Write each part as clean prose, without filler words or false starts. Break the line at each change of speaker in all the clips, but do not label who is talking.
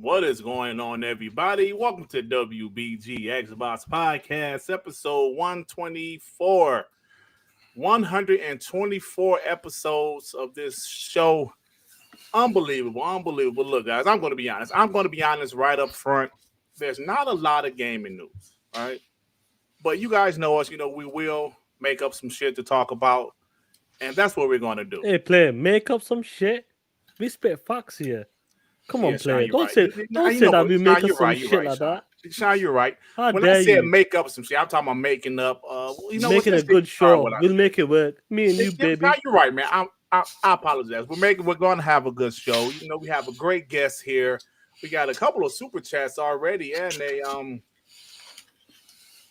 What is going on, everybody? Welcome to WBG Xbox Podcast, episode 124. 124 episodes of this show. Unbelievable. Look, guys, I'm going to be honest right up front. There's not a lot of gaming news, all right? But you guys know us. We will make up some shit to talk about, and that's what we're going to do.
Hey, player, make up some shit. We spit facts here. Come on, player. Don't say that we make up some shit like that.
Shaan, you're right.
When
I said make up some shit, I'm talking about making up.
Making a good show. We'll make it work. Me and you, baby.
Shaan, you're right, man. I apologize. We're going to have a good show. We have a great guest here. We got a couple of super chats already, and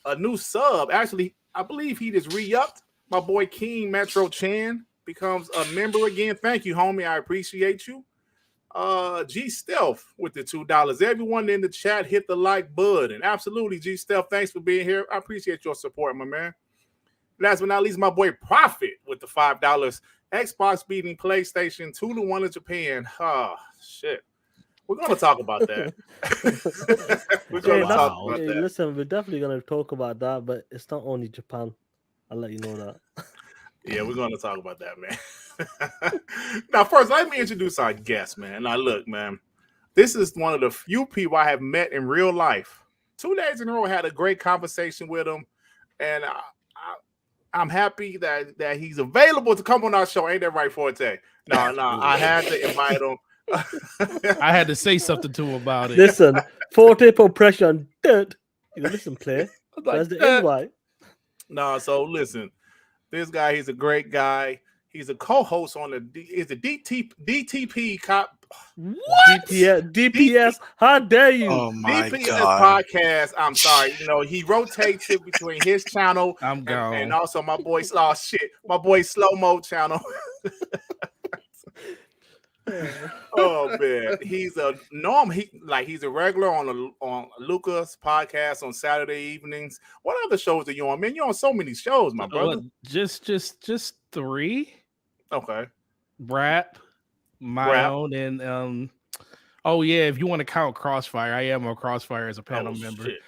a new sub. Actually, I believe he just re-upped. My boy King Metro Chan becomes a member again. Thank you, homie. I appreciate you. G Stealth with the $2. Everyone in the chat hit the like button. Absolutely, G Stealth. Thanks for being here. I appreciate your support, my man. Last but not least, my boy Profit with the $5. Xbox beating PlayStation 2-1 in Japan. Oh, shit. We're going to talk about that.
Listen, we're definitely going to talk about that, but it's not only Japan. I'll let you know that.
Yeah, we're going to talk about that, man. Now, first, let me introduce our guest, man. Now, look, man, this is one of the few people I have met in real life. 2 days in a row, I had a great conversation with him, and I'm happy that he's available to come on our show. Ain't that right, Forte? No, I had to invite him.
I had to say something to him about it.
Listen, Forte put pressure on Durt. Listen, player. That's the invite.
No, so listen, this guy, he's a great guy. He's a co-host on the DTP cop.
What? DPS? How dare you?
Oh my God. Podcast. I'm sorry. He rotates it between his channel.
I'm gone.
And also my boy my boy Slow Mo channel. Oh man, he's a he's a regular on Luca's podcast on Saturday evenings. What other shows are you on? Man, you're on so many shows, my brother.
Just 3.
Okay.
Rap, my own, and oh yeah, if you want to count Crossfire, I am on Crossfire as a panel member.
Shit.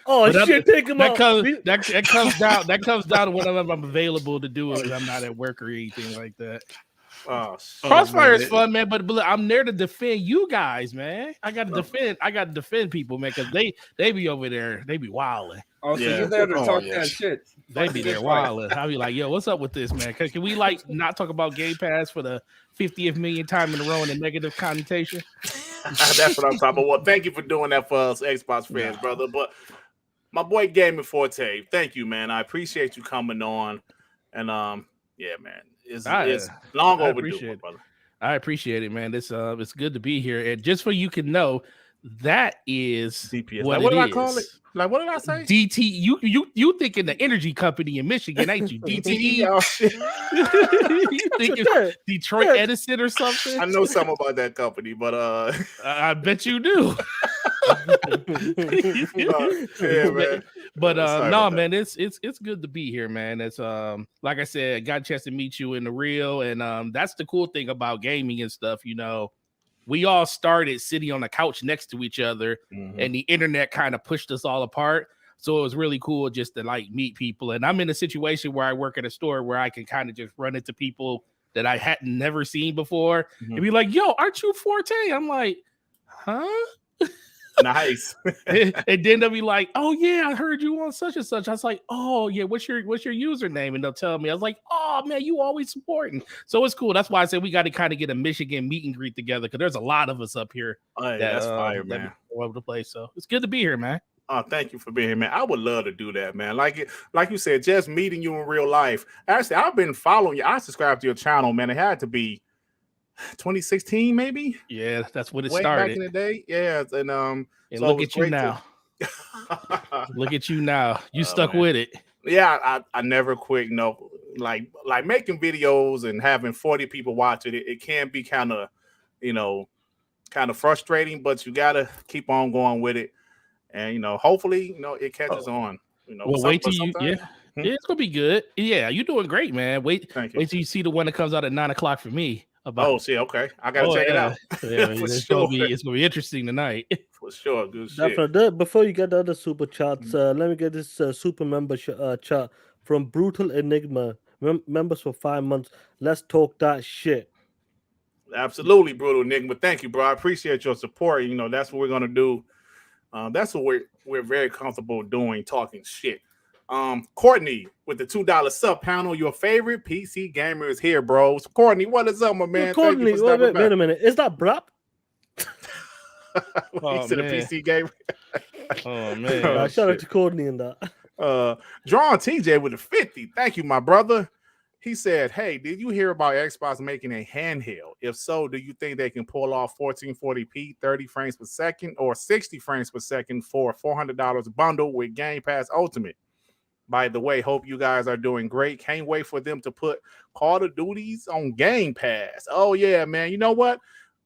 Take him out.
That comes down to when I'm available to do it. I'm not at work or anything like that.
Oh,
Crossfire is fun, man, but I'm there to defend you guys, man. I got to defend people, man, because they be over there, they be wilding.
Oh, so you're there to talk that shit.
They be there wilding. I'll be like, yo, what's up with this, man? Can we not talk about Gamepass for the 50th million time in a row in a negative connotation?
That's what I'm talking about. Well, thank you for doing that for us Xbox fans, brother. But my boy Gaming Forte, thank you, man. I appreciate you coming on, and yeah, man. It's long overdue, brother.
I appreciate it, man. It's good to be here. And just so you can know, that is
DPS.
What
did I call it? Like, what did I say?
DT. You thinking the energy company in Michigan, ain't you? DTE. You thinking Detroit Edison or something?
I know something about that company, but
I bet you do.
Yeah, man.
But no, man, it's good to be here, man. It's like I said, got a chance to meet you in the real, and that's the cool thing about gaming and stuff. We all started sitting on the couch next to each other, and the internet kind of pushed us all apart. So it was really cool just to meet people. And I'm in a situation where I work at a store where I can kind of just run into people that I hadn't never seen before and be like, "Yo, aren't you Forte?" I'm like, "Huh?"
Nice.
And then they'll be like, "Oh yeah, I heard you on such and such." I was like, "Oh yeah, what's your username?" And they'll tell me. I was like, "Oh man, you always supporting." So it's cool. That's why I said we got to kind of get a Michigan meet and greet together because there's a lot of us up here.
That's fire, man.
All over the place. So it's good to be here, man.
Oh, thank you for being here, man. I would love to do that, man. Like you said, just meeting you in real life. Actually, I've been following you. I subscribed to your channel, man. It had to be 2016, maybe.
Yeah, that's when it
way
started
back in the day. Yeah, and
so look at you now. Look at you now. You stuck with it.
Yeah, I never quit. Like making videos and having 40 people watching it. It can be kind of frustrating, but you gotta keep on going with it. And hopefully, it catches on.
Well, wait till you. Yeah, it's gonna be good. Yeah, you're doing great, man. Wait till you see the one that comes out at 9:00 for me.
Okay. I gotta check it out.
Yeah, it's gonna be interesting tonight.
For For sure. Good shit.
Definitely. Before you get the other super chats, let me get this super member chat from Brutal Enigma. Members for 5 months. Let's talk that shit.
Absolutely, Brutal Enigma. Thank you, bro. I appreciate your support. You know, that's what we're gonna do. That's what we're very comfortable doing, talking shit. Courtney with the $2 sub panel. Your favorite PC gamer is here, bros. Courtney, what is up, my man?
Yo, Courtney, wait a minute. Is that Brap?
He said a PC gamer.
Oh man!
Shout out to Courtney and that.
Drawn TJ with a 50. Thank you, my brother. He said, "Hey, did you hear about Xbox making a handheld? If so, do you think they can pull off 1440p, 30 frames per second, or 60 frames per second for $400 bundle with Game Pass Ultimate? By the way, hope you guys are doing great. Can't wait for them to put Call of Duties on Game Pass. Oh yeah, man. You know what?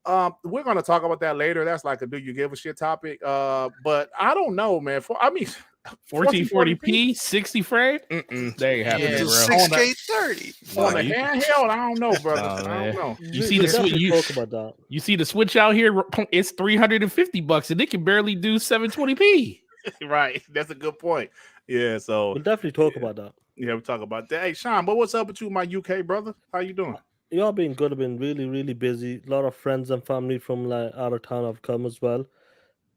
We're gonna talk about that later. That's like a do you give a shit topic. But I don't know, man.
1440p, 60 frame. There you have it, bro.
6K 30.
On the handheld, I don't know, brother. I don't know.
You see the switch? You see the switch out here? It's $350, and it can barely do 720p.
Right. That's a good point. Yeah. So
we'll definitely talk about that.
Yeah, we'll talk about that. Hey, Shaan, but what's up with you, my UK brother? How you doing?
Y'all been good. I've been really, really busy. A lot of friends and family from like out of town have come as well.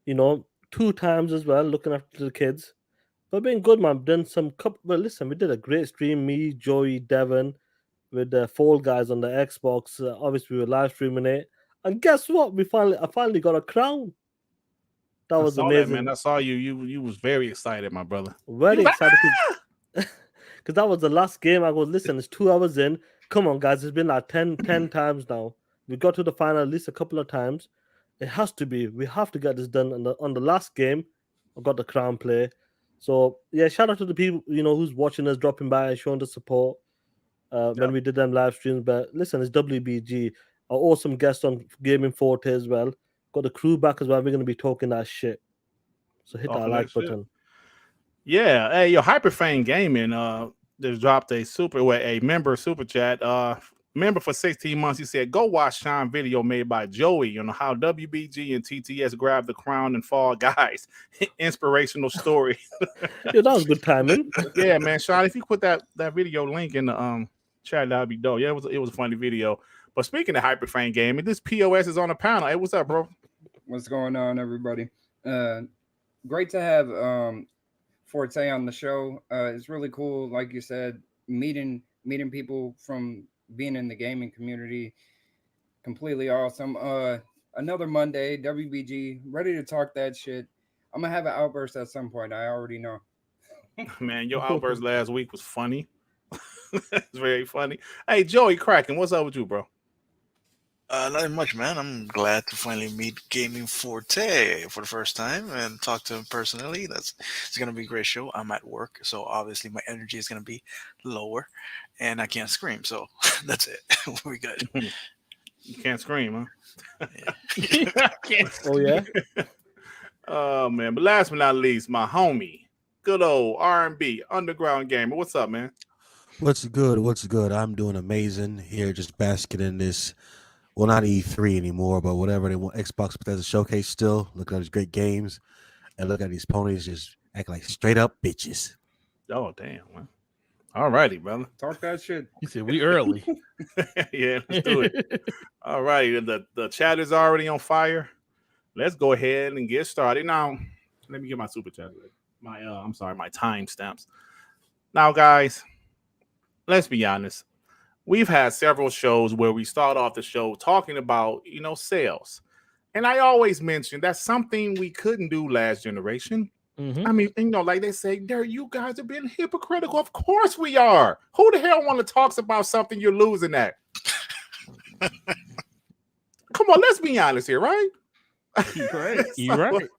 You know, 2 times as well, looking after the kids. But been good, man. Done some well, listen, we did a great stream. Me, Joey, Devon, with the Fall Guys on the Xbox. Obviously, we were live streaming it. And guess what? I finally got a crown. That was amazing,
man. I saw you. You was very excited, my brother.
Very excited. Because that was the last game. I goes, listen, it's 2 hours in. Come on, guys. It's been like 10 times now. We got to the final at least a couple of times. It has to be. We have to get this done. And on the last game, I got the crown play. So, yeah, shout out to the people, you know, who's watching us, dropping by and showing the support when we did them live streams. But listen, it's WBG. Our awesome guest on Gaming Forte as well. Got the crew back as well. We're going to be talking that shit. So hit that like button.
Yeah. Hey, yo, Hyperfane Gaming just dropped a member super chat. Member for 16 months. He said, go watch Shaan video made by Joey on how WBG and TTS grabbed the crown and Fall Guys. Inspirational story.
Yeah, that was good timing.
Yeah, man. Shaan, if you put that video link in the chat, that would be dope. Yeah, it was a funny video. But speaking of Hyperfane Gaming, this POS is on the panel. Hey, what's up, bro?
What's going on, everybody? Great to have Forte on the show. It's really cool, like you said, meeting people from being in the gaming community. Completely awesome. Another Monday, WBG, ready to talk that shit. I'm gonna have an outburst at some point. I already know.
Man, your outburst last week was funny. It's very funny. Hey, Joey Kraken, what's up with you, bro?
Nothing much, man. I'm glad to finally meet Gaming Forte for the first time and talk to him personally. It's gonna be a great show. I'm at work, so obviously my energy is gonna be lower, and I can't scream. So that's it. We're good.
You can't scream, huh?
Yeah. Oh yeah.
Oh man! But last but not least, my homie, good old R&B Underground Gamer. What's up, man?
What's good? I'm doing amazing here, just basking in this. Well, not E3 anymore, but whatever they want. Xbox Bethesda Showcase still. Look at these great games. And look at these ponies just act like straight up bitches.
Oh, damn, man. All righty, brother.
Talk that shit.
You said we early.
Yeah, let's do it. All righty. The chat is already on fire. Let's go ahead and get started. Now, let me get my super chat. My timestamps. Now, guys, let's be honest. We've had several shows where we start off the show talking about, sales. And I always mention that's something we couldn't do last generation.
Mm-hmm.
I mean, like they say, Durt, you guys have been hypocritical. Of course we are. Who the hell want to talk about something you're losing at? Come on, let's be honest here, right?
You're right.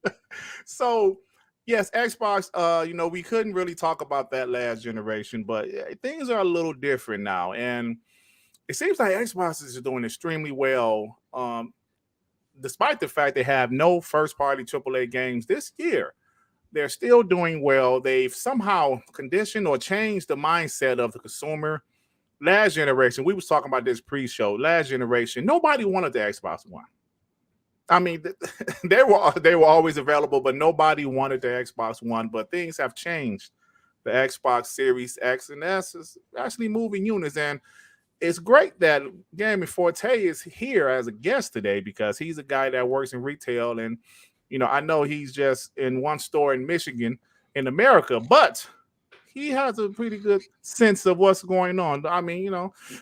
So, yes, Xbox, we couldn't really talk about that last generation, but things are a little different now. And it seems like Xbox is doing extremely well, despite the fact they have no first-party AAA games this year. They're still doing well. They've somehow conditioned or changed the mindset of the consumer. Last generation, we was talking about this pre-show. Last generation, nobody wanted the Xbox One. I mean, they were always available, but nobody wanted the Xbox One. But things have changed. The Xbox Series X and S is actually moving units, and it's great that Gaming Forte is here as a guest today because he's a guy that works in retail, and I know he's just in one store in Michigan in America, but he has a pretty good sense of what's going on. I mean,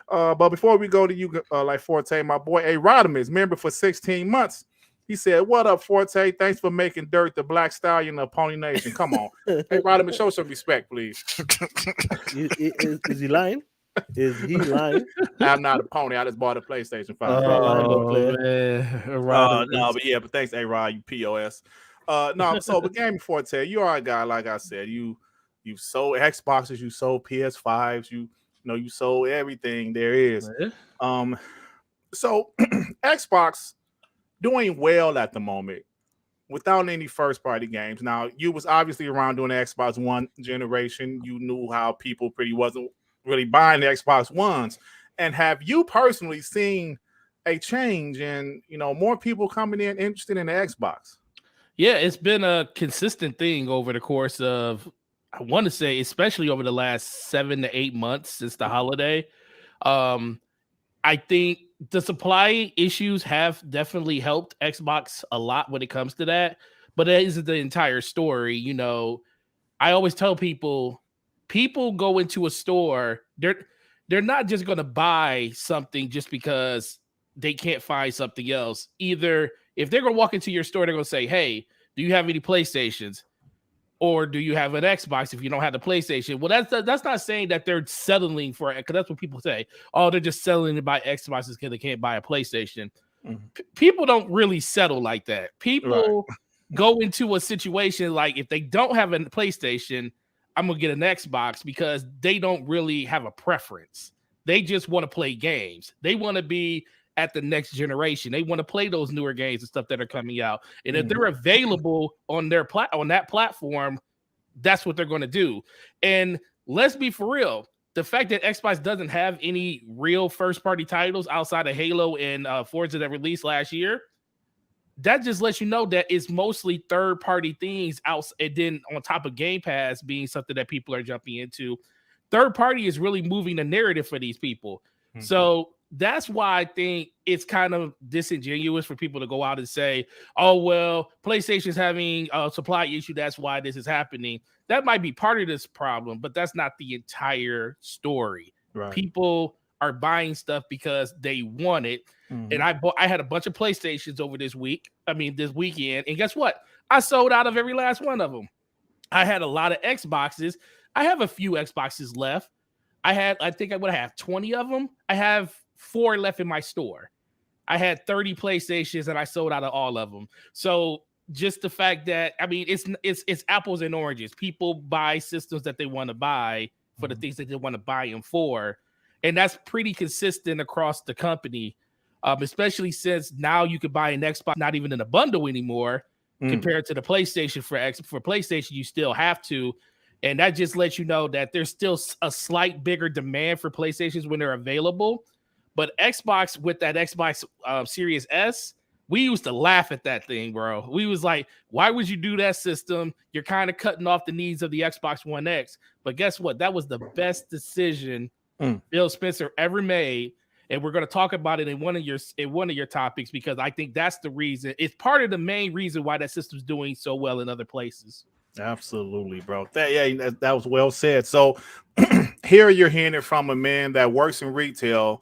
but before we go to you, like Forte, my boy A. Rodimus, member for 16 months. He said, "What up, Forte? Thanks for making Durt the Black Stallion of Pony Nation. Come on." Hey, Rodimus, show some respect, please.
Is he lying? Is he lying?
I'm not a pony. I just bought a PlayStation 5. But thanks, A-Rod, you POS. But Gaming Forte, you are a guy, like I said, you sold Xboxes, you sold PS5s, you sold everything there is. So Xbox doing well at the moment without any first party games. Now, you was obviously around during the Xbox One generation. You knew how people wasn't really buying the Xbox Ones. And have you personally seen a change in, more people coming in interested in the Xbox?
Yeah, it's been a consistent thing over the course of, I want to say, especially over the last 7 to 8 months since the holiday. I think the supply issues have definitely helped Xbox a lot when it comes to that, but that isn't the entire story. I always tell people go into a store, they're not just going to buy something just because they can't find something else. Either if they're going to walk into your store, they're going to say, "Hey, do you have any PlayStations? Or do you have an Xbox if you don't have the PlayStation?" Well, that's not saying that they're settling for it, because that's what people say. Oh, they're just settling to buy Xboxes because they can't buy a PlayStation. People don't really settle like that. People go into a situation like, if they don't have a PlayStation, I'm going to get an Xbox, because they don't really have a preference. They just want to play games. They want to be at the next generation. They want to play those newer games and stuff that are coming out. And if they're available on their on that platform, that's what they're going to do. And let's be for real. The fact that Xbox doesn't have any real first-party titles outside of Halo and Forza that released last year, that just lets you know that it's mostly third-party things out. And then on top of Game Pass being something that people are jumping into, third-party is really moving the narrative for these people. So that's why I think it's kind of disingenuous for people to go out and say, "Oh, well, PlayStation's having a supply issue, that's why this is happening." That might be part of this problem, but that's not the entire story. Right. People are buying stuff because they want it. And I had a bunch of PlayStations over this weekend, and guess what? I sold out of every last one of them. I had a lot of Xboxes. I have a few Xboxes left. I think I would have 20 of them. I have 4 left in my store. I had 30 PlayStations and I sold out of all of them. So just the fact that, it's apples and oranges. People buy systems that they want to buy for the things that they want to buy them for. And that's pretty consistent across the company, especially since now you could buy an Xbox not even in a bundle anymore compared to the PlayStation. For PlayStation, you still have to. And that just lets you know that there's still a slight bigger demand for PlayStations when they're available. But Xbox, with that Xbox Series S, we used to laugh at that thing, bro. We was like, why would you do that system? You're kind of cutting off the needs of the Xbox One X. But guess what? That was the best decision Phil Spencer ever made. And we're going to talk about it in one of your topics, because I think that's the reason. It's part of the main reason why that system's doing so well in other places.
Absolutely, bro. That was well said. So here you're hearing it from a man that works in retail,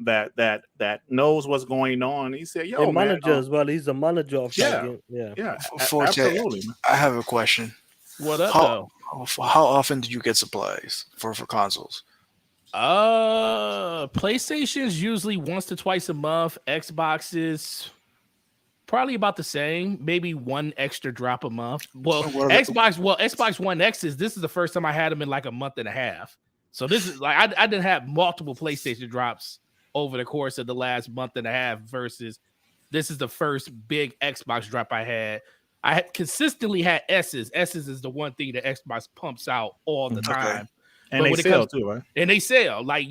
that knows what's going on. He said, "Yo,
manager as well. He's a manager of that game."
Forte, absolutely. I have a question.
What up, though?
How often do you get supplies for consoles?
PlayStation's usually once to twice a month. Xbox's probably about the same, maybe one extra drop a month. Xbox One X's, this is the first time I had them in like a month and a half. So this is like, I didn't have multiple PlayStation drops over the course of the last month and a half, versus this is the first big Xbox drop I had. I had consistently had S's. S's is the one thing that Xbox pumps out all the time.
And they sell too, right?
And they sell, like,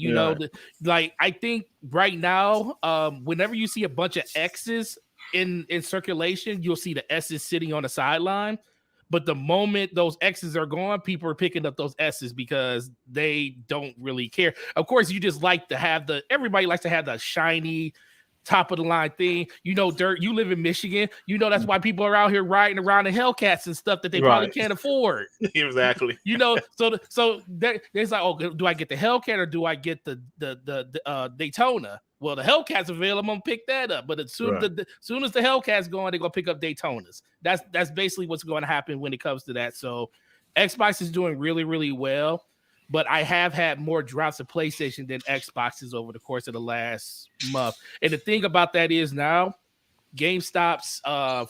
I think right now, whenever you see a bunch of X's, in circulation, you'll see the S's sitting on the sideline. But the moment those X's are gone, people are picking up those S's because they don't really care. Of course, you just like to have everybody likes to have the shiny top of the line thing. You know, Durt, you live in Michigan. You know, that's why people are out here riding around in Hellcats and stuff that they probably can't afford.
Exactly.
You know, so there's like, oh, do I get the Hellcat or do I get the Daytona? Well, the Hellcat's available. I'm gonna pick that up. But as soon as the Hellcat's going, they're gonna pick up Daytonas. That's basically what's going to happen when it comes to that. So Xbox is doing really, really well. But I have had more drops of PlayStation than Xboxes over the course of the last month. And the thing about that is now, GameStop's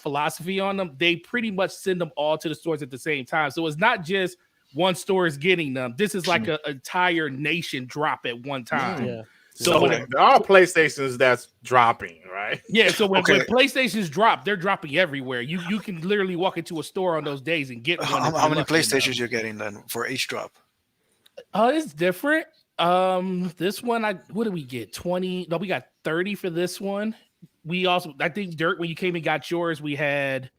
philosophy on them, they pretty much send them all to the stores at the same time. So it's not just one store is getting them. This is like an entire nation drop at one time.
Yeah.
So there are PlayStations that's dropping, right?
Yeah, so when PlayStations drop, they're dropping everywhere. You can literally walk into a store on those days and get one.
How many PlayStations you're getting then for each drop?
It's different. This one, what did we get? 20? No, we got 30 for this one. We also, I think, Dirt, when you came and got yours, we had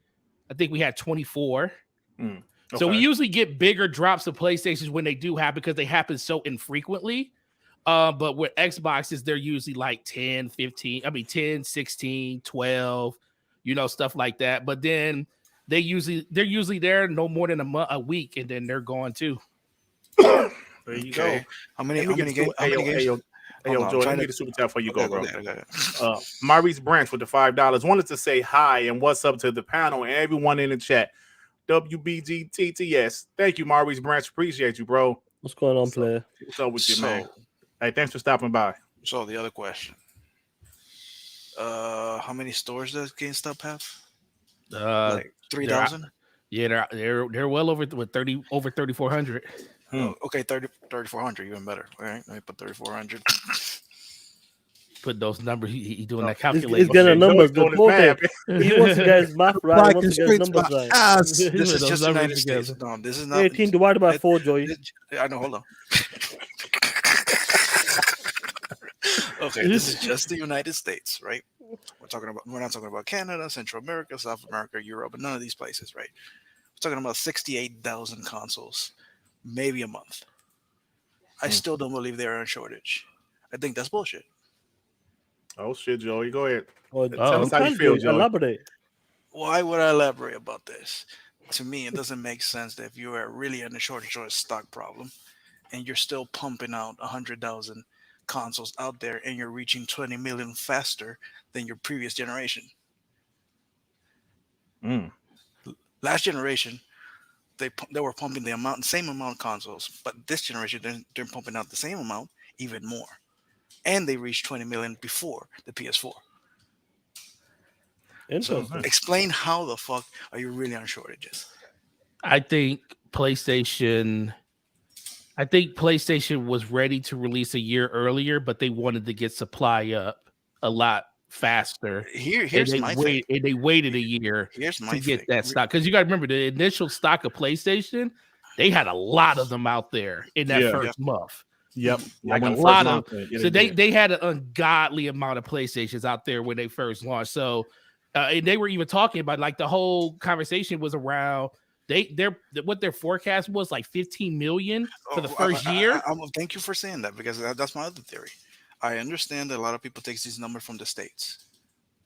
24.
Okay.
So we usually get bigger drops of PlayStations when they do happen because they happen so infrequently. But with Xboxes, they're usually like 10, 16, 12, stuff like that. But then they're usually there no more than a week, and then they're gone too.
There you go.
How many games?
Hey, yo, Jordan, let me get a super chat before you go, bro. Maurice Branch with the $5 wanted to say hi and what's up to the panel and everyone in the chat. WBG TTS. Thank you, Maurice Branch. Appreciate you, bro.
What's going on, player?
What's up with you, man? Hey, thanks for stopping by.
So the other question. How many stores does GameStop have? Like 3,000?
Yeah, they're well over with 3,400.
Oh, okay, 3,400, even better. All right, let me put 3,400.
Put those numbers. He doing that calculation.
He's getting the numbers. He wants to get his math right. He wants to get his numbers right.
This is just United States. No, this is not
18 divided by 4, Joey.
I know. Hold on. Okay, this is just the United States, right? We're not talking about Canada, Central America, South America, Europe, and none of these places, right? We're talking about 68,000 consoles, maybe a month. I still don't believe they're in shortage. I think that's bullshit.
Oh shit, Joey, go ahead.
Tell us how you feel, Joey. Elaborate.
Why would I elaborate about this? To me, it doesn't make sense that if you are really in a shortage or a stock problem, and you're still pumping out 100,000 consoles out there, and you're reaching 20 million faster than your previous generation. Last generation, they were pumping the same amount of consoles, but this generation they're pumping out the same amount, even more, and they reached 20 million before the PS4. So explain how the fuck are you really on shortages?
I think PlayStation was ready to release a year earlier, but they wanted to get supply up a lot faster.
Here's my thing.
And they waited a year to get that stock. Because you got to remember, the initial stock of PlayStation, they had a lot of them out there in that first month.
Yep.
Like a lot of so they had an ungodly amount of PlayStations out there when they first launched. So and they were even talking about, like, the whole conversation was around what their forecast was, like 15 million for the first year.
Thank you for saying that, because that's my other theory. I understand that a lot of people take these numbers from the States,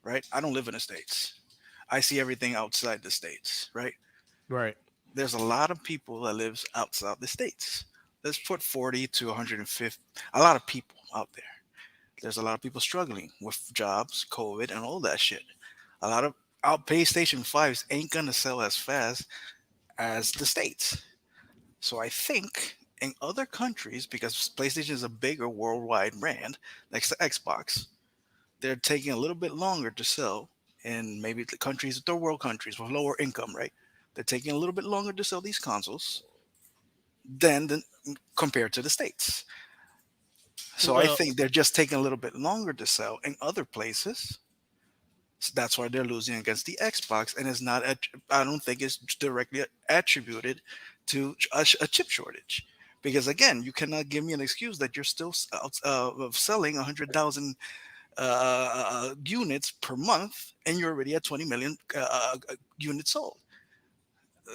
right? I don't live in the States. I see everything outside the States, right?
Right.
There's a lot of people that lives outside the States. Let's put 40 to 150. A lot of people out there. There's a lot of people struggling with jobs, COVID, and all that shit. A lot of our PlayStation 5s ain't gonna sell as fast as the States. So I think in other countries, because PlayStation is a bigger worldwide brand, like the Xbox, they're taking a little bit longer to sell in maybe the countries, third world countries with lower income, right? They're taking a little bit longer to sell these consoles than compared to the States. So I think they're just taking a little bit longer to sell in other places. So that's why they're losing against the Xbox, and it's not. I don't think it's directly attributed to a chip shortage, because again, you cannot give me an excuse that you're still selling 100,000 units per month, and you're already at 20 million units sold.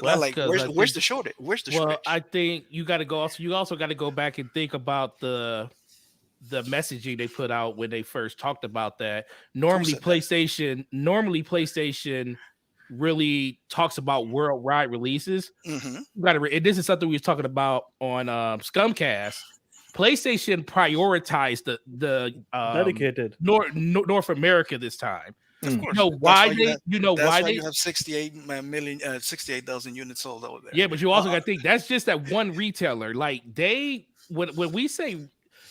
Well,
Like,
that's 'cause
where's the shortage? Where's the shortage?
I think you got to go. You also got to go back and think about the messaging they put out when they first talked about that. Normally, PlayStation really talks about worldwide releases.
Mm-hmm.
This is something we was talking about on Scumcast. PlayStation prioritized the
dedicated
North America this time.
Of course.
You know why they?
You have 68,000 units sold over there.
Yeah, but you also got to think that's just that one retailer. Like when we say,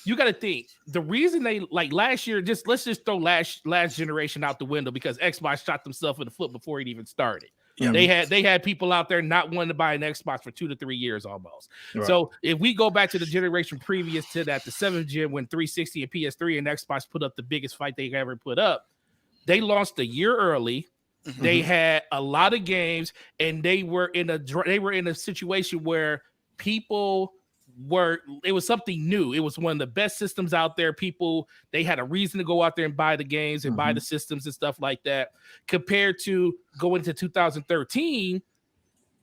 you got to think the reason they like last year. Let's just throw last generation out the window because Xbox shot themselves in the foot before it even started.
Yeah.
They had people out there not wanting to buy an Xbox for 2 to 3 years almost.
Right.
So if we go back to the generation previous to that, the 7th gen when 360 and PS3 and Xbox put up the biggest fight they ever put up, they launched a year early.
Mm-hmm.
They had a lot of games, and they were in a situation where it was something new. It was one of the best systems out there. They had a reason to go out there and buy the games and buy the systems and stuff like that. Compared to going into 2013,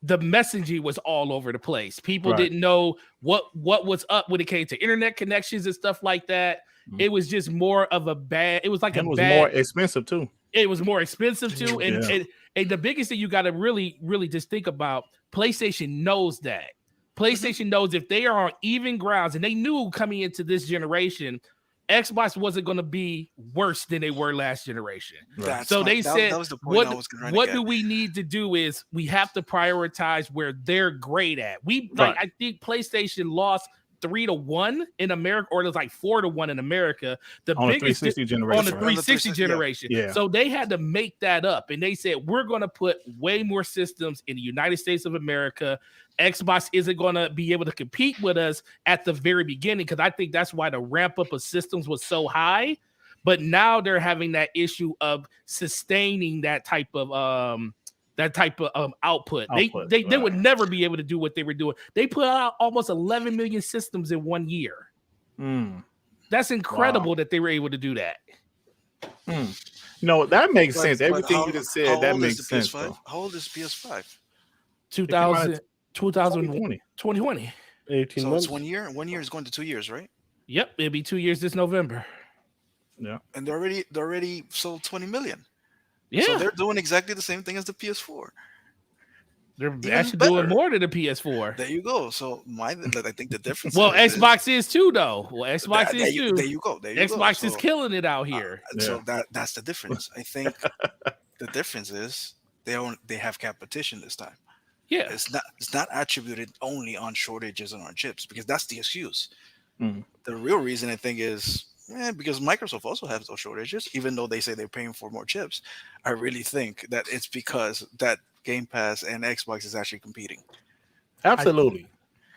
the messaging was all over the place. People didn't know what was up when it came to internet connections and stuff like that. It was just more of a bad. It was like
it was more expensive too.
It was more expensive too, and the biggest thing you got to really just think about, PlayStation knows that. PlayStation knows if they are on even grounds, and they knew coming into this generation, Xbox wasn't going to be worse than they were last generation.
Right.
So they said,
that was the point
what do we need to do is we have to prioritize where they're great at. I think PlayStation lost 3-1 in America, or it was like 4-1 in America.
On the 360 generation.
On the 360 generation.
Yeah.
So they had to make that up, and they said we're going to put way more systems in the United States of America. Xbox isn't going to be able to compete with us at the very beginning, because I think that's why the ramp up of systems was so high. But now they're having that issue of sustaining that type of output. They would never be able to do what they were doing. They put out almost 11 million systems in 1 year. That's incredible that they were able to do that.
No, that makes sense. Everything you just said, that makes sense.
How old is PS5?
2020.
18
So
months.
it's 1 year. 1 year is going to 2 years, right?
Yep, it'll be 2 years this November.
Yeah.
And they already sold 20 million.
Yeah.
So they're doing exactly the same thing as the PS4.
They're
Even
actually
better.
doing more than the PS4.
There you go. So I think the difference.
Well, Xbox is too, though. Xbox is too.
There you go.
Xbox is killing it out here.
So that's the difference. I think the difference is they have competition this time.
Yeah.
It's not attributed only on shortages and on chips, because that's the excuse. The real reason, I think, is because Microsoft also has those shortages, even though they say they're paying for more chips. I really think that it's because that Game Pass and Xbox is actually competing.
Absolutely.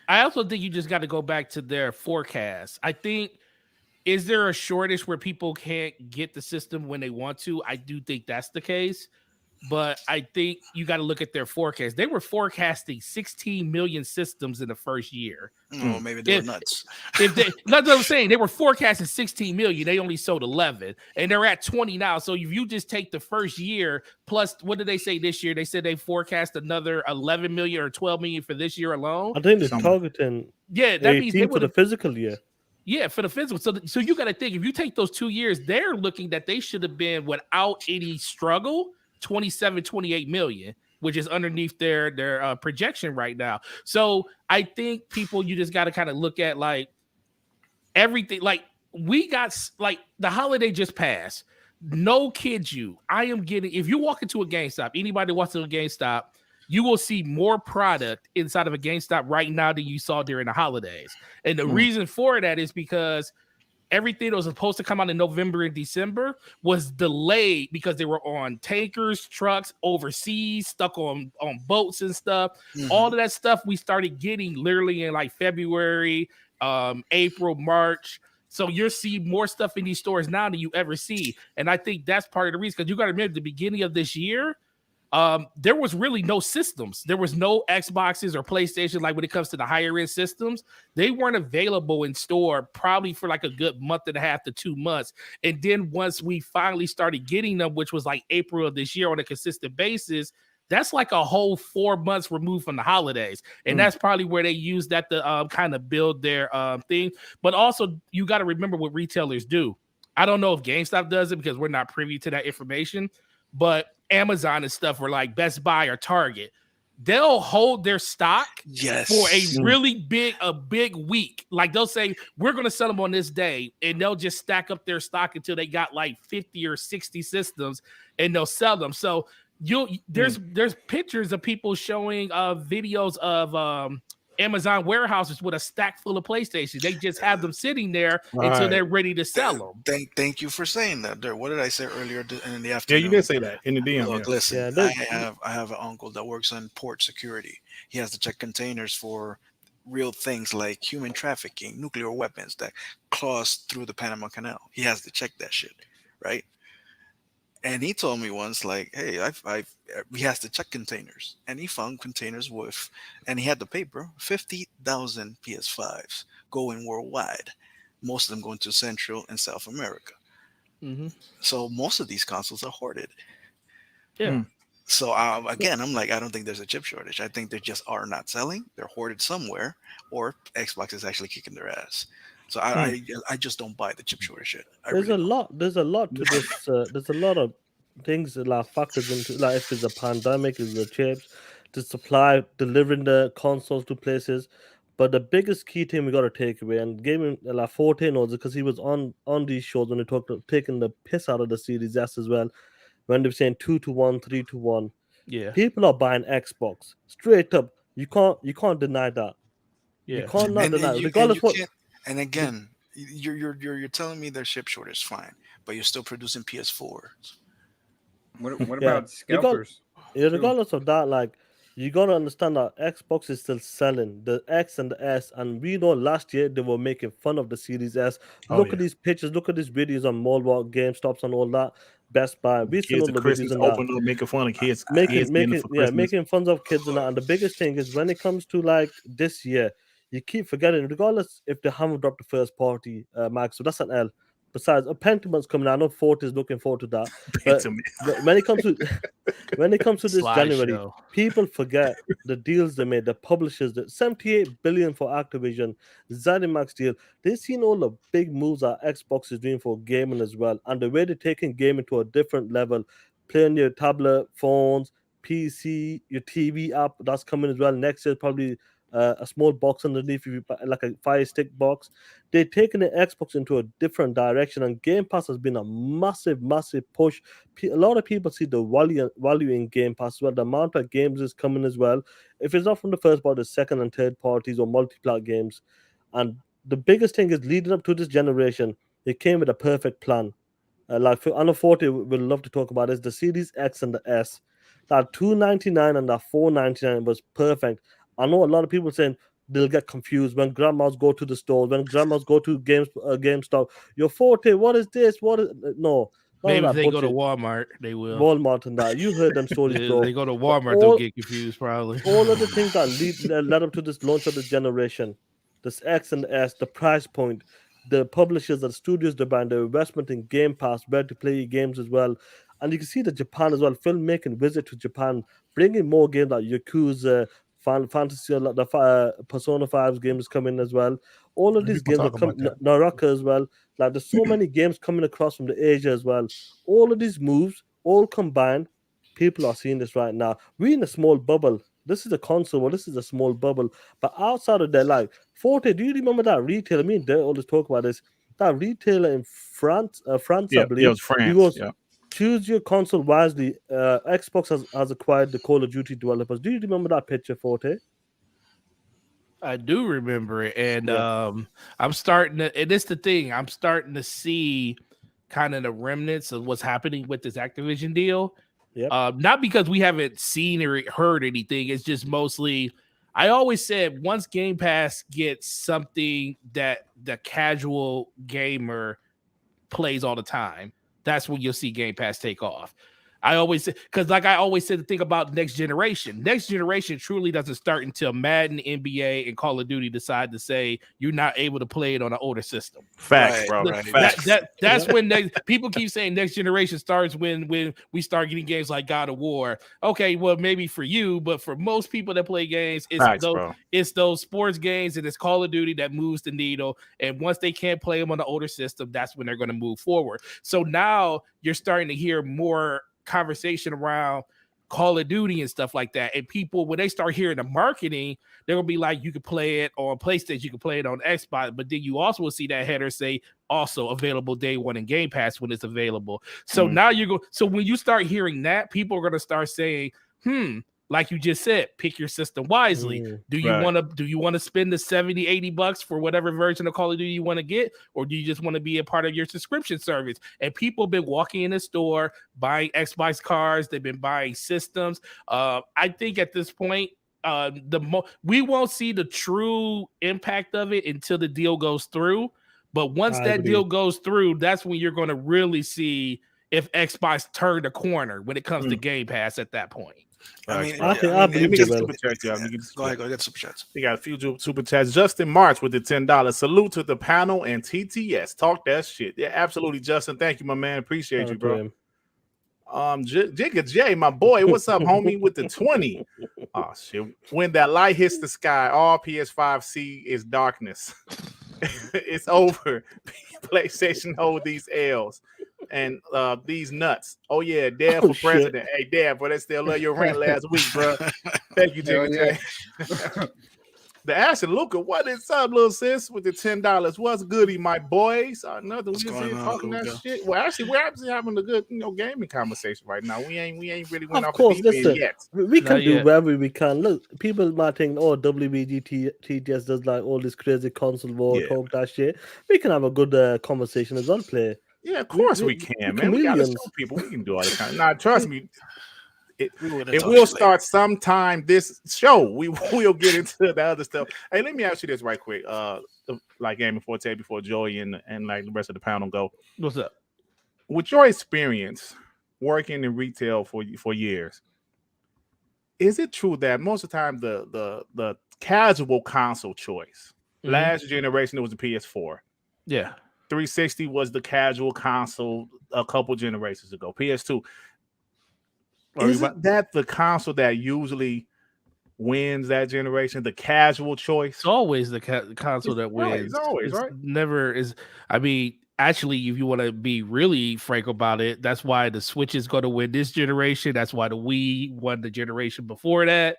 I also think you just got to go back to their forecast. I think, is there a shortage where people can't get the system when they want to? I do think that's the case. But I think you got to look at their forecast. They were forecasting 16 million systems in the first year.
Oh, maybe they were nuts.
That's what I'm saying. They were forecasting 16 million. They only sold 11, and they're at 20 now. So if you just take the first year plus, what did they say this year? They said they forecast another 11 million or 12 million for this year alone.
I think they're targeting
that means they
for the physical year.
Yeah, for the physical. So you got to think, if you take those 2 years, they're looking that they should have been, without any struggle, 28 million, which is underneath their projection right now. So I think you just got to kind of look at like everything. Like we got, like the holiday just passed. No kid you. I am getting, if you walk into a GameStop, anybody walks into a GameStop, you will see more product inside of a GameStop right now than you saw during the holidays. And the reason for that is because everything that was supposed to come out in November and December was delayed because they were on tankers, trucks, overseas, stuck on boats and stuff. All of that stuff we started getting literally in like February, April, March. So you'll see more stuff in these stores now than you ever see. And I think that's part of the reason, because you got to remember, the beginning of this year, there was really no systems. There was no Xboxes or PlayStation. Like when it comes to the higher end systems, they weren't available in store probably for like a good month and a half to 2 months. And then once we finally started getting them, which was like April of this year on a consistent basis, that's like a whole 4 months removed from the holidays. And that's probably where they use that to kind of build their thing. But also, you got to remember what retailers do. I don't know if GameStop does it because we're not privy to that information, but Amazon and stuff, or like Best Buy or Target, they'll hold their stock for a really big week. Like they'll say, we're going to sell them on this day, and they'll just stack up their stock until they got like 50 or 60 systems, and they'll sell them. So there's pictures of people showing videos of Amazon warehouses with a stack full of PlayStations. They just have them sitting there until they're ready to sell them.
Thank you for saying that. What did I say earlier in the afternoon?
Yeah, you did say that in the DM.
Look, listen, I have an uncle that works on port security. He has to check containers for real things like human trafficking, nuclear weapons that cross through the Panama Canal. He has to check that shit, right? And he told me once, like, hey, he has to check containers, and he found containers with, and he had the paper, 50,000 PS5s going worldwide, most of them going to Central and South America. So most of these consoles are hoarded.
Yeah.
So again, I'm like, I don't think there's a chip shortage. I think they just are not selling. They're hoarded somewhere, or Xbox is actually kicking their ass. So I just don't buy the chip shortage shit.
There's a lot to this. There's a lot of things that like factors into, like if it's a pandemic, is the chips, the supply, delivering the consoles to places. But the biggest key thing we got to take away, and Gaming like Forte knows it because he was on these shows when they talked taking the piss out of the Series S as well, when they were saying 2-1, 3-1.
Yeah,
people are buying Xbox straight up. You can't deny that.
Yeah,
you can't not deny it, regardless what.
And again, you're telling me their chip shortage is fine, but you're still producing PS4s.
What about scalpers?
Regardless of that, like you gotta understand that Xbox is still selling the X and the S, and we know last year they were making fun of the Series S. Look at these pictures, look at these videos on Mallwalk, GameStops, and all that. Best Buy, we still on the videos and
open up, making fun of kids,
making fun of kids and that. And the biggest thing is when it comes to like this year, you keep forgetting, regardless if they haven't dropped the first party, Mike. So that's an L. Besides, a Pentiment's coming out. I know Fort is looking forward to that. But when it comes to this January, people forget the deals they made. The publishers, the 78 billion for Activision, ZeniMax deal. They've seen all the big moves that Xbox is doing for gaming as well, and the way they're taking gaming to a different level. Playing your tablet, phones, PC, your TV app that's coming as well. Next year probably. A small box underneath, like a Fire Stick box. They're taking the Xbox into a different direction, and Game Pass has been a massive push. A lot of people see the value in Game Pass as well. The amount of games is coming as well. If it's not from the first part, the second and third parties or multi-plat games. And the biggest thing is leading up to this generation, it came with a perfect plan. Like for Anna Forte, we'd love to talk about this. The Series X and the S, that $299 and that $499 was perfect. I know a lot of people saying they'll get confused when grandmas go to the store, when grandmas go to GameStop. Your Forte, what is this? What is no?
Maybe if they go to Walmart, they will.
Walmart and that. You heard them stories, bro.
They go to Walmart, they'll get confused probably.
All of the things that led up to this launch of this generation, this X and S, the price point, the publishers and studios they're buying, the investment in Game Pass, where to play games as well. And you can see the Japan as well, filmmaking visit to Japan, bringing more games like Yakuza, Fantasy, the Persona 5 games coming as well. All of these games are coming, Naraka as well. Like there's so many games coming across from the Asia as well. All of these moves, all combined, people are seeing this right now. We're in a small bubble. This is a console, well, this is a small bubble. But outside of that, like Forte, do you remember that retailer? Me and Durt always talk about this. That retailer in France, I believe.
Yeah, it was France.
He goes, choose your console wisely. Xbox has acquired the Call of Duty developers. Do you remember that picture, Forte?
I do remember it. And I'm starting to, and it's the thing, I'm starting to see kind of the remnants of what's happening with this Activision deal.
Yep.
Not because we haven't seen or heard anything. It's just mostly, I always said once Game Pass gets something that the casual gamer plays all the time, that's when you'll see Game Pass take off. I always say, because like I always said, the thing about next generation truly doesn't start until Madden, NBA, and Call of Duty decide to say you're not able to play it on an older system.
Facts,
Right,
bro.
right.
Facts.
That's when people keep saying next generation starts when we start getting games like God of War. Okay, well maybe for you, but for most people that play games, it's those sports games and it's Call of Duty that moves the needle. And once they can't play them on the older system, that's when they're going to move forward. So now you're starting to hear more conversation around Call of Duty and stuff like that. And people, when they start hearing the marketing, they're gonna be like, you can play it on PlayStation, you can play it on Xbox, but then you also will see that header say also available day one in Game Pass when it's available. So now so when you start hearing that, people are gonna start saying, like you just said, pick your system wisely. Do you want to spend the $70-$80 for whatever version of Call of Duty you want to get, or do you just want to be a part of your subscription service? And people have been walking in the store buying Xbox cards, they've been buying systems. I think at this point, we won't see the true impact of it until the deal goes through. But once that deal goes through, that's when you're going to really see if Xbox turned a corner when it comes to Game Pass at that point.
I mean,
let me get super chats, y'all.
Go ahead, get super chats.
We got a few super chats. Justin March with the $10. Salute to the panel and TTS. Talk that shit. Yeah, absolutely, Justin. Thank you, my man. Appreciate you, bro. Jigga J, my boy. What's up, homie? With the 20. Oh shit. When that light hits the sky, all PS5 see is darkness. It's over. PlayStation hold these L's. And these nuts. Oh yeah, Dad for president. Hey Dad, but they still love your rant last week, bro. Thank you, Jigga J. The Ashton Luca, what is up, little sis, with the $10? What's goody, my boys? Nothing. We just here talking that shit. Well, actually, we're actually having a good, gaming conversation right now. We ain't really went off the deep end yet.
We can do whatever we can. Look, people might think, WBG TTS does like all this crazy console war talk that shit. We can have a good conversation as well, play.
Yeah, of course we can, man. We gotta show people we can do all the time. Now, trust me, it will start sometime this show. We will get into the other stuff. Hey, let me ask you this right quick. Like Gaming Forte before Joey and like the rest of the panel go.
What's up?
With your experience working in retail for years, is it true that most of the time the casual console choice, last generation it was the PS4.
Yeah.
360 was the casual console a couple generations ago. PS2. Isn't that the console that usually wins that generation? The casual choice?
It's always the console that wins.
It's always, right?
Never is. I mean, actually, if you want to be really frank about it, that's why the Switch is going to win this generation. That's why the Wii won the generation before that.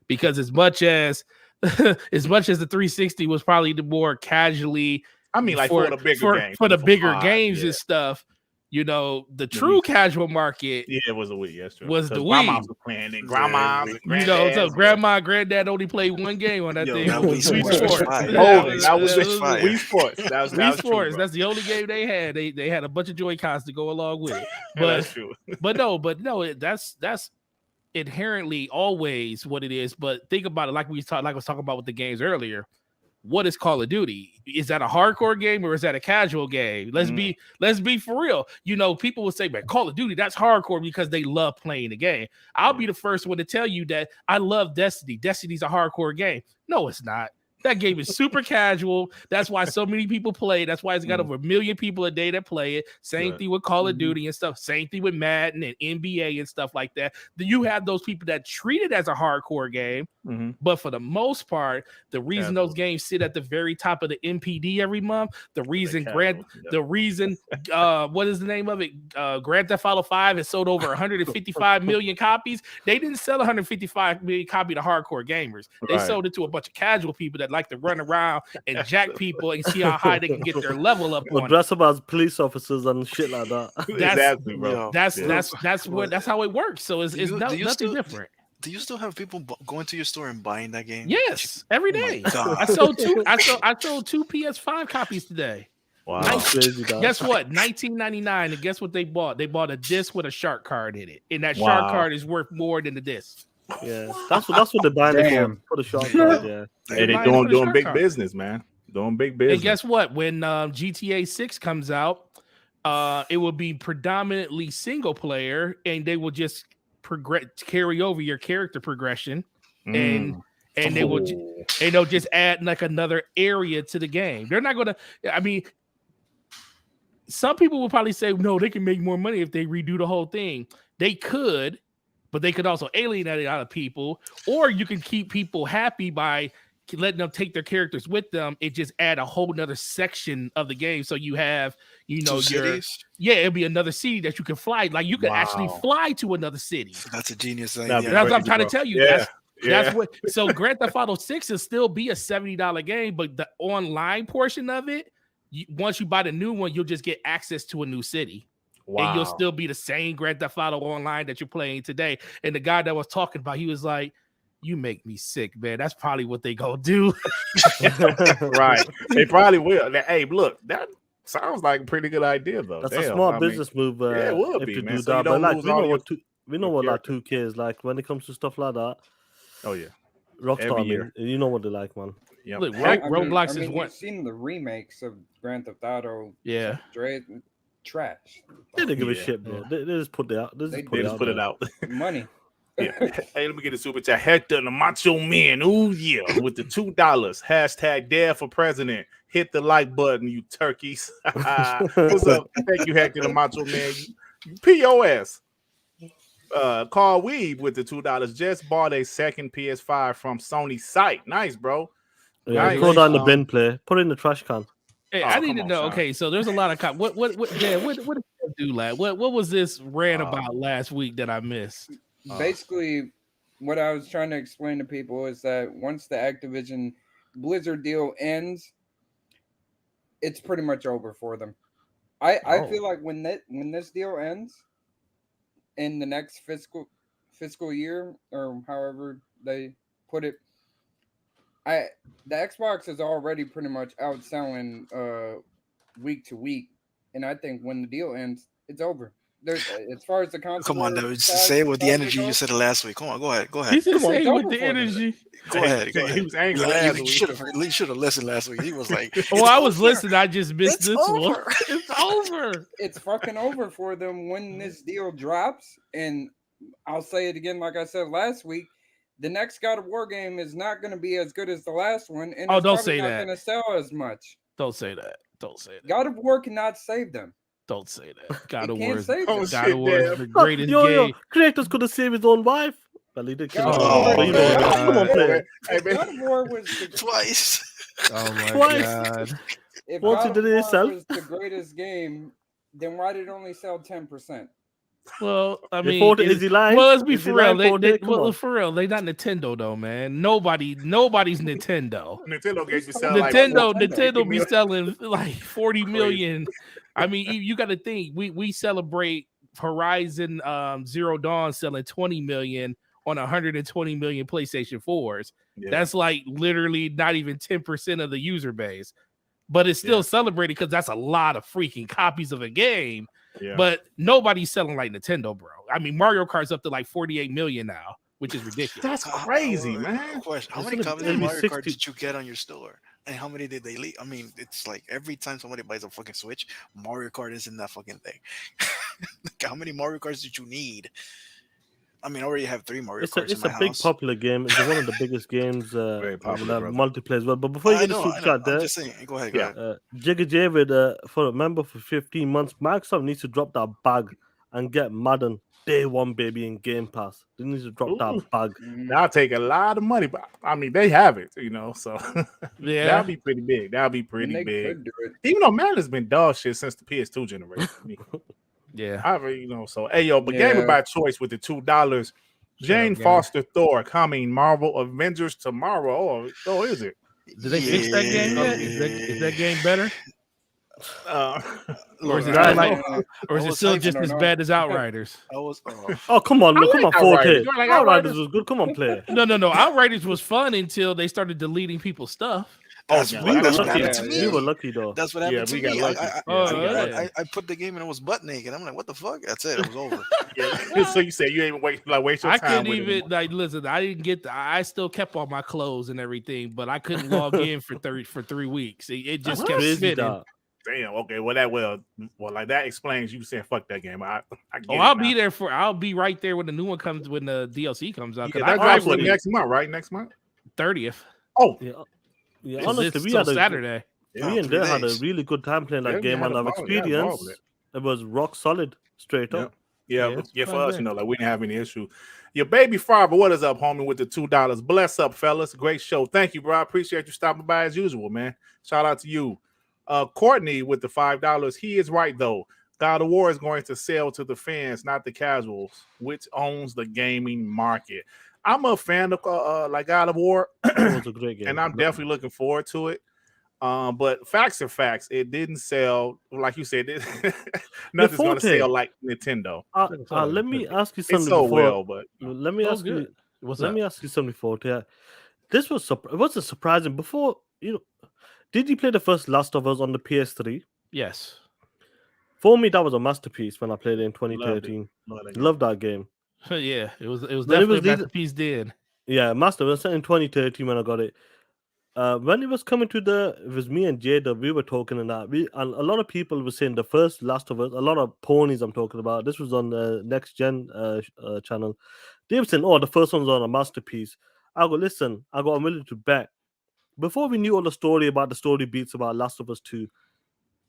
Because as much as the 360 was probably the more casually,
I mean, like for the bigger games.
For the bigger games and stuff, the true casual market.
Yeah, it was the Wii. That's true.
Was the Wii.
Grandmas were playing it. Grandmas,
so grandma and granddad only played one game on that thing.
That Wii Sports.
That was Wii Sports. That was
Wii Sports.
True,
that's the only game they had. They had a bunch of Joy-Cons to go along with it. But
that's true.
but no, that's inherently always what it is. But think about it, like I was talking about with the games earlier. What is Call of Duty? Is that a hardcore game or is that a casual game? Let's be for real. People will say, man, Call of Duty, that's hardcore because they love playing the game. I'll be the first one to tell you that I love Destiny. Destiny's a hardcore game. No, it's not. That game is super casual. That's why so many people play. That's why it's got over 1 million people a day that play it. Same thing with Call of Duty and stuff. Same thing with Madden and NBA and stuff like that. Then you have those people that treat it as a hardcore game. But for the most part, the reason those games sit at the very top of the NPD every month, what is the name of it? Grand Theft Auto 5 has sold over 155 million copies. They didn't sell 155 million copies to hardcore gamers. They sold it to a bunch of casual people that like to run around and jack people and see how high they can get their level up.
Well, dress up as police officers and shit like that.
Exactly, bro.
That's how it works. So it's nothing different.
Do you still have people going to your store and buying that game?
Yes, every day. I sold two PS5 copies today.
Wow.
Guess what? $19.99. And guess what they bought? They bought a disc with a shark card in it. And that shark card is worth more than the disc.
Yeah. That's what they're buying it for the shark card. Yeah.
Hey, they're doing big business, man. Doing big business.
And guess what? When GTA 6 comes out, it will be predominantly single player, and they will just carry over your character progression, and they will and they'll just add like another area to the game. They're not gonna. I mean, some people will probably say no, they can make more money if they redo the whole thing. They could, but they could also alienate a lot of people, or you can keep people happy by letting them take their characters with them and just add a whole nother section of the game. So you have, your
cities?
It'll be another city that you can fly. Like you can actually fly to another city.
That's a genius thing.
That's what I'm trying to tell you. That's what. So Grand Theft Auto 6 will still be a $70 game, but the online portion of it, once you buy the new one, you'll just get access to a new city. Wow. And you'll still be the same Grand Theft Auto online that you're playing today. And the guy that was talking about, he was like, you make me sick, man. That's probably what they gonna do.
Right. They probably will. Hey, look, that sounds like a pretty good idea, though.
That's a smart business move.
Yeah, it would
if
be,
you
man.
do
So
that. But like, we know what like
characters.
2K is like when it comes to stuff like that.
Oh yeah,
Rockstar, man. You know what they like, man.
Yep.
Look, Roblox is one.
You've seen the remakes of Grand Theft Auto.
Yeah.
Trash.
They didn't give a shit, bro. They just put it out.
They just put it out.
Money.
Yeah. Hey, let me get a super chat. Hector the Macho Man. Oh yeah, with the $2. Hashtag Dare for President. Hit the like button, you turkeys. What's up? Thank you, Hector the Macho Man. POS. Carl Weeb with the $2. Just bought a second PS5 from Sony site. Nice, bro.
Yeah,
nice.
throw down the bin play. Put it in the trash can.
Hey, I need to know. Shaan. Okay, so there's a lot of what did you do last? What was this rant about last week that I missed?
Basically, what I was trying to explain to people is that once the Activision Blizzard deal ends, it's pretty much over for them. I feel like when this deal ends in the next fiscal year, or however they put it, the Xbox is already pretty much outselling week to week, and I think when the deal ends, it's over. As far as the console,
come on, though, just say it with the energy you said it last week. Come on, go ahead.
He said say it with the energy.
Go ahead.
He was angry last week.
You should have listened last week. He was like,
I was listening. I just missed this one. It's over.
It's fucking over for them when this deal drops. And I'll say it again, like I said last week. The next God of War game is not going to be as good as the last one, and it's
don't say that.
Not going to sell as much.
Don't say that. Don't say that.
God of War cannot save them.
Don't say that. God of
can't
War is
save them.
God of War is the greatest game.
Kratos could have saved his own wife. Well, he did. Come
on,
play.
God of War was
twice.
Oh my god!
If
Once
God
he did it
of War
himself.
was the greatest game, then why did it only sell 10%?
Well, I mean,
is he lying?
Well, let's be for real. For real, they not Nintendo though, man. Nobody's Nintendo.
Nintendo games be selling
Nintendo be selling like 40 million. I mean, you got to think we celebrate Horizon Zero Dawn selling 20 million on 120 million PlayStation 4s. Yeah. That's like literally not even 10% of the user base, but it's still celebrated because that's a lot of freaking copies of a game. Yeah. But nobody's selling like Nintendo, bro. I mean, Mario Kart's up to like 48 million now, which is ridiculous.
That's crazy, man.
How many copies of Mario Kart did you get on your store? And how many did they leave? I mean, it's like every time somebody buys a fucking Switch, Mario Kart is in that fucking thing. Like, how many Mario Karts did you need? I mean, I already have 3 Mario Karts in my house.
It's a big popular game. It's one of the biggest games. Very popular, multiplayer as well. But before you get the super chat there,
just saying. Go ahead.
Jigga David, for a member for 15 months, Microsoft needs to drop that bag and get Madden day one, baby, in Game Pass. They need to drop that bag.
That'll take a lot of money, but I mean, they have it, so that'll be pretty big. That'll be pretty big. Even though Madden's been dog shit since the PS2 generation.
Yeah,
so gamer by choice with the $2. Jane Foster Thor coming Marvel Avengers tomorrow. Oh, is it?
Did they fix that game yet? Is that game better? Or is it still just as bad as Outriders?
Oh, come on, look, come on, Forte. Outriders was good. Come on, play.
No. Outriders was fun until they started deleting people's stuff.
We
were lucky though.
That's what happened to me. I put the game and it was butt naked. I'm like, what the fuck? That's it. It was over.
So you said you ain't waste your time.
I couldn't even listen. I didn't get. I still kept all my clothes and everything, but I couldn't log in for 3 weeks. It just kept spinning.
Damn. Okay. Well, like that explains you saying fuck that game. I get
Oh,
it
I'll
now.
be there I'll be right there when the new one comes, when the DLC comes out.
Yeah,
I
that drops
probably
next month, right? Next month.
30th.
Oh,
Yeah, yeah.
Because
Honestly,
it's
we
still
had a
Saturday.
Yeah,
me and
3
Dale had a
days.
really good time playing that
Yeah, we
game,
had
and
a
our
ball, yeah, ball
experience
with it.
it was rock solid, straight
Yeah.
up.
Yeah,
Yeah,
yeah, for
fun
us,
game.
like we didn't have any issue. Your baby father, what is up, homie, with the $2? Bless up, fellas. Great show. Thank you, bro. I appreciate you stopping by as usual, man. Shout out to you. Courtney with the $5. He is right, though. God of War is going to sell to the fans, not the casuals, which owns the gaming market. I'm a fan of like God of War,
It was a great game,
and I'm definitely looking forward to it. But facts are facts. It didn't sell, like you said. Nothing's going to
Forte.
sell like Nintendo.
Let me ask you
It
something
sold
before.
well, but
Let me
Oh,
ask you.
good. What's
Let
up?
me ask you something before. Yeah, this was it wasn't surprising. Before did you play the first Last of Us on the PS3?
Yes.
For me, that was a masterpiece when I played it in 2013.
love that.
Love that game.
Yeah, it was
When it
definitely
was
a
leading-
masterpiece then.
Yeah, Master was set in 2013 when I got it. When it was coming to it was me and Jada, we were talking and that. And a lot of people were saying the first Last of Us, a lot of ponies I'm talking about. This was on the Next Gen channel. They were saying, oh, the first one's on a masterpiece. I go, listen, I'm willing to bet. Before we knew all the story about the story beats about Last of Us 2,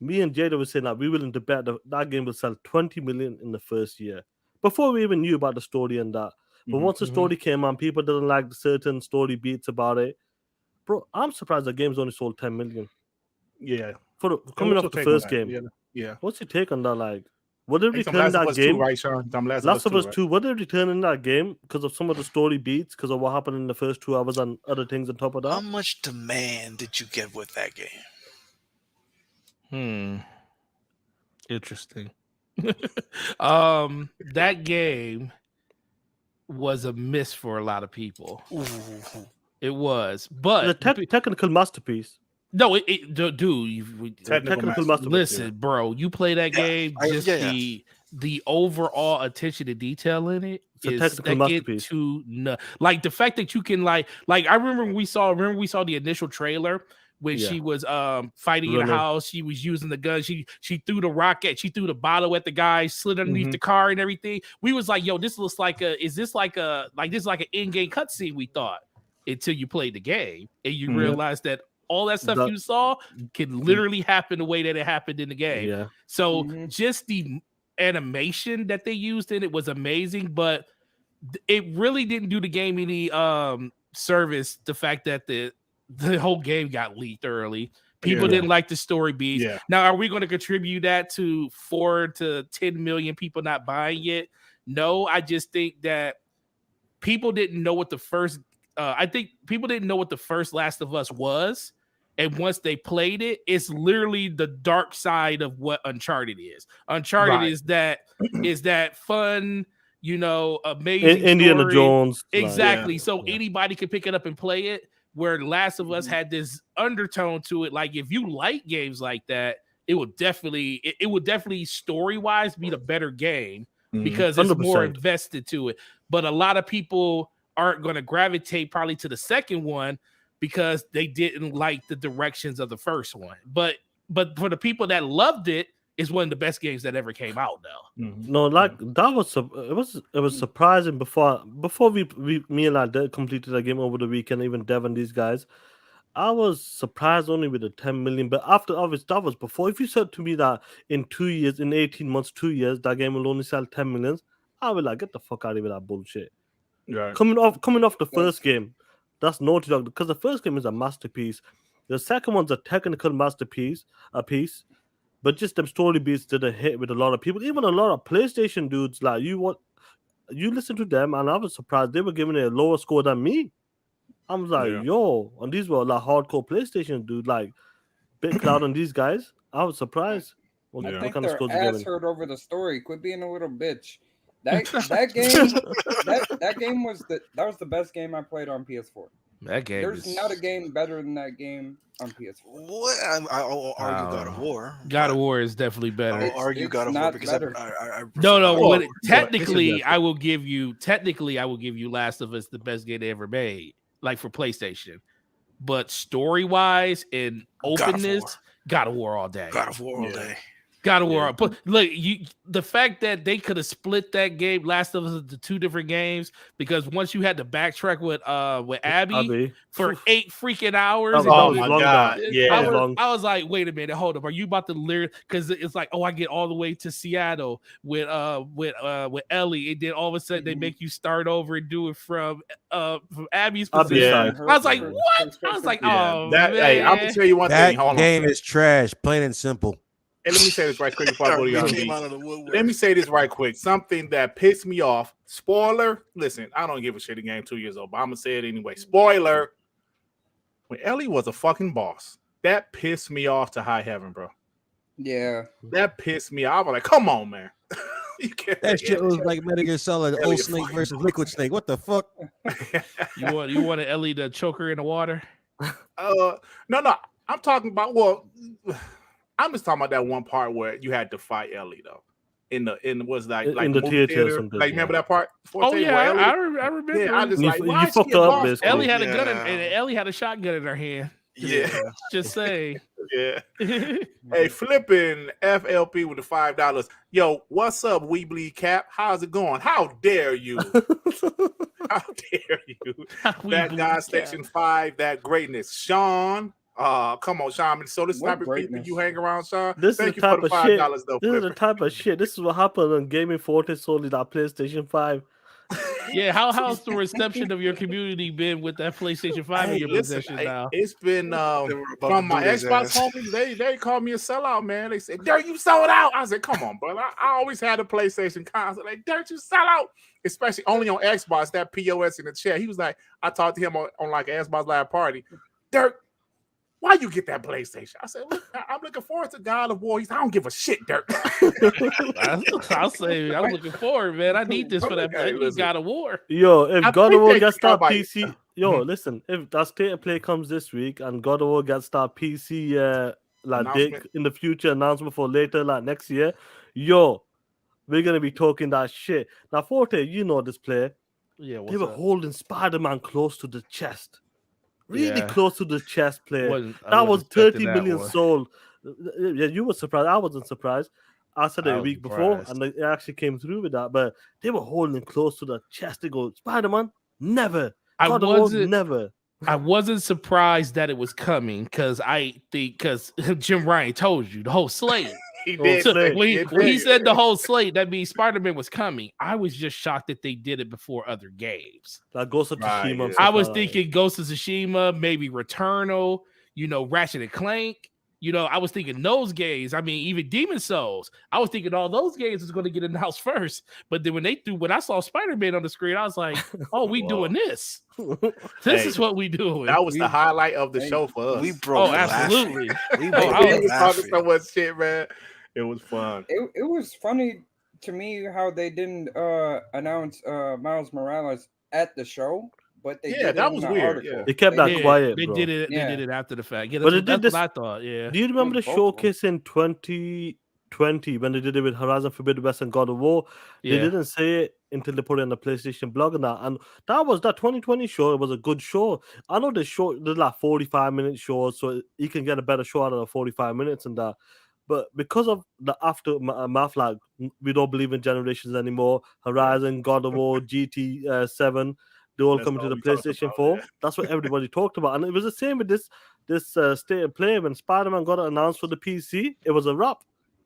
me and Jada were saying that we're willing to bet that game will sell 20 million in the first year. Before we even knew about the story and that. But once the story came on, people didn't like certain story beats about it. Bro, I'm surprised the game's only sold 10 million.
Yeah.
Coming
What's
off the
your take on
first
that?
game.
Yeah.
What's your take on that? Like, what did
Hey, some
return
Last of
that
Us
game?
2, right, Sean? Some
Last of Us 2, what did return in that game because of some of the story beats, because of what happened in the first 2 hours and other things on top of
How
that?
much demand did you get with that game?
Interesting. That game was a miss for a lot of people.
Ooh.
It was, but
The technical masterpiece.
no, dude,
Technical masterpiece.
listen, bro, you play that game, just
yeah.
the overall attention to detail in it
It's a
is
technical
second
masterpiece.
to none. Like the fact that you can like I remember we saw the initial trailer when she was fighting in the house. She was using the gun. She threw the rocket. She threw the bottle at the guy, slid underneath the car and everything. We was like, yo, this looks like this is like an in-game cutscene, we thought, until you played the game and you realize that all that stuff you saw can literally happen the way that it happened in the game.
Yeah.
So just the animation that they used in it was amazing, but it really didn't do the game any service. The fact that the whole game got leaked early. People didn't like the story beats.
Yeah.
Now, are we going to contribute that to 4 to 10 million people not buying it? No, I just think that people didn't know what the first. I think people didn't know what the first Last of Us was, and once they played it, it's literally the dark side of what Uncharted is. Uncharted is that fun, amazing
Indiana
story.
Jones.
Exactly. So anybody can pick it up and play it. Where Last of Us had this undertone to it. Like if you like games like that, it would definitely story-wise be the better game because it's
100%.
more invested to it. But a lot of people aren't going to gravitate probably to the second one because they didn't like the directions of the first one. But for the people that loved it, it's one of the best games that ever came out though.
No, like that was it was surprising before me and I completed the game over the weekend, even Dev and these guys. I was surprised only with the 10 million, but after obviously that was before. If you said to me that in 2 years, in 18 months, 2 years, that game will only sell 10 million, I would like get the fuck out of here with that bullshit.
Right.
Coming off the first game, that's Naughty Dog because the first game is a masterpiece. The second one's a technical masterpiece, but just them story beats didn't hit with a lot of people. Even a lot of PlayStation dudes, like you listen to them, and I was surprised they were giving it a lower score than me. I was like, yo, and these were like hardcore PlayStation dudes, like Big Cloud and these guys. I was surprised.
I think their ass hurt over the story. Quit being a little bitch. That game was the best game I played on PS4.
That game.
There's not a game better than that game on PS4.
What? I'll argue God of War.
God of War is definitely better.
I'll argue God of War because
technically, I will give you Last of Us the best game they ever made, like for PlayStation. But story-wise and openness, God of War all day.
God of War all
Yeah.
day.
God of War. But look, the fact that they could have split that game, Last of Us, into 2 different games, because once you had to backtrack with Abby for 8 freaking hours.
That
Oh
was
my
long,
god!
that.
Yeah,
That was long.
I was like, wait a minute, hold up. Are you about to lyric? Because it's like, oh, I get all the way to Seattle with Ellie, and then all of a sudden they make you start over and do it from Abby's position.
Yeah.
I was like, what? I was like, oh
that,
man.
hey, I'm gonna tell you one
That
thing. Hold
game
on.
is trash, plain and simple.
Hey, let me say this right quick before I go to
He
y'all.
came out of the woodwork.
Let me say this right quick. Something that pissed me off. Spoiler. Listen, I don't give a shit. The game 2 years old, but I'm gonna say it anyway. Spoiler. When Ellie was a fucking boss, that pissed me off to high heaven, bro.
Yeah.
That pissed me off. I was like, come on, man. You can't.
That shit was like Metal Gear Solid,
Elliot
Old Snake
fucking
versus Liquid Snake. What the fuck?
You wanted Ellie to choke her in the water?
No. I'm talking about. Well, I'm just talking about that one part where you had to fight Ellie though. In was like
In the
movie
theater or something,
Like remember
yeah.
that part?
Oh
Forte,
yeah,
where Ellie-
I remember.
Yeah, I just
You-
like
you
why is
fucked
she a
up,
boss?
basically.
Ellie had a gun,
Yeah.
and Ellie had a shotgun in her hand.
Yeah,
Just say.
yeah. Hey, flipping FLP with the $5. Yo, what's up, Weebly Cap? How's it going? How dare you? How dare you? That guy, Station 5, that greatness. Shaan. Come on, Shaan. So this
What
type of people
greatness?
you hang around, Shaan.
This
Thank
is
you
the
for
type
the
of shit.
$5 though.
This is the
Flipper.
type of shit. This is what happened on Gaming Forte solely that PlayStation 5.
Yeah, how's the reception of your community been with that PlayStation 5 in
Hey,
your
listen,
possession
hey,
now?
it's been
They were about
from
to
my
boot his
Xbox
ass.
homies. They called me a sellout, man. They said, "Dirt, you sold out." I said, "Come on, brother. I always had a PlayStation console. Like, Dirt, you sell out." Especially only on Xbox. That POS in the chat. He was like, I talked to him on like an Xbox Live party. Dirt, why you get that PlayStation? I said, look, I'm looking forward to God of War. He's, I don't give a shit, Dirt.
I'll say I'm looking forward, man. I need this for that.
Okay,
I need
listen.
God of War.
Yo, if
I
God of
think
War
they
gets
forgot
that
about
PC, listen, if that state of play comes this week and God of War gets that PC like date
Announcement.
in the future announcement for later, like next year, we're gonna be talking that shit. Now, Forte, you know this play.
Yeah,
They were holding Spider-Man close to the chest. Really
Yeah.
close to the chest play.
I
That was
wasn't expecting
30
that
million
one.
sold. Yeah, you were surprised. I wasn't surprised. I said it
I
a
was
week before,
surprised.
and it actually came through with that. But they were holding close to the chest. They go, Spider-Man, never.
I
God of War,
wasn't.
never.
I wasn't surprised that it was coming because Jim Ryan told you the whole slate.
He
Oh,
did
so
say-
when
did
he
say-
said the whole slate, that means Spider-Man was coming. I was just shocked that they did it before other games.
Like Ghost of
Right,
Tsushima. and
yeah.
stuff
I was
like that.
thinking Ghost of Tsushima, maybe Returnal, Ratchet and Clank. I was thinking those games. I mean, even Demon Souls. I was thinking all those games was going to get announced first. But then when I saw Spider-Man on the screen, I was like, oh, we
Whoa.
doing this. This
Hey,
is what we doing.
That was
We-
the highlight of the
hey,
show for us.
We broke
Oh,
laughing.
absolutely.
We
Oh,
broke
I
He was talking
laughing.
so much shit, man. It was fun.
It was funny to me how they didn't announce Miles Morales at the show, but they
Yeah,
did it
that
in
was
the
weird,
article.
yeah.
They kept that
Yeah,
quiet,
they
bro.
did it.
Yeah.
They did it after the fact. Yeah,
But
that's,
they did
that's
this-
what I thought. Yeah.
Do you remember the
Both of them.
showcase in 2020 when they did it with Horizon Forbidden West and God of War? They
Yeah.
didn't say it until they put it on the PlayStation blog and that. And that 2020 show. It was a good show. I know there's like 45-minute shows, so you can get a better show out of the 45 minutes and that. But because of the aftermath, like we don't believe in generations anymore. Horizon, God of War, GT7, they all
That's
come to
all
the
we talked
PlayStation
about,
4.
yeah.
That's what everybody talked about, and it was the same with this state of play when Spider-Man got announced for the PC. It was a wrap.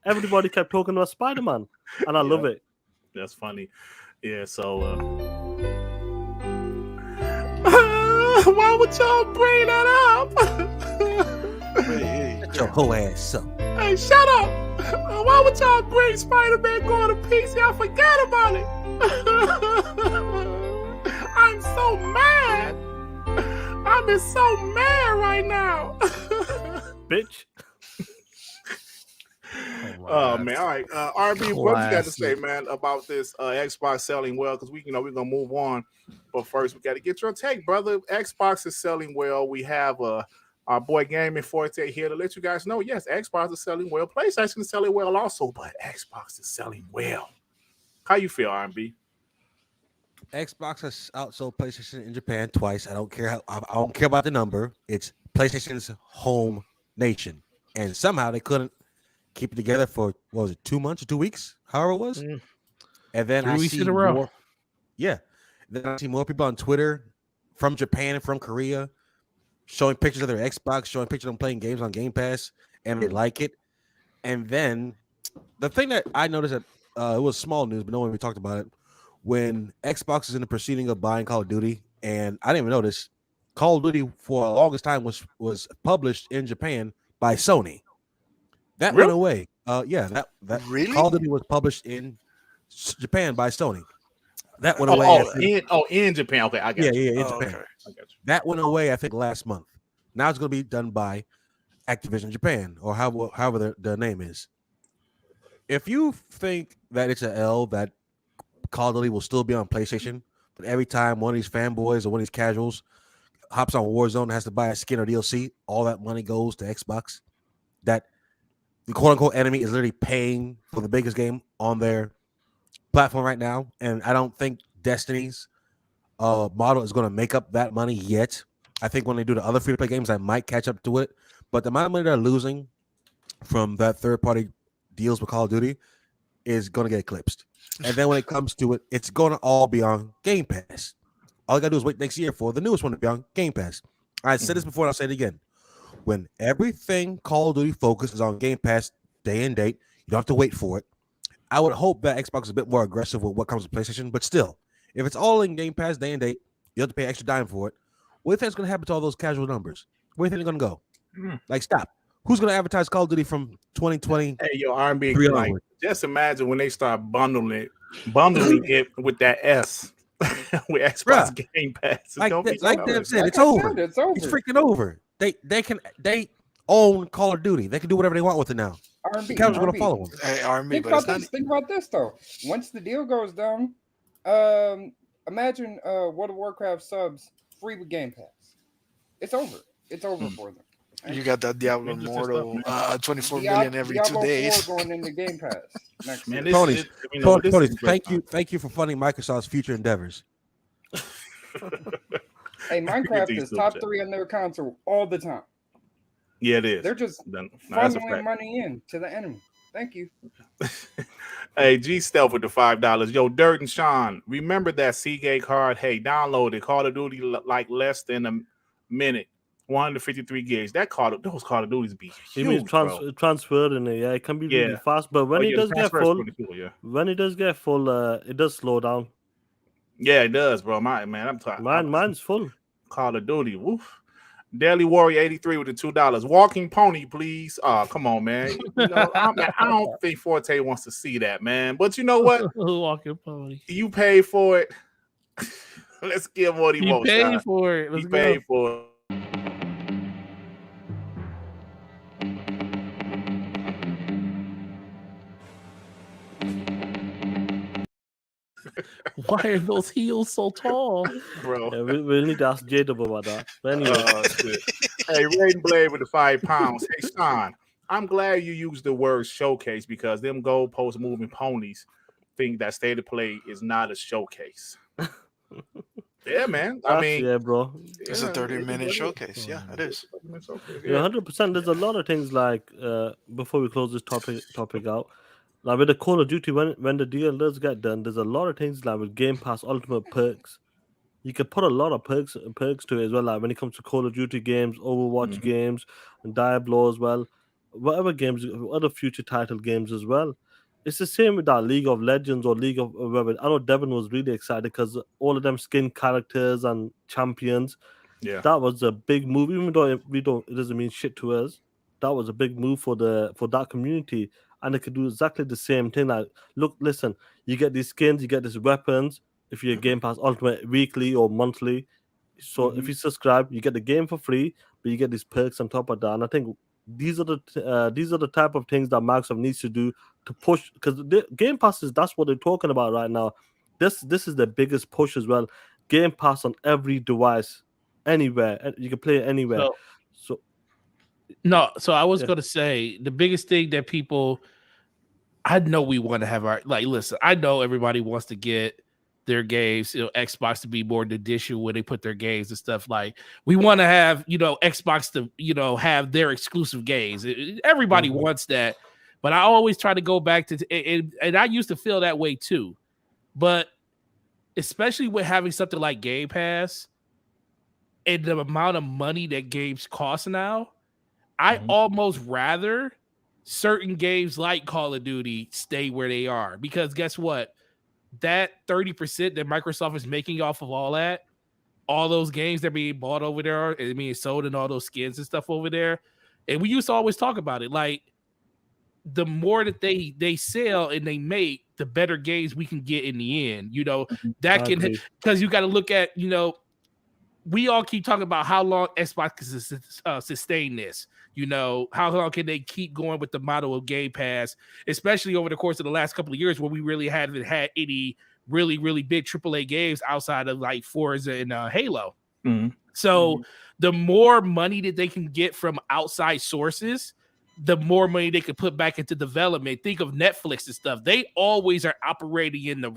Everybody kept talking about Spider-Man, and I love it.
That's funny. Yeah, so why would y'all bring that up?
Shut your whole ass up.
Hey, shut up! Why would y'all bring Spider-Man going to PC? I forgot about it. I'm so mad. I'm so mad right now.
Bitch.
Oh man! All right, RB, what you got to say,
Classic.
man, about this Xbox selling well? Because we're gonna move on, but first we got to get your take, brother. Xbox is selling well. We have our boy Gaming Forte here to let you guys know. Yes, Xbox is selling well. PlayStation is selling well also, but Xbox is selling well. How you feel, RB?
Xbox has outsold PlayStation in Japan twice. I don't care I don't care about the number. It's PlayStation's home nation. and somehow they couldn't keep it together for what was it, 2 months or 2 weeks, however it was.
Mm.
And then
3
I
weeks
see
in a row.
more. Yeah, then I see more people on Twitter from Japan and from Korea showing pictures of their Xbox, showing pictures of them playing games on Game Pass, and they like it. And then the thing that I noticed that it was small news, but no one really talked about it. When Xbox is in the proceeding of buying Call of Duty, and I didn't even notice, Call of Duty for the longest time was published in Japan by Sony. That went away. Yeah, that
Really?
Call of Duty was published in Japan by Sony. That went away.
In Japan. Okay, I got you.
Yeah, in
Oh,
Japan.
okay.
I got you.
That went away, I think, last month. Now it's going to be done by Activision Japan, or however the name is. If you think that it's an L that Call of Duty will still be on PlayStation, but every time one of these fanboys or one of these casuals hops on Warzone and has to buy a skin or DLC, all that money goes to Xbox. That the quote-unquote enemy is literally paying for the biggest game on their platform right now, and I don't think Destiny's model is going to make up that money yet. I think when they do the other free-to-play games, I might catch up to it, but the amount of money they're losing from that third-party deals with Call of Duty is going to get eclipsed. And then when it comes to it, it's going to all be on Game Pass. All you got to do is wait next year for the newest one to be on Game Pass. I said this before and I'll say it again. When everything Call of Duty focuses on Game Pass day and date, you don't have to wait for it. I would hope that Xbox is a bit more aggressive with what comes with PlayStation, but still, if it's all in Game Pass day and date, you have to pay extra dime for it. What do you think is going to happen to all those casual numbers? Where do you think they're going to go? Like, stop. Who's going to advertise Call of Duty from 2020?
Hey, yo, R&B, like, just imagine when they start bundling it with that S with Xbox Game Pass.
Like Dev said, it's over. It's freaking over. They own Call of Duty. They can do whatever they want with it now.
R&B,
the going to follow them.
Hey,
Think about this though. Once the deal goes down, imagine World of Warcraft subs free with Game Pass. It's over. It's over for them.
You got that Diablo Immortal 24 million every
Diablo
2 days.
4 going into Game Pass next year.
Tony, thank you for funding Microsoft's future endeavors.
Hey, Minecraft is top 3 on their console all the time.
Yeah, it is.
They're just funneling money in to the enemy. Thank you.
Hey, G Stealth with the $5. Yo, Durt and Shaan, remember that Seagate card? Hey, download it. Call of Duty like less than a minute. 153 gigs. Those Call of Duties be huge.
You mean transferred in it? Yeah, it can be really fast, but when it does get full, it does slow down.
Yeah, it does, bro. I'm talking.
Mine's full.
Call of Duty. Woof. Daily Warrior 83 with the $2. Walking Pony, please. Oh, come on, man. I don't think Forte wants to see that, man. But you know what?
Walking Pony.
You paid for it. Let's give what he wants.
He paid for it.
He paid for it.
Why are those heels so tall,
bro?
Yeah, we'll need to ask J-Dub about that. But anyway.
Hey, Raiden Blade with the £5. Hey, Shaan, I'm glad you used the word showcase because them goalpost moving ponies think that State of Play is not a showcase. Yeah, man.
Yeah, bro.
It's a 30-minute showcase. Yeah, it is.
Yeah, 100%. There's a lot of things like before we close this topic out. Like with the Call of Duty, when the deal does get done, there's a lot of things like with Game Pass Ultimate perks. You can put a lot of perks to it as well. Like when it comes to Call of Duty games, Overwatch games, and Diablo as well, whatever games, other future title games as well. It's the same with that League of Legends or League of whatever. I know Devin was really excited because all of them skin characters and champions.
Yeah,
that was a big move. Even though it doesn't mean shit to us. That was a big move for that community. And they could do exactly the same thing. Like, look, listen, you get these skins, you get these weapons. If you're Game Pass Ultimate weekly or monthly, so if you subscribe, you get the game for free, but you get these perks on top of that. And I think these are the type of things that Microsoft needs to do to push, because Game Pass that's what they're talking about right now. This is the biggest push as well. Game Pass on every device, anywhere, and you can play it anywhere. So
I was going to say the biggest thing that people, I know we want to have listen, I know everybody wants to get their games, Xbox to be more judicial when they put their games and stuff. Like, we want to have, Xbox to, have their exclusive games. Everybody wants that. But I always try to go back to, and I used to feel that way too. But especially with having something like Game Pass and the amount of money that games cost now, I almost rather certain games like Call of Duty stay where they are. Because guess what? That 30% that Microsoft is making off of all that, all those games that are being bought over there and being sold and all those skins and stuff over there. And we used to always talk about it. Like, the more that they sell and they make, the better games we can get in the end. That can, because you got to look at, we all keep talking about how long Xbox can sustain this. How long can they keep going with the model of Game Pass, especially over the course of the last couple of years where we really haven't had any really, really big AAA games outside of like Forza and Halo. So the more money that they can get from outside sources, the more money they can put back into development. Think of Netflix and stuff. They always are operating in the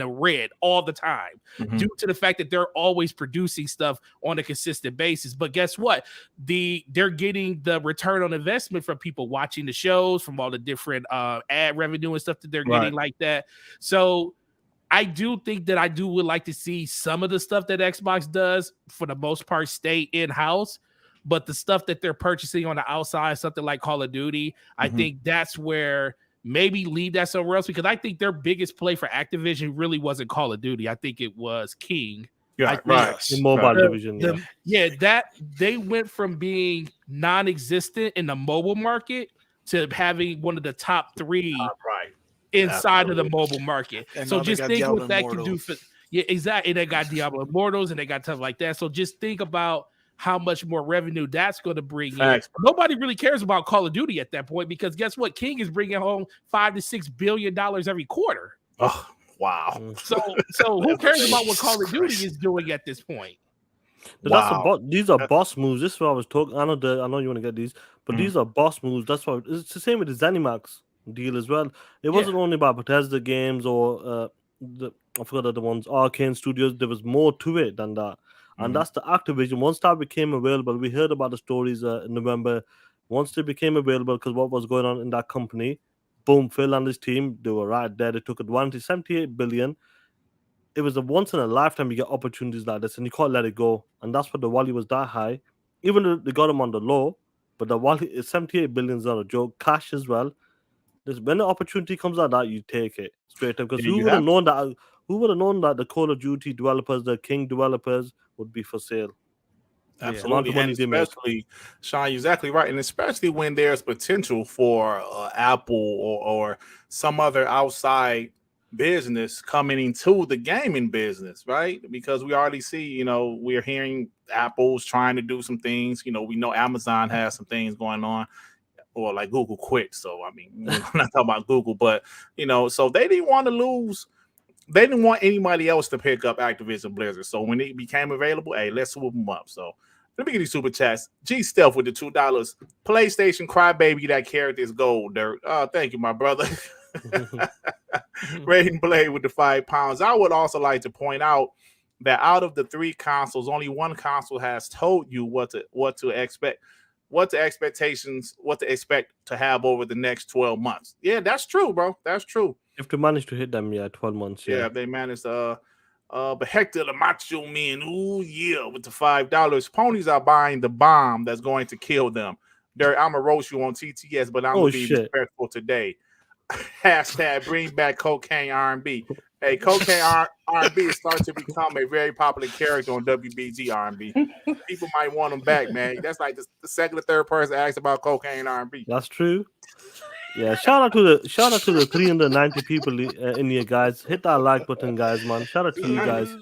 red all the time due to the fact that they're always producing stuff on a consistent basis. But guess what? They're getting the return on investment from people watching the shows, from all the different ad revenue and stuff that they're getting like that. So I do think that I would like to see some of the stuff that Xbox does, for the most part, stay in-house. But the stuff that they're purchasing on the outside, something like Call of Duty, I think that's where maybe leave that somewhere else, because I think their biggest play for Activision really wasn't Call of Duty. I think it was King.
Yeah,
The mobile division.
That they went from being non-existent in the mobile market to having one of the top three inside of the mobile market.
And
so just think
Diablo
what that
Immortal.
can do for exactly. And they got Diablo Immortals and they got stuff like that. So just think about how much more revenue that's going to bring in. Nobody really cares about Call of Duty at that point, because guess what? King is bringing home $5 to $6 billion every quarter.
Oh, wow.
So who cares about what Call of Duty is doing at this point?
These are boss moves. This is what I was talking. I know you want to get these, but these are boss moves. That's why it's the same with the ZeniMax deal as well. It wasn't only about Bethesda Games or I forgot the other ones, Arcane Studios. There was more to it than that. And that's the Activision. Once that became available, we heard about the stories in November. Once they became available, because what was going on in that company, boom, Phil and his team, they were right there. They took advantage, 78 billion. It was a once in a lifetime you get opportunities like this, and you can't let it go. And that's why the value was that high. Even though they got them on the low, but the value, 78 billion is not a joke. Cash as well. When the opportunity comes like that, you take it straight up. Because who would have known that? Who would have known that the Call of Duty developers, the King developers, would be for sale?
Absolutely, and especially, Shaan, you're exactly right, and especially when there's potential for Apple or some other outside business coming into the gaming business, right? Because we already see, we're hearing Apple's trying to do some things. We know Amazon has some things going on, or like Google quit. So I mean, I'm not talking about Google, but so they didn't want to lose. They didn't want anybody else to pick up Activision Blizzard. So when it became available, hey, let's swoop them up. So let me get these super chats. G Stealth with the $2. PlayStation Crybaby, that character is gold, Dirt. Oh, thank you, my brother. Raiden Blade with the £5. I would also like to point out that out of the 3 consoles, only one console has told you what to expect, what to expect to have over the next 12 months. Yeah, that's true, bro. That's true.
If they manage to hit them, 12 months.
Yeah, if they manage but Hector the Macho Man, ooh yeah, with the $5. Ponies are buying the bomb that's going to kill them. Dirt, I'm gonna roast you on TTS, but I'm gonna be respectful today. Hashtag bring back cocaine R&B. Hey, cocaine R&B is starting to become a very popular character on WBG R&B. People might want them back, man. That's like the second or third person asked about cocaine R&B.
That's true. Yeah, shout out to the 390 people in here, guys. Hit that like button, guys, man. Shout out to you guys.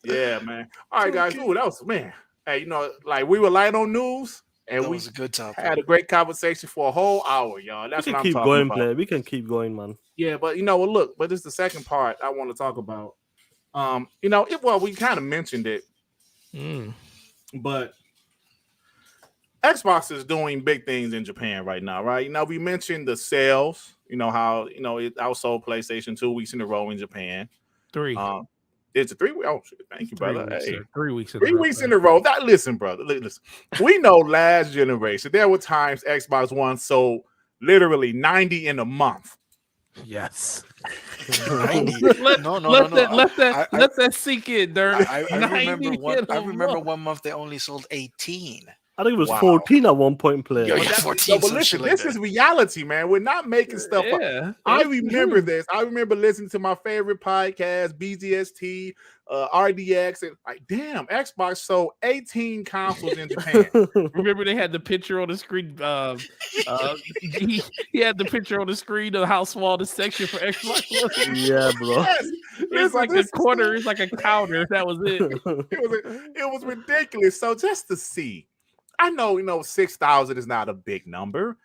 Yeah, man. All right, guys. Ooh, that was, man. Hey, like we were light on news, and
that was a good topic.
Had a great conversation for a whole hour, y'all. That's what I'm talking about.
Player. We can keep going, man.
Yeah, but look, but this is the second part I want to talk about. We kind of mentioned it, but Xbox is doing big things in Japan right now, right? We mentioned the sales, how it outsold PlayStation 2 weeks in a row in Japan.
3.
It's a 3 week. Oh, shit. Thank you, brother.
3 weeks,
Hey.
sir. 3 weeks.
3 weeks in a row. That listen, brother. Listen. We know last generation there were times Xbox One sold literally 90 in a month.
Yes.
90.
Let that sink in, Durt.
I remember one month they only sold 18.
I think it was
Wow.
14 at one point. Player.
Yeah,
But
14.
but listen, this is reality, man. We're not making stuff up.
Yeah.
I remember this. I remember listening to my favorite podcast, BGST, RDX, and like, damn, Xbox sold 18 consoles in Japan.
Remember they had the picture on the screen. He had the picture on the screen of how small the section for Xbox was.
Yeah, bro.
Yes.
It's
Listen,
like a quarter. It's like a counter. That was it.
It was ridiculous. So just to see, I know, 6,000 is not a big number,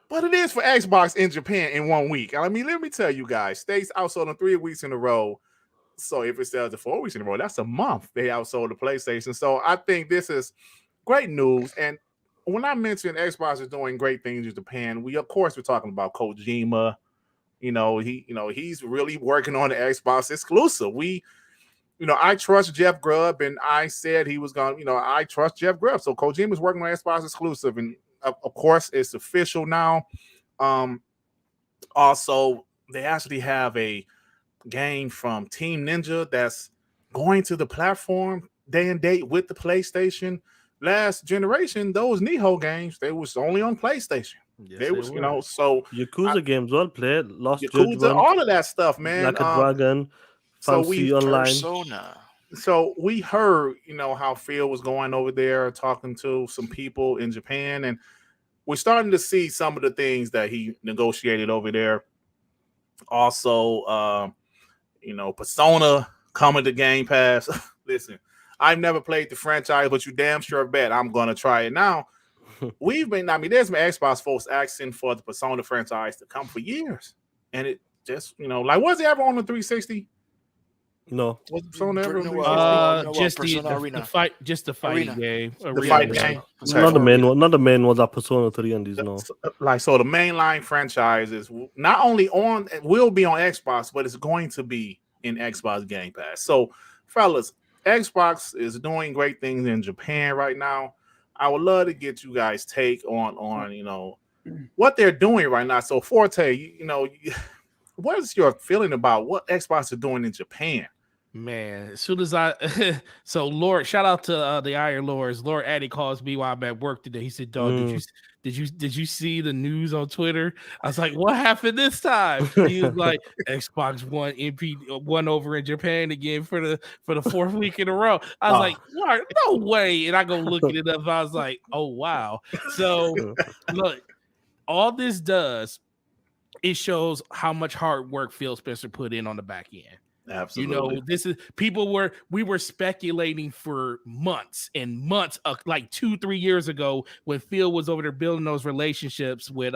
but it is for Xbox in Japan in 1 week. I mean, let me tell you guys, states outsold them 3 weeks in a row. So if it sells to 4 weeks in a row, that's a month they outsold the PlayStation. So I think this is great news. And when I mentioned Xbox is doing great things in Japan, we're talking about Kojima. He's really working on the Xbox exclusive. I trust Jeff Grubb, and I said he was going to, I trust Jeff Grubb. So Kojima's working on Xbox exclusive, and of course, it's official now. Also, they actually have a game from Team Ninja that's going to the platform day and date with the PlayStation. Last generation, those Nihon games, they was only on PlayStation.
Yes,
they was,
were.
So
Yakuza games well played. Lost
Yakuza,
Judgment,
all of that stuff, man.
like a dragon.
So
Fancy online.
Persona.
So we heard, how Phil was going over there talking to some people in Japan, and we're starting to see some of the things that he negotiated over there. Also, Persona coming to Game Pass. Listen, I've never played the franchise, but you damn sure bet I'm going to try it now. There's been Xbox folks asking for the Persona franchise to come for years. And it just, was it ever on the 360?
No.
Was Persona ever on the 360?
Just the fighting
Arena.
game.
The fighting game.
Not the main one. Not the main ones. Are Persona 3 and these. No.
So the mainline franchise is not only will be on Xbox, but it's going to be in Xbox Game Pass. So, fellas, Xbox is doing great things in Japan right now. I would love to get you guys' take on what they're doing right now. So, Forte, what is your feeling about what Xbox is doing in Japan?
Man, as soon as so Lord, shout out to the Iron Lords. Lord Addy calls me while I'm at work today. He said, "Dog, did you see the news on Twitter?" I was like, "What happened this time?" He was like, "Xbox One won over in Japan again for the 4th week in a row." I was like, "Lord, no way!" And I go looking it up. I was like, "Oh wow!" So look, all this does, it shows how much hard work Phil Spencer put in on the back end.
Absolutely.
This is we were speculating for months and months, like 2-3 years ago when Phil was over there building those relationships with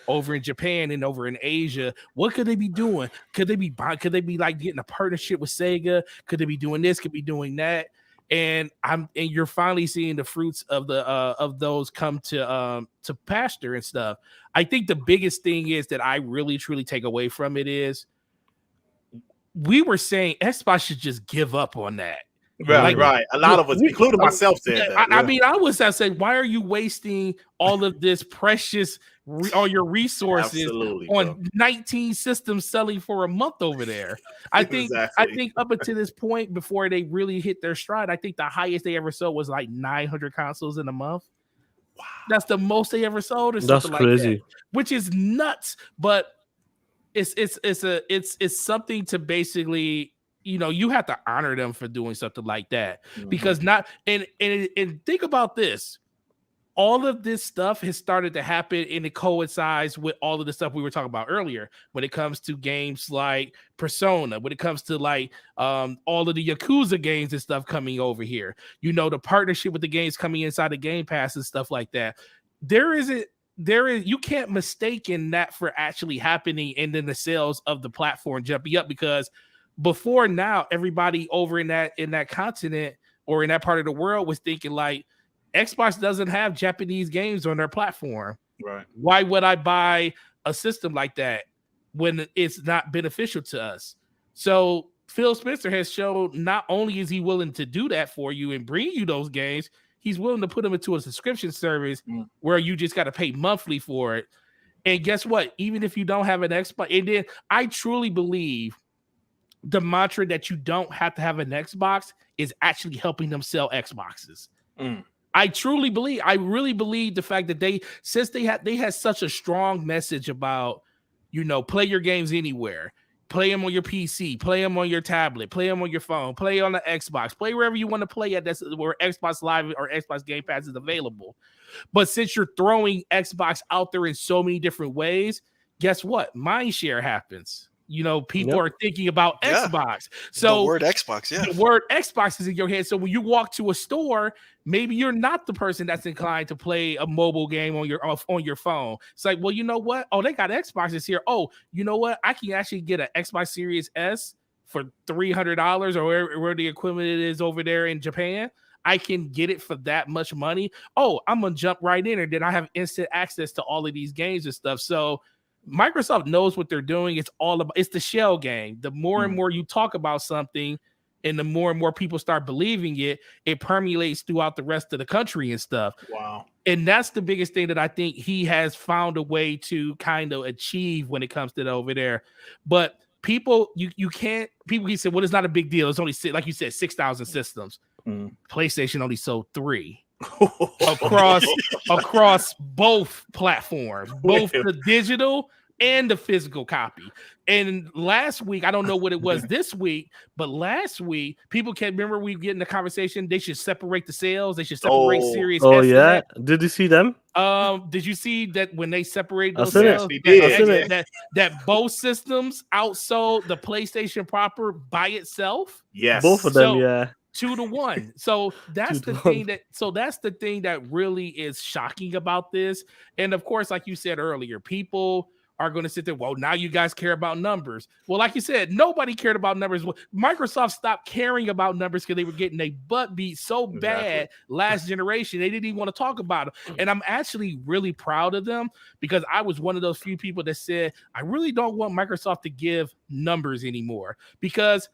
over in Japan and over in Asia. What could they be doing? Could they be like getting a partnership with Sega? Could they be doing this? Could be doing that? And you're finally seeing the fruits of those come to pasture and stuff. I think the biggest thing is that I really truly take away from it is, we were saying Xbox should just give up on that.
Right. A lot of us, including myself, said that.
I mean, I was saying, why are you wasting all of this precious, all your resources on 19 systems selling for a month over there? I think up until this point, before they really hit their stride, I think the highest they ever sold was like 900 consoles in a month. Wow. That's the most they ever sold, or something like
crazy.
that, which is nuts. But it's something to basically, you have to honor them for doing something like that, because and think about this. All of this stuff has started to happen, and it coincides with all of the stuff we were talking about earlier when it comes to games like Persona, when it comes to like all of the Yakuza games and stuff coming over here, the partnership with the games coming inside the Game Pass and stuff like that. You can't mistake in that for actually happening, and then the sales of the platform jumping up, because before now, everybody over in that continent or in that part of the world was thinking like, Xbox doesn't have Japanese games on their platform.
Right.
Why would I buy a system like that when it's not beneficial to us? So Phil Spencer has shown not only is he willing to do that for you and bring you those games, he's willing to put them into a subscription service where you just got to pay monthly for it. And guess what? Even if you don't have an Xbox, and then I truly believe the mantra that you don't have to have an Xbox is actually helping them sell Xboxes. I really believe the fact that they had such a strong message about, play your games anywhere. Play them on your PC, play them on your tablet, play them on your phone, play on the Xbox, play wherever you want to play at. That's where Xbox Live or Xbox Game Pass is available. But since you're throwing Xbox out there in so many different ways, guess what? Mindshare happens. People are thinking about Xbox. So
the word Xbox,
the word Xbox is in your head. So when you walk to a store, maybe you're not the person that's inclined to play a mobile game on your phone. It's like, well, you know what? Oh, they got Xboxes here. Oh, you know what? I can actually get an Xbox Series S for $300 or where the equivalent is over there in Japan. I can get it for that much money. Oh, I'm gonna jump right in, and then I have instant access to all of these games and stuff. So Microsoft knows what they're doing. It's the shell game. The more and more you talk about something and the more and more people start believing it, it permeates throughout the rest of the country and stuff.
Wow.
And that's the biggest thing that I think he has found a way to kind of achieve when it comes to over there. But people, you can't, he said, well, it's not a big deal. It's only, like you said, 6,000 systems. PlayStation only sold 3. across both platforms, both the digital and the physical copy. And last week, I don't know what it was this week, but last week, people can't remember we get in the conversation. They should separate the sales. They should separate Series.
Oh yeah, did you see them?
Did you see that when they separate those
sales?
That both systems outsold the PlayStation proper by itself?
Yes,
both of them.
2-1. So that's the thing that really is shocking about this. And of course, like you said earlier, people are going to sit there. Well, now you guys care about numbers. Well, like you said, nobody cared about numbers. Well, Microsoft stopped caring about numbers because they were getting a butt beat so bad last generation. They didn't even want to talk about it. And I'm actually really proud of them because I was one of those few people that said, I really don't want Microsoft to give numbers anymore because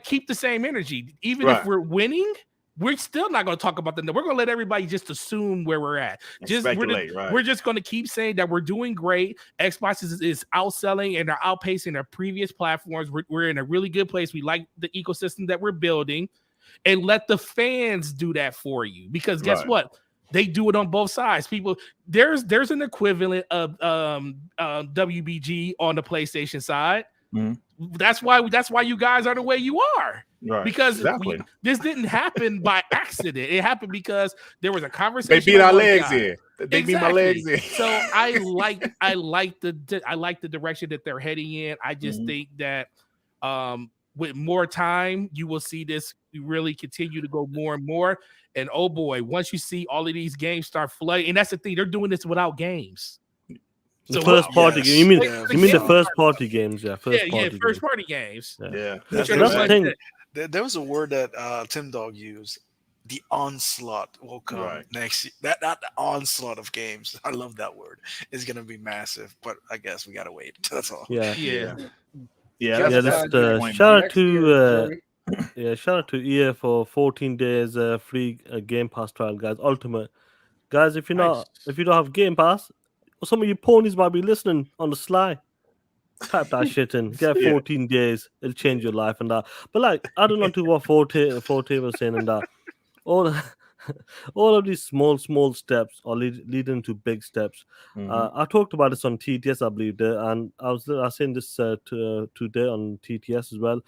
keep the same energy. Even if we're winning, we're still not going to talk about them. We're going to let everybody just assume where we're at. We're just going to keep saying that we're doing great. Xbox is outselling and they're outpacing their previous platforms. We're in a really good place. We like the ecosystem that we're building, and let the fans do that for you. Because guess what? They do it on both sides. People, there's an equivalent of WBG on the PlayStation side. That's why you guys are the way you are.
Right.
Because this didn't happen by accident. It happened because there was a conversation.
They beat our legs in. They beat my legs in.
So I like the direction that they're heading in. I just think that with more time, you will see this really continue to go more and more. And oh boy, once you see all of these games start flooding, and that's the thing, they're doing this without games.
The first party game. You mean the first party games? First
party games.
Yeah.
That's the thing.
There was a word that Tim Dog used. The onslaught will come next year. That the onslaught of games. I love that word. It's gonna be massive, but I guess we gotta wait. That's all.
Yeah.
Shout
out to EA for 14 days free Game Pass trial, guys. Ultimate, guys. If you don't have Game Pass, some of you ponies might be listening on the sly. Type that shit in. Get 14 days. It'll change your life and that. But I don't know to what Forte was saying and that. All of these small steps are leading to big steps. I talked about this on TTS, I believe, and I was saying this today on TTS as well.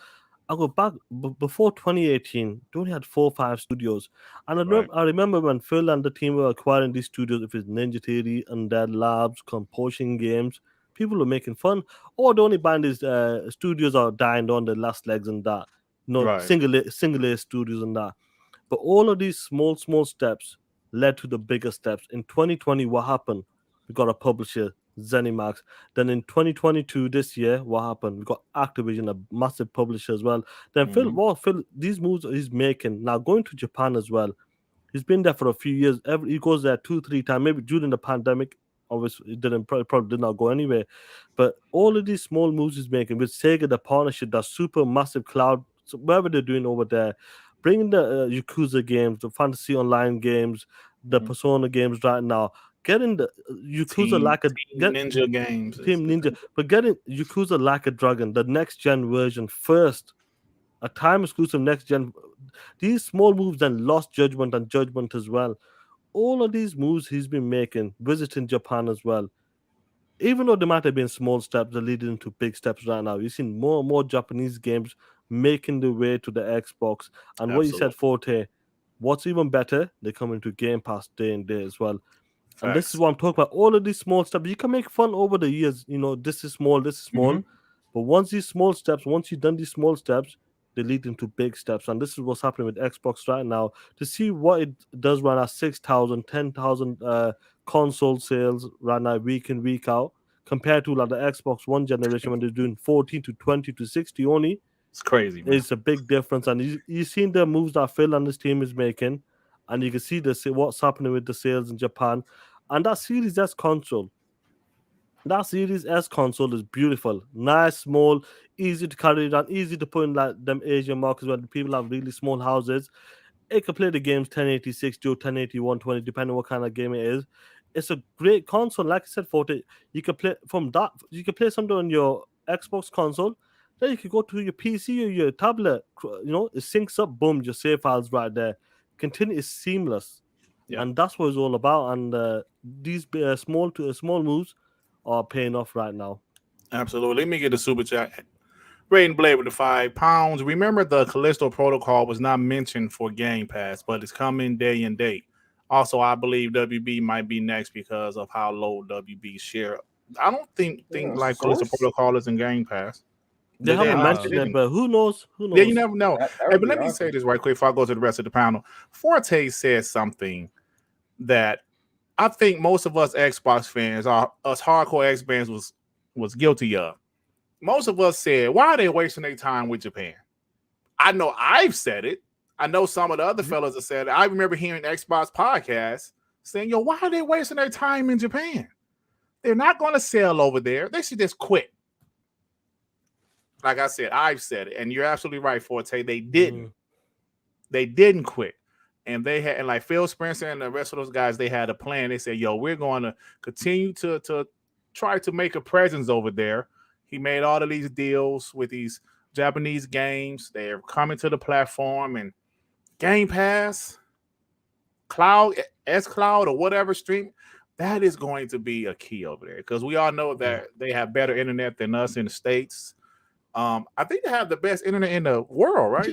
I go back before 2018. They only had 4 or 5 studios, and I remember when Phil and the team were acquiring these studios. If it's Ninja Theory, Undead Labs, Compulsion Games, people were making fun. Or the only buying these studios are dying on their last legs and that. Single studios and that. But all of these small steps led to the bigger steps. In 2020, what happened? We got a publisher, ZeniMax. Then in 2022, this year, what happened? We got Activision, a massive publisher as well. Then Phil, these moves he's making, now going to Japan as well. He's been there for a few years. He goes there 2-3 times, maybe during the pandemic, obviously it probably did not go anywhere. But all of these small moves he's making with Sega, the partnership, that super massive cloud, so whatever they're doing over there, bringing the Yakuza games, the Fantasy Online games, the Persona games right now, getting the Yakuza
Ninja games.
Team Ninja, but getting Yakuza Like a Dragon, the next gen version first, a time exclusive next gen. These small moves and Lost Judgment and Judgment as well. All of these moves he's been making, visiting Japan as well. Even though they might have been small steps, they're leading into big steps right now. You've seen more and more Japanese games making their way to the Xbox. And what you said, Forte, what's even better, they come into Game Pass day and day as well.
Facts.
And this is what I'm talking about. All of these small steps, you can make fun over the years. You know, this is small, this is small. But once you've done these small steps, they lead into big steps. And this is what's happening with Xbox right now. To see what it does right now, 6,000, 10,000 console sales right now, week in, week out, compared to like the Xbox One generation when they're doing 14 to 20 to 60 only.
It's crazy, man.
It's a big difference. And you've seen the moves that Phil and his team is making. And you can see what's happening with the sales in Japan. And that Series S console. That Series S console is beautiful. Nice, small, easy to carry around, easy to put in like them Asian markets where people have really small houses. It can play the games 1080, 60 or 1080, 120, depending on what kind of game it is. It's a great console. Like I said, Forte, you can play from that. You can play something on your Xbox console. Then you can go to your PC or your tablet. You know, it syncs up. Boom, your save files right there. Continue is seamless, and that's what it's all about. And these small moves are paying off right now.
Absolutely. Let me get the super chat. Braden Blade with the £5. Remember, the Callisto Protocol was not mentioned for Game Pass, but it's coming day and date. Also, I believe WB might be next because of how low WB share. I don't think like Callisto Protocol is in Game Pass.
They haven't mentioned it, but who knows?
Yeah, you never know. Hey, but let me say this right quick before I go to the rest of the panel. Forte said something that I think most of us Xbox fans, us hardcore X fans, was guilty of. Most of us said, why are they wasting their time with Japan? I know I've said it. I know some of the other fellas have said it. I remember hearing Xbox Podcast saying, yo, why are they wasting their time in Japan? They're not going to sell over there. They should just quit. Like I said, I've said it, and you're absolutely right, Forte. They didn't. They didn't quit, and they had, and like Phil Spencer and the rest of those guys, they had a plan. They said, "Yo, we're going to continue to try to make a presence over there." He made all of these deals with these Japanese games. They're coming to the platform and Game Pass, Cloud, S Cloud, or whatever stream. That is going to be a key over there because we all know that they have better internet than us in the States. I think they have the best internet in the world, right?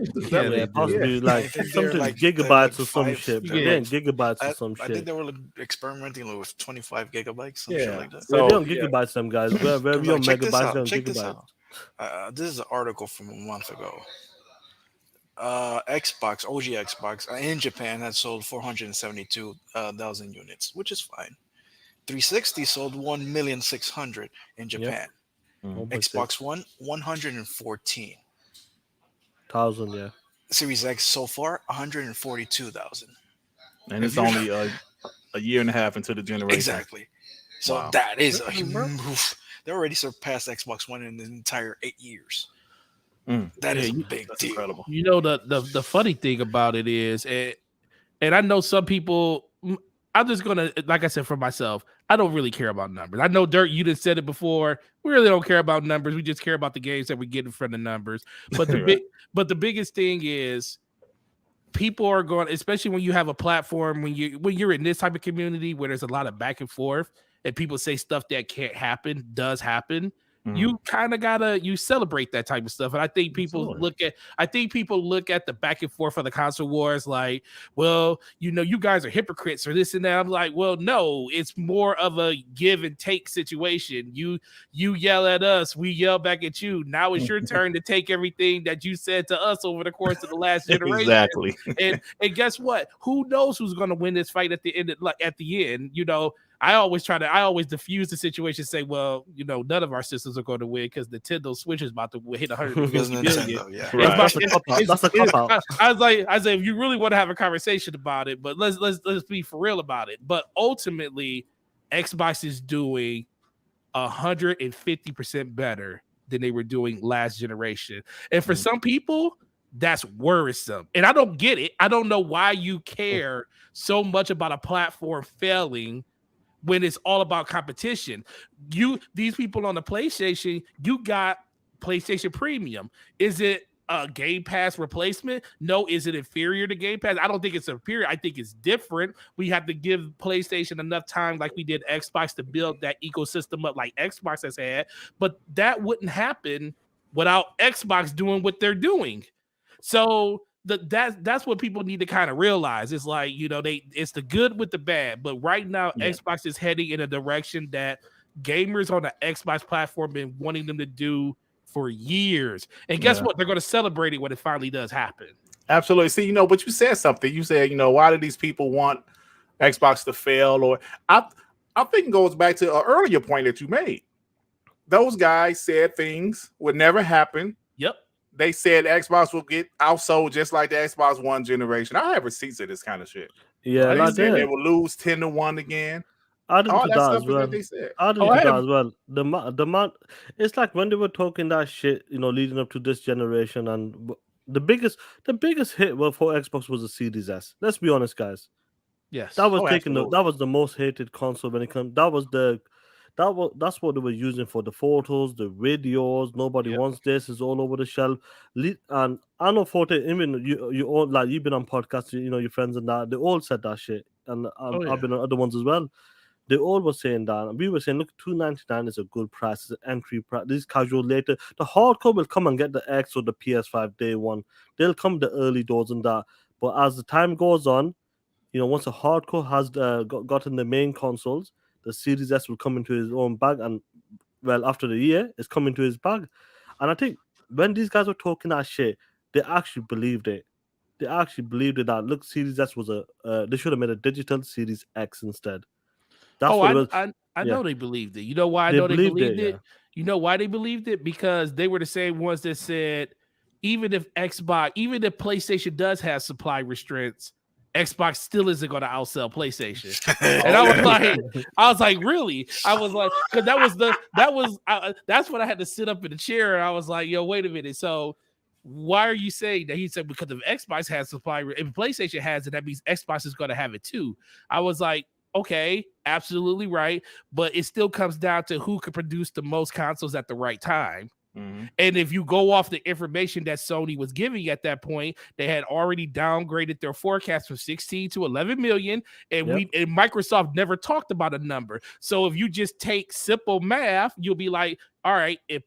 Possibly like something like gigabytes or some shit. Yeah, gigabytes or some shit.
I think they were experimenting with 25 gigabytes, some shit like that.
So, they're on gigabytes, them guys. Where we on megabytes, they're on
check
gigabytes.
This is an article from a month ago. Xbox, OG Xbox in Japan had sold 472,000 units, which is fine. 360 sold 1,600,000 in Japan. Xbox One, 114,000.
Yeah.
Series X so far, 142,000.
And it's only a year and a half into the generation.
Exactly. So that is a huge move. They already surpassed Xbox One in the entire 8 years. That is a big deal.
Incredible.
You know, the funny thing about it is, and I know some people, I'm just going to, like I said, for myself, I don't really care about numbers. I know, Durt, you just said it before. We really don't care about numbers. We just care about the games that we get in front of numbers. But the biggest thing is people are going, especially when you have a platform, when you're in this type of community where there's a lot of back and forth and people say stuff that can't happen, does happen. You kind of you celebrate that type of stuff. And I think people look at the back and forth of the console wars like, well, you guys are hypocrites or this and that. I'm like, well, no, it's more of a give and take situation. You yell at us, we yell back at you. Now it's your turn to take everything that you said to us over the course of the last generation.
Exactly.
and guess what? Who knows who's going to win this fight at the end? I always diffuse the situation, say, well, none of our systems are going to win because Nintendo Switch is about to hit 150 million.
That's a cop out.
I was like, if you really want to have a conversation about it, but let's be for real about it. But ultimately, Xbox is doing 150% better than they were doing last generation. And for some people, that's worrisome. And I don't get it. I don't know why you care so much about a platform failing when it's all about competition. These people on the PlayStation, you got PlayStation Premium. Is it a Game Pass replacement? No. Is it inferior to Game Pass? I don't think it's inferior. I think it's different. We have to give PlayStation enough time, like we did Xbox, to build that ecosystem up like Xbox has had. But that wouldn't happen without Xbox doing what they're doing. So that's what people need to kind of realize. It's like, it's the good with the bad. But right now, Xbox is heading in a direction that gamers on the Xbox platform been wanting them to do for years. And guess what? They're going to celebrate it when it finally does happen.
Absolutely. See, but you said something. You said, why do these people want Xbox to fail? Or I think it goes back to an earlier point that you made. Those guys said things would never happen.
Yep.
They said Xbox will get outsold just like the Xbox One generation. I have receipts of this kind of shit.
Yeah,
they said they will lose 10-1 again.
I didn't do that as well.
They said.
I didn't do that as well. The month, it's like when they were talking that shit, leading up to this generation, and the biggest hit for Xbox was the Series S. Let's be honest, guys.
Yes,
that was that was the most hated console when it comes. That's what they were using for the photos, the videos. Nobody wants this. It's all over the shelf. And I know Forte, even you all, like, you've been on podcasts, your friends and that, they all said that shit. And I've been on other ones as well. They all were saying that. And we were saying, look, $299 is a good price. It's an entry price. This is casual later. The hardcore will come and get the X or the PS5 day one. They'll come the early doors and that. But as the time goes on, once a hardcore has gotten the main consoles, the Series S will come into his own bag, and after the year, it's coming to his bag. And I think when these guys were talking that shit, they actually believed it. They actually believed it that, look, Series S was they should have made a digital Series X instead. That's what it was.
I know they believed it. You know why I know they believed it? You know why they believed it? Because they were the same ones that said, even if PlayStation does have supply restraints, Xbox still isn't going to outsell PlayStation. And I was like, really? I was like, because that's when I had to sit up in the chair, and I was like, yo, wait a minute. So why are you saying that? He said, because if Xbox has supply, if PlayStation has it, that means Xbox is going to have it too. I was like, okay, absolutely right. But it still comes down to who can produce the most consoles at the right time. Mm-hmm. And if you go off the information that Sony was giving at that point, they had already downgraded their forecast from 16 to 11 million, and Microsoft never talked about a number. So if you just take simple math, you'll be like, all right, if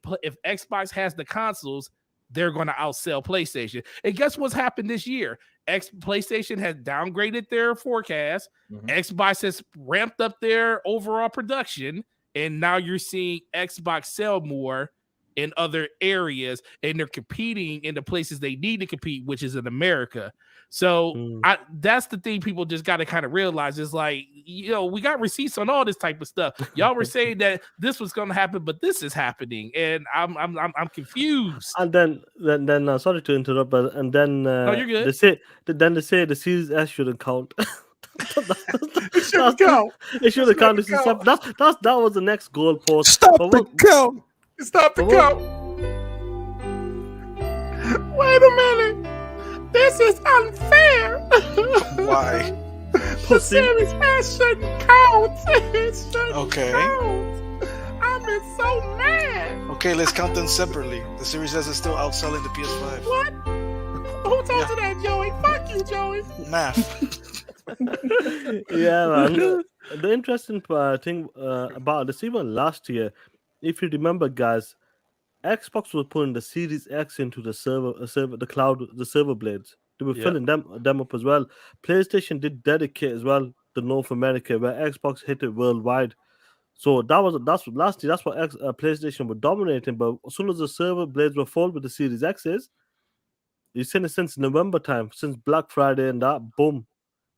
Xbox has the consoles, they're going to outsell PlayStation. And guess what's happened this year? PlayStation has downgraded their forecast. Mm-hmm. Xbox has ramped up their overall production, and now you're seeing Xbox sell more in other areas, and they're competing in the places they need to compete, which is in America. So that's the thing people just got to kind of realize is like, we got receipts on all this type of stuff. Y'all were saying that this was going to happen, but this is happening, and I'm confused.
And then sorry to interrupt, but and then
no, you're good.
They say the Series S shouldn't count.
It shouldn't count.
It shouldn't count. That was the next goal post.
Stop the count. Stop the count. Wait a minute. This is unfair.
Why?
The Series S shouldn't count. It shouldn't
count.
I'm so mad.
Okay, let's count them separately. The Series S is still outselling the PS5.
What? Who told you that, Joey? Fuck you, Joey.
Math.
Yeah, man. The interesting thing about this, even last year, if you remember, guys, Xbox was putting the Series X into the server blades. They were filling them up as well. PlayStation did dedicate as well to North America, where Xbox hit it worldwide. So that's last year. That's what PlayStation were dominating. But as soon as the server blades were full with the Series X's, you've seen it since November time, since Black Friday and that. Boom,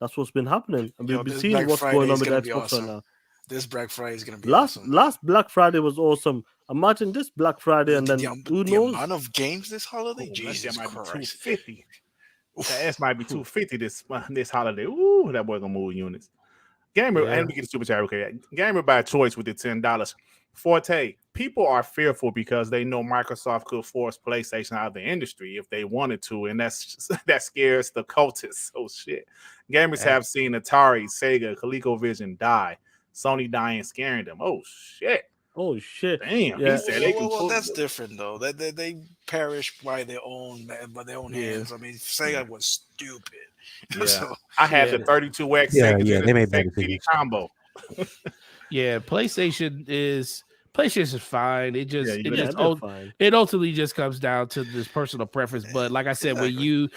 that's what's been happening. And we've been seeing what's going on with Xbox right now.
This Black Friday is going to be
awesome. Last Black Friday was awesome. Imagine this Black Friday, and then who knows?
The amount of games this holiday? Jesus
Christ. 250.
Oof.
That might be 250 this holiday. Ooh, that boy gonna move units. Gamer,
Yeah.
and we get a super chat. Okay, gamer by choice with the $10. Forte, people are fearful because they know Microsoft could force PlayStation out of the industry if they wanted to, and that scares the cultists. Oh shit! Gamers have seen Atari, Sega, ColecoVision die. Sony dying, scaring them. Oh shit!
Oh shit!
Damn,
Yeah.
he said they can.
Well, that's different though. They perish by their own hands. I mean, Sega was stupid.
Yeah.
So,
I had the 32X Sega
they made
Genesis
better
CD
decisions.
combo.
Yeah, PlayStation is fine. It just
Yeah,
they're fine.
it ultimately just comes down to this personal preference. But like I said, when you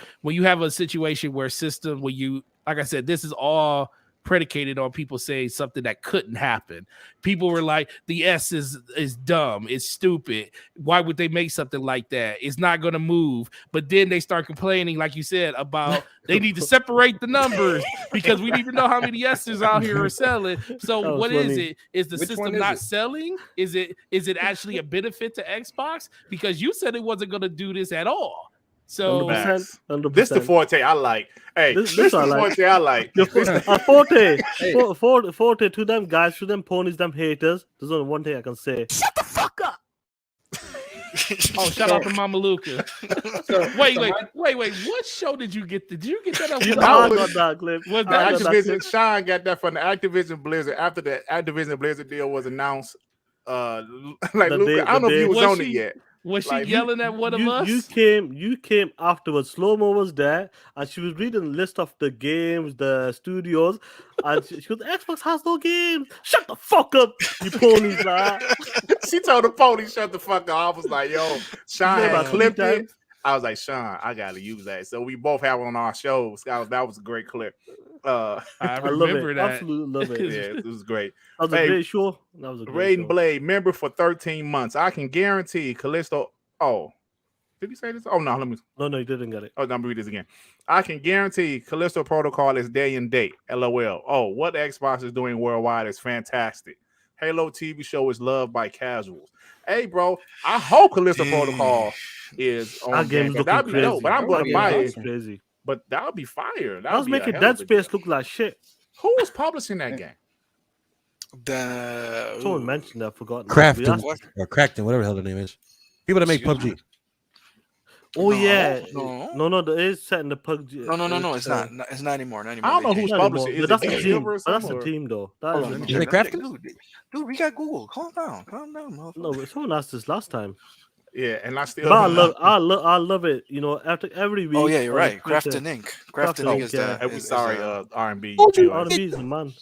have a situation where system where you, like I said, this is all predicated on people saying something that couldn't happen. People were like, the S is dumb, it's stupid. Why would they make something like that? It's not going to move. But then they start complaining, like you said, about they need to separate the numbers because we need to know how many S's out here are selling. So what is it? Is the system not selling? Is it actually a benefit to Xbox? Because you said it wasn't going to do this at all. So
100%.
This the Forte I like. Hey, this the Forte I like.
Forte to them guys, to them ponies, them haters. There's only one thing I can say. Shut the fuck up.
Oh, shout out to Mama Luca. Wait. What show did you get? Did you get that?
I got that clip.
Was
that Activision? Shaan got that from the Activision Blizzard after the Activision Blizzard deal was announced. Luca, I don't know if he was on it yet.
Was she yelling at one of us?
You came afterwards. Slow-mo was there, and she was reading the list of the games, the studios, and she goes, Xbox has no games. Shut the fuck up, you ponies.
She told the pony, shut the fuck up. I was like, yo, Shaan had clipped it. I was like, Shaan, I got to use that. So we both have it on our shows. That was a great clip.
I remember that.
Absolutely love it.
Yeah, it was great.
That was a great show.
Raiden Blade, member for 13 months. I can guarantee Callisto. Oh, did he say this? Oh, no, let me.
No, you didn't get it.
Oh, let me read this again. I can guarantee Callisto Protocol is day and date. LOL. Oh, what Xbox is doing worldwide is fantastic. Halo TV show is loved by casuals. Hey, bro, I hope Callisto Protocol is on
game.
That'd be dope, but I'm going to buy it.
Crazy.
But that would be fire.
That was making Dead Space look like shit.
Who was publishing that game?
Someone mentioned that. I forgot.
Crafton or Crackton, whatever the hell the name is. People that make PUBG.
Oh yeah, no, it is set in the PUBG.
No, it's not. It's not anymore.
I don't know who's publishing. Is
that's
it
a team. That's a team, though.
Is it Crafton? Dude, we got Google. Calm down,
No, but someone asked this last time.
Yeah, and I still.
But I love it. You know, after every week.
Oh yeah, you're right. Crafton Inc. Crafton Inc. is that.
I'm sorry, R&B.
R&B is the man.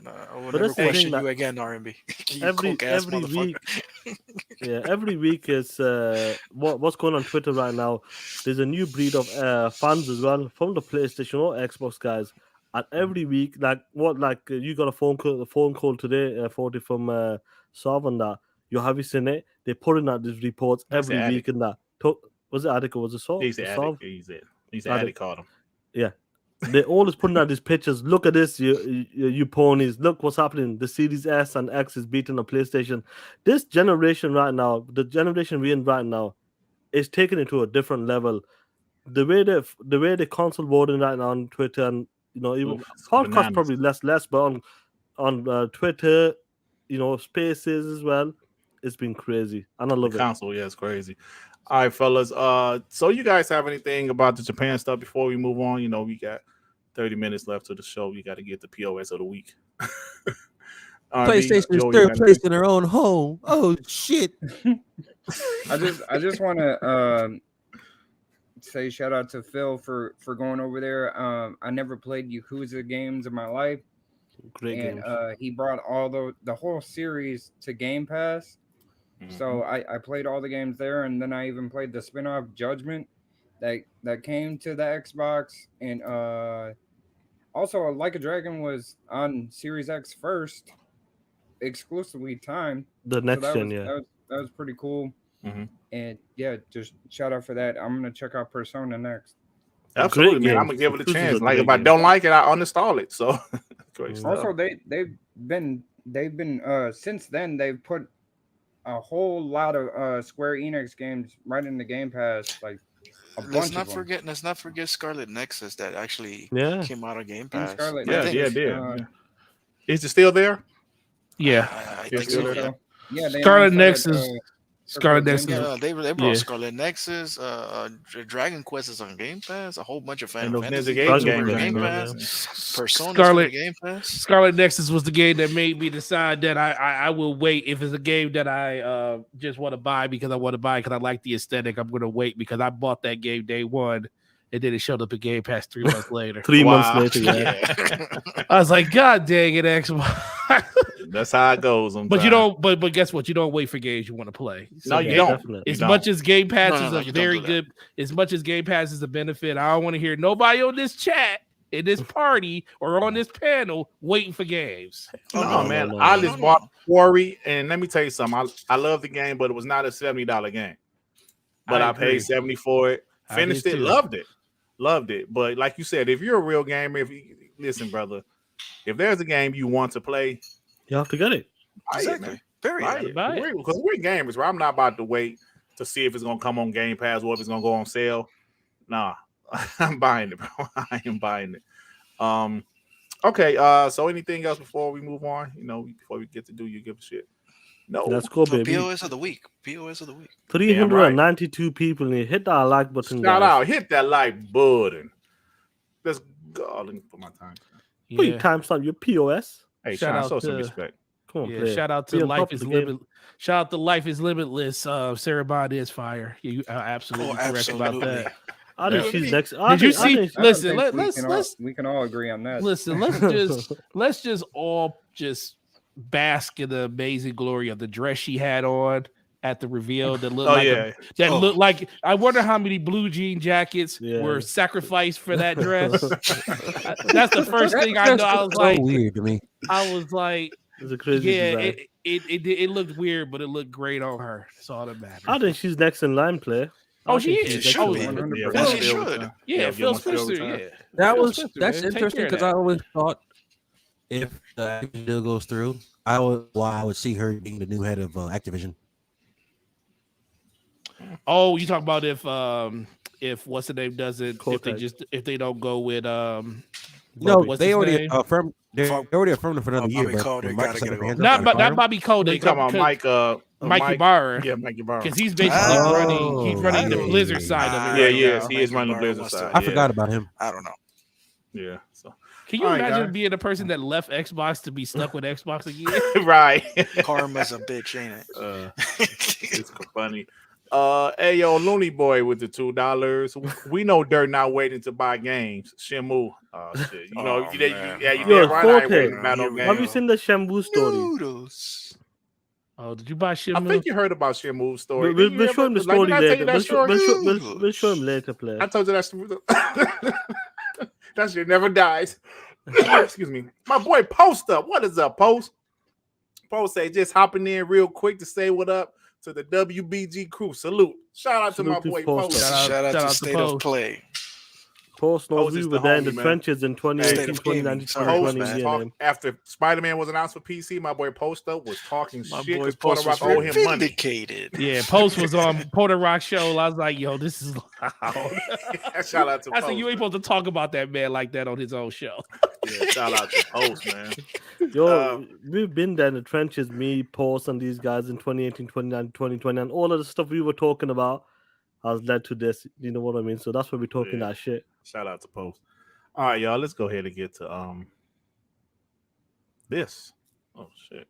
No, I will never question you again, R&B.
every week. Yeah, every week is what's going on Twitter right now. There's a new breed of fans as well from the PlayStation or Xbox guys. And every week, you got a phone call today, 40 from Sav and that. Have you seen it? They're putting out these reports every week and that. Was it Attic or was it Sav?
He's Attic called him.
Yeah. They're always putting out these pictures. Look at this, you ponies. Look what's happening. The Series S and X is beating the PlayStation. This generation right now, the generation we're in right now, is taken it to a different level. The way they console voting right now on Twitter and even podcast probably less, but on Twitter, Spaces as well, it's been crazy, and I love it.
Console, yeah, it's crazy. All right, fellas. So you guys have anything about the Japan stuff before we move on? We got 30 minutes left to the show. We got to get the POS of the week.
PlayStation is third place in their own home. Oh shit!
I just want to say shout out to Phil for going over there. I never played Yakuza games in my life.
Great
games. He brought all the whole series to Game Pass. So I played all the games there, and then I even played the spin-off Judgment that came to the Xbox, and also Like a Dragon was on Series X first, exclusively timed.
The next gen,
that was pretty cool. And yeah, just shout out for that. I'm gonna check out Persona next.
Absolutely, man. I'm gonna give it a chance. Like if I don't like it, I uninstall it. So great stuff.
Also, they've been since then they've put a whole lot of Square Enix games right in the Game Pass. Like
let's not forget Scarlet Nexus that actually came out of Game Pass.
It did. Is it still there?
Yeah,
I
Yes,
think so.
sir.
Yeah.
Yeah, they
Scarlet
announced that,
Nexus. Scarlet
Games
Nexus.
Yeah, they brought
Yeah.
Scarlet Nexus, Dragon Quest is on Game Pass, a whole bunch of Final
And
Fantasy
there's a
games
game
are on
game,
Game
man.
Pass. Persona's
Scarlet-
on Game Pass.
Scarlet Nexus was the game that made me decide that I will wait. If it's a game that I just want to buy because I want to buy because I like the aesthetic, I'm going to wait because I bought that game day one and then it showed up at Game Pass 3 months later.
3
Wow.
months later, yeah.
I was like, God dang it, Xbox.
That's how it goes.
But you don't. But guess what? You don't wait for games you want to play.
No, you
yeah,
don't.
definitely.
As
You
much as Game Pass
No,
is
no,
a
you don't
very
do that.
good, as much as Game Pass is a benefit, I don't want to hear nobody on this chat, in this party, or on this panel waiting for games.
No,
no,
man.
no,
I
no,
just
no.
bought Quarry, and let me tell you something. I love the game, but it was not a $70 game. But
I
I,
agree.
paid 70 for it.
I
Finished
did
it,
too.
loved it. But like you said, if you're a real gamer, listen, brother, if there's a game you want to play,
You have to get it.
buy it,
Exactly.
man.
Period.
Buy it.
Buy it.
Because we're gamers, right? I'm not about to wait to see if it's gonna come on Game Pass or if it's gonna go on sale. Nah, I'm buying it, bro. I am buying it. Okay. So anything else before we move on? Before we get to do you give a shit. No.
Let's go,
So
baby.
POS of the week. POS of the week.
392 people in here. Hit that like button,
Shout
guys.
out, hit that like button. Let's go. Let me put my time.
Put your
Yeah,
time stop your POS.
Hey,
Shout
Sean,
out
show some
to-
respect.
Come on,
yeah.
play.
Shout out
Be
to
on top
Life
of
is
the game.
Limitless. Shout out to Life is Limitless. Sarah Bond is fire. Yeah, you are absolutely correct about that.
I think
Yeah.
she's next.
Did you see-
I don't
Listen,
think
let's
we can all agree on that.
Listen, let's just all just bask in the amazing glory of the dress she had on at the reveal that looked
Oh
like
yeah.
looked like. I wonder how many blue jean jackets
Yeah.
were sacrificed for that dress. That's the first thing I know. I was
So
like,
weird to me.
It's a crazy
yeah,
design.
it looked weird, but it looked great on her. That's all that matters.
I think she's next in line, play.
Oh,
I
she
think
is.
she's
She
next
should
in
be.
line.
100%.
As
Phil
she
Phil
should.
time.
Yeah,
give
Phil
him a Phil
Spencer.
time.
Yeah,
That
Phil
was
Spencer,
that's
man. Take
interesting
care of
because I
that.
always thought if the Activision deal goes through, I would see her being the new head of Activision.
Oh, you talk about if what's the name doesn't
Cortex.
if they don't go with
No,
what's
they
his
already
name?
affirmed. They
Fuck.
already affirmed it for another year.
Bobby
But
Kotick
when
gotta
Microsoft
get it
hands
going.
up
not
and fire him,
Bobby Kotick.
You talking about Mike?
Mikey Barr.
Yeah, Mike Ibarra.
Because he's basically
Oh,
running the
hey.
Blizzard side of it.
Yeah,
right
yes,
now.
he is running the
Mike
Blizzard
Ibarra
side.
wants
I
yeah.
forgot about him.
I don't know.
Yeah. So
Can you
All right,
imagine
guys.
being the person that left Xbox to be stuck with Xbox again?
right.
Karma's a bitch, ain't it?
It's funny. Hey yo, Looney Boy with the $2. We know Dirt not waiting to buy games. Shimu. Oh shit. You know,
Oh,
you
man.
did
Yo,
right. I ain't
Forte.
waiting to buy no
Have
Have you
games.
seen the Shambu story?
Noodles.
Oh, did you buy
I
Shimu?
think you heard about Shimu's story.
We'll
Didn't you
show him the
ever- like,
story
didn't I tell you
later.
that story?
We'll show him later, play.
I told you that story. That shit never dies. Excuse me. My boy Post Up. What is up, Post? Post say just hopping in real quick to say what up to the WBG crew. Salute. Shout out to my
Salute to
boy
Post
Post.
Up.
Shout out
shout
to
out to
State
Post.
of Play.
Post knows
Post
we
is
were
the
there in the
homie, man.
trenches in 2018,
State of Gaming.
2019,
Sorry,
Post
2020.
was
Yeah,
talk-
man.
after Spider-Man was announced for PC, my boy Post Up was talking
My
shit
boy
because Puerto
Post was
Rock owed him money.
vindicated.
Yeah, Post was on Puerto Rock show. I was like, yo, this is loud.
Shout out to
I
Post.
said, you ain't supposed to talk about that man like that on his own show.
Yeah, shout out to Post, man.
Yo, we've been there in the trenches, me, Post, and these guys in 2018, 2019, 2020, and all of the stuff we were talking about has led to this. You know what I mean? So that's why we're talking
Yeah.
that shit.
Shout out to Post. All right, y'all. Let's go ahead and get to this. Oh shit.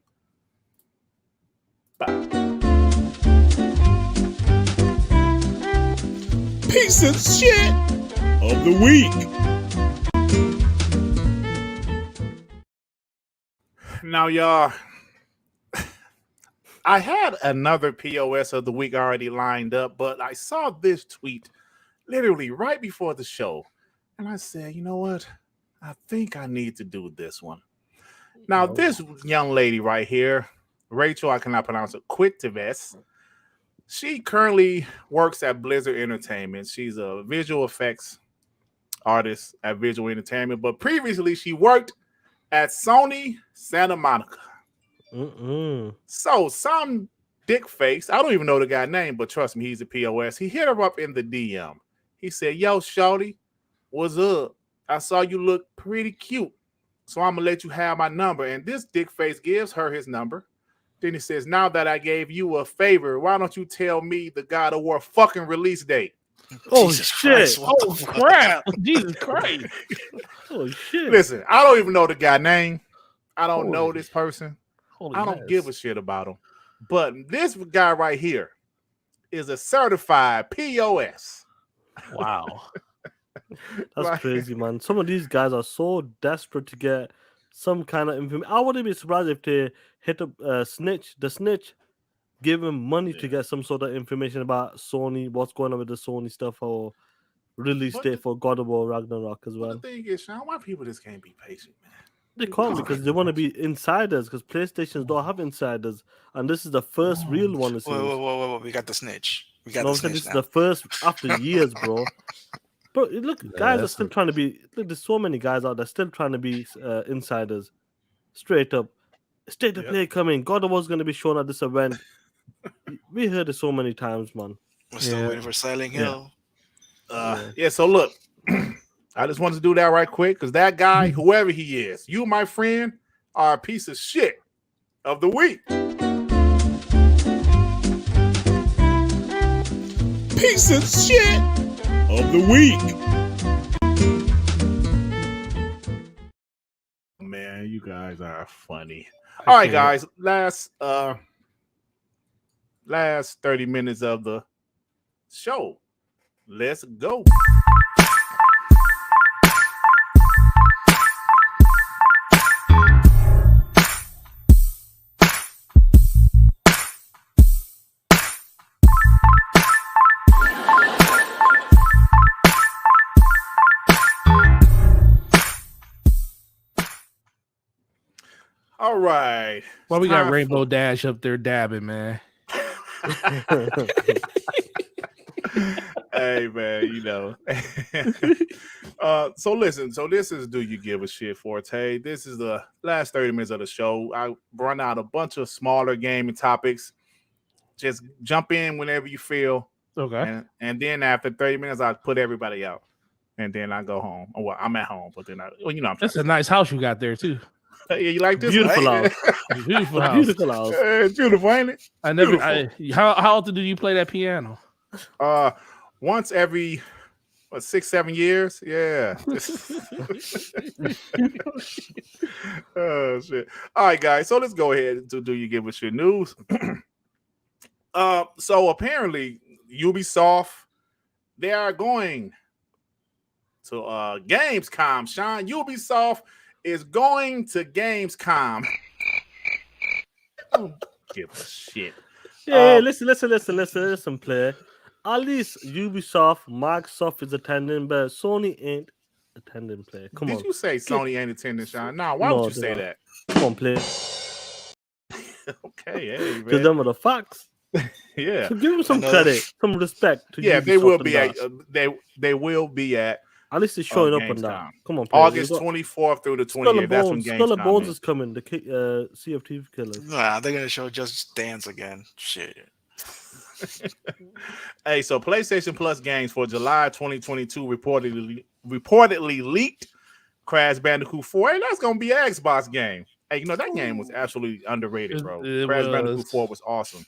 Piece of shit of the week. Now, y'all, I had another POS of the week already lined up, but I saw this tweet literally right before the show. And I said, you know what? I think I need to do this one. Now, this young lady right here, Rachel, I cannot pronounce it, Quitives. She currently works at Blizzard Entertainment. She's a visual effects artist at Visual Entertainment, but previously she worked at Sony Santa Monica. So some dick face, I don't even know the guy's name, but trust me, he's a POS. He hit her up in the DM. He said, yo, shawty, what's up? I saw you look pretty cute so I'm gonna let you have my number. And this dick face gives her his number. Then he says, now that I gave you a favor, why don't you tell me the God of War fucking release date?
Oh
Jesus
shit!
Christ, what the
Oh
fuck?
crap! Jesus Christ!
Oh shit!
Listen, I don't even know the guy name. I don't know
Holy-
this person.
Holy
I don't
mess.
give a shit about him. But this guy right here is a certified POS.
Wow.
That's
Like-
crazy, man. Some of these guys are so desperate to get some kind of information. I wouldn't be surprised if they hit up Snitch. The Snitch give him money to
Yeah.
get some sort of information about Sony, what's going on with the Sony stuff, or release
But
date
the-
for God of War Ragnarok as
But
well.
the thing is, Sean, why people just can't be patient, man?
They can't because they want to be insiders because PlayStations don't have insiders, and this is the first real one. It seems.
Whoa. We got the snitch. We got
No,
the
I'm saying
snitch
this is
now.
the first after years, bro. Bro, look, guys are
that's
still
it.
trying to be. Look, there's so many guys out there still trying to be insiders. Straight up, state of
Yep.
play coming. God of War's going to be shown at this event. We heard it so many times, man.
We're still
Yeah.
waiting for Silent
Yeah.
Hill.
Yeah, so look, I just wanted to do that right quick because that guy, whoever he is, you, my friend, are a piece of shit of the week. Piece of shit of the week. Man, you guys are funny. All right, guys, last 30 minutes of the show. Let's go. All right.
Why we
It's
got
time
Rainbow Dash up there dabbing, man?
Hey man, you know. So listen, so this is Do You Give a Shit Forte. This is the last 30 minutes of the show. I run out a bunch of smaller gaming topics. Just jump in whenever you feel.
Okay.
And then after 30 minutes, I put everybody out. And then I go home. Well, I'm at home, but then I'm
That's a nice house you got there too.
yeah, you like this?
Beautiful
one?
house.
Beautiful house.
Beautiful house.
It's beautiful, ain't it?
I never.
Beautiful.
How often do you play that piano?
Once every 6-7 years. Yeah. Oh shit. All right, guys. So let's go ahead to Do You Give a Shit news. So apparently Ubisoft, they are going to Gamescom. Shaan, Ubisoft is going to Gamescom. Don't give a shit.
Yeah, listen, play. At least Ubisoft, Microsoft is attending, but Sony ain't attending, play. Come
Did
on.
you say Sony ain't attending, Shaan? Nah, why
No,
would you say
they're
that?
Come on, play.
Okay, hey,
Because
man.
them are the facts.
Yeah.
So give them some
I know.
credit, some respect. To
Yeah, they
Ubisoft
will
and
be
that.
at they will be at
At least they're showing up on that.
Gamescom.
Come on, play.
August 24th through the 28th. That's when
Skull and Bones
Gamescom
is
is.
coming. The Sea of Thieves killers.
Nah, they're gonna show Just Dance again. Shit.
Hey, so PlayStation Plus games for July 2022 reportedly leaked. Crash Bandicoot 4. Hey, that's gonna be an Xbox game. Hey, you know that game was absolutely underrated, bro.
It
Crash
was.
Bandicoot 4 was awesome.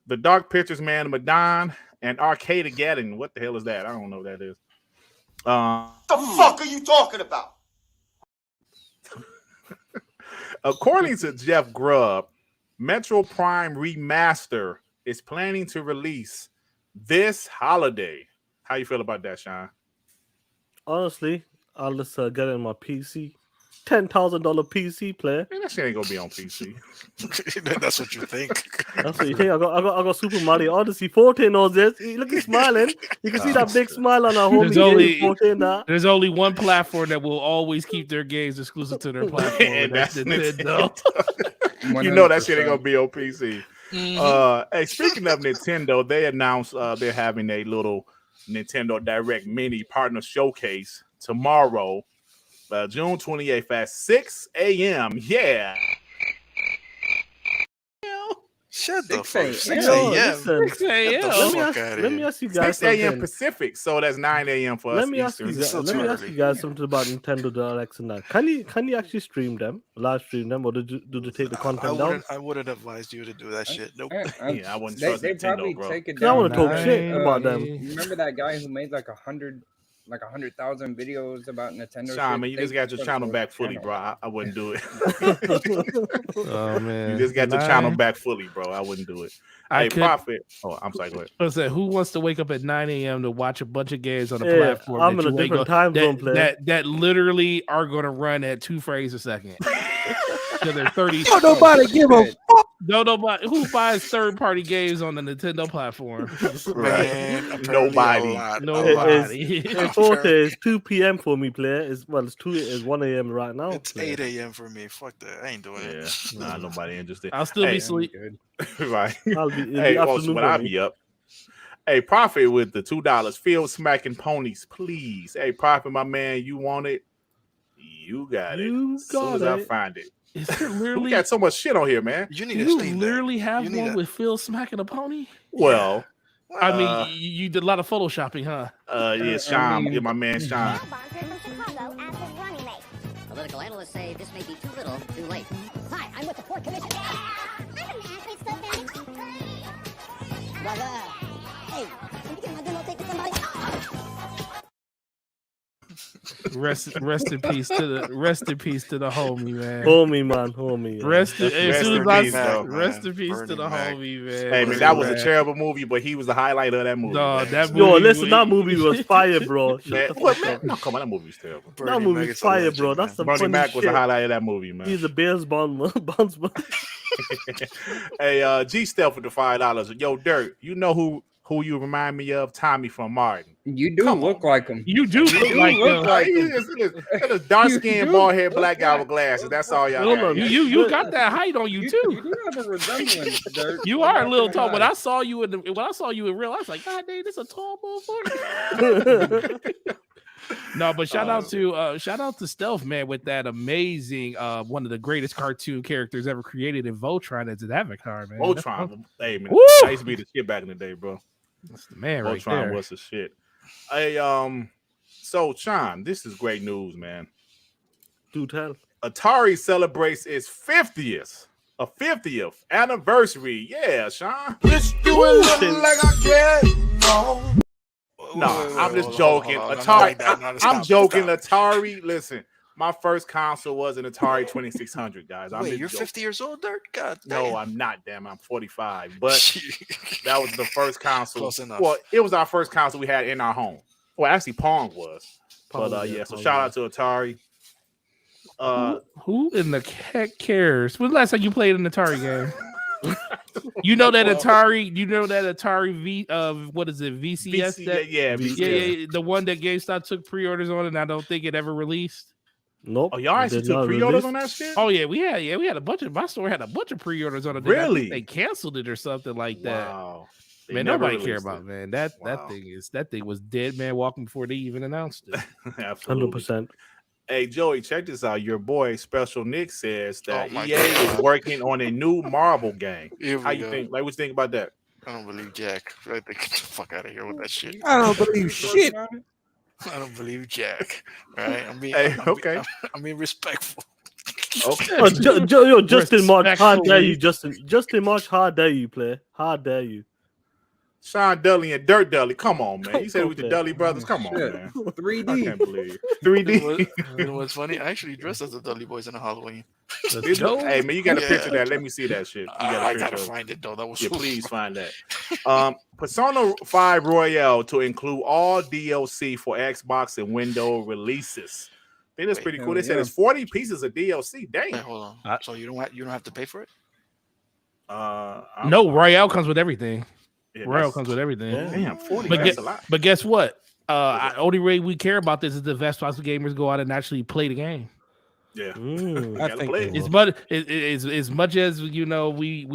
The Dark Pictures Man of Madon and Arcade-Ageddon. What the hell is that? I don't know what that is.
The fuck are you talking about?
According to Jeff Grubb, Metro Prime Remaster is planning to release this holiday. How you feel about that, Shaan?
Honestly, I'll just get it on my PC. $10,000 PC player.
Man, that shit ain't gonna be on PC.
That's what you think.
That's what you think. I got Super Mario Odyssey. Forte knows this. Look, he's smiling. You can see that big smile on our homie.
There's only-
Forte now.
There's only one platform that will always keep their games exclusive to their platform, and
And
that's
that's
Nintendo.
You know that shit ain't gonna be on PC.
Mhm.
Hey, speaking of Nintendo, they announced they're having a little Nintendo Direct Mini Partner Showcase tomorrow, June 28th at 6 a.m. Yeah.
Shut the
6
fuck.
a.m.
6
Yo,
a.m.
listen.
Get the
Let me
fuck
ask,
outta
let me
here.
ask you guys
6 a.m.
something.
Pacific, so that's 9 a.m. for
Let
us
me ask you
Eastern.
guys.
still
Let
too
me ask
early.
you guys something about Nintendo Directs and that. Can you actually stream them, live stream them, or do they take the content down?
I wouldn't advise you to do that shit. Nope.
Yeah, I wouldn't
They
trust Nintendo,
probably
bro.
take it
'Cause I
down.
wanna talk
man.
shit about them.
You remember that guy who made like 100,000 videos about Nintendo?
Sean,
shit?
man, you
They
just got your
put
channel
it
back
on
fully,
channel.
bro. I wouldn't do it.
Oh man,
You just got your channel back fully, bro. I wouldn't do it.
I
Hey,
could.
Prophet. Oh, I'm sorry. Go ahead.
I said, who wants to wake up at 9 a.m. to watch a bunch of games on a
Yeah,
platform
I'm
that
in a
you ain't
different
go-
time zone,
that,
player.
that literally are going to run at 2 frames a second? So they're 30.
Don't nobody give a
Shit.
fuck.
No, nobody who buys third-party games on the Nintendo platform.
Man, apparently
Nobody.
a lot.
Nobody.
It's 40, it's 2 p.m. for me, player. It's 1 a.m. right now.
It's
player.
8 a.m. for me. Fuck that. I ain't doing
Yeah,
it.
nah, nobody interested.
I'll still
Hey,
be asleep.
Right.
I'll be in
Hey,
the
also,
afternoon.
when
for
I
me.
be up. Hey, Prophet with the $2. Field smacking ponies, please. Hey, Prophet, my man, you want it? You got it.
You
As soon
got
as I
it.
find it.
Is there
We
literally
got so much shit on here, man.
You need
do
a
you
Steam Deck.
literally have
You need
one
a-
with Phil smacking a pony?
Well,
I mean,
Uh,
you did a lot of photoshopping, huh?
yeah, Sean,
mean-
yeah, my man Sean.
Bail bondsman from Chicago asked his running mate.
Political analysts say this may be too little, too late.
Hi, I'm with the Port Commission. I'm an athlete, so
Brother,
Hey, can you get my demo tape to somebody?
Rest in peace to the homie, man.
Homie, man. Homie. Yeah.
Rest in,
Rest
as soon
in
as I
peace,
said,
though,
rest
man.
in peace to the
Bernie Mac.
homie, man.
Hey, man,
Bernie
that was a
Mac.
terrible movie, but he was the highlight of that movie.
No,
man.
that
Yo,
movie
listen,
was-
that movie was fire, bro. Shut
Man,
the
what,
fuck
man?
up.
No, come on, that movie was terrible.
That
Bernie
movie's
Mac is a
fire,
legend,
bro.
man.
That's some
Bernie
funny
Mac was
shit.
the highlight of that movie, man.
He's a Bears bondsman.
Hey, G Stealth with the $5. Yo, Dirt, you know who you remind me of? Tommy from Martin.
You do
Come
look
on,
like him.
You do look
do
like
look
him.
like
He
him.
is a dark
You
skinned,
do
bald head,
look
black guy
like-
with glasses. That's all y'all
Hold
got.
on.
You got that height on you
You
too.
do have a resemblance, Dirt.
You
I'm
are a
not
little
gonna
tall.
lie.
When I saw you in real, I was like, God dang, this a tall motherfucker. No, but shout out to Stealth, man, with that amazing one of the greatest cartoon characters ever created in Voltron as an avatar, man.
Voltron. Hey, man,
Woo!
I used to be the shit back in the day, bro.
That's the man right
Voltron
there.
was the shit. Hey, so Sean, this is great news, man.
Do tell.
Atari celebrates its 50th anniversary. Yeah, Sean. No, I'm just joking. Atari, I'm joking. Atari, listen, my first console was an Atari 2600, guys. I'm
Wait,
just
you're
joking.
50 years old, Dirt? God
No,
damn.
I'm not. Damn, I'm 45. But that was the first console.
Close enough.
Well, it was our first console we had in our home. Well, actually, Pong was. But yeah, so shout out to Atari.
Who in the heck cares? When's the last time you played an Atari game? You know that Atari V what is it? VCS?
Yeah,
Yeah, the one that GameStop took pre-orders on, and I don't think it ever released.
Nope.
Oh, y'all actually
Did
took
not
pre-orders
release.
on that shit?
Oh yeah, we had a bunch of my store had a bunch of pre-orders on it. Then I think
Really?
they canceled it or something like that.
Wow. They
Man,
never
nobody care
released
about
it.
man.
Wow.
That thing was dead man walking before they even announced it.
Absolutely.
100%.
Hey, Joey, check this out. Your boy Special Nick says that
Oh my
EA
God.
is working on a new Marvel game.
Here we
How you
go.
think? Like, what you think about that?
I don't believe Jack. I think get the fuck out of here with that shit.
I don't believe shit.
I don't believe Jack. All right,
Hey, okay.
I'm being respectful.
Okay.
Oh, yo, Justin March, how dare
Respectfully.
you, Justin? Justin March, how dare you, play? How dare you?
Sean Dully and Dirt Dully. Come on, man. You said we the
Okay.
Dully brothers. Come on,
Shit.
man.
3D.
I can't believe it.
You
3D.
know what's funny? I actually dressed as the Dudley Boys in a Halloween.
Hey, man, you got a
Yeah.
picture of that. Let me see that shit. You got a
I
picture
gotta
of it.
find it though. That was
Yeah,
so
please
funny.
find that. Persona 5 Royale to include all DLC for Xbox and Windows releases. I think that's
Wait,
pretty cool.
hell
They said
yeah.
it's 40 pieces of DLC.
Wait,
Dang.
hold on. So you don't have to pay for it?
No, Royale comes with everything.
yeah,
Royale
that's-
comes with everything.
Damn, 40.
But
That's
get-
a lot.
But guess what? Only way we care about this is the Xbox gamers go out and actually play the game.
Yeah.
Mm.
I
Gotta
think
play
they
it.
will.
As much as we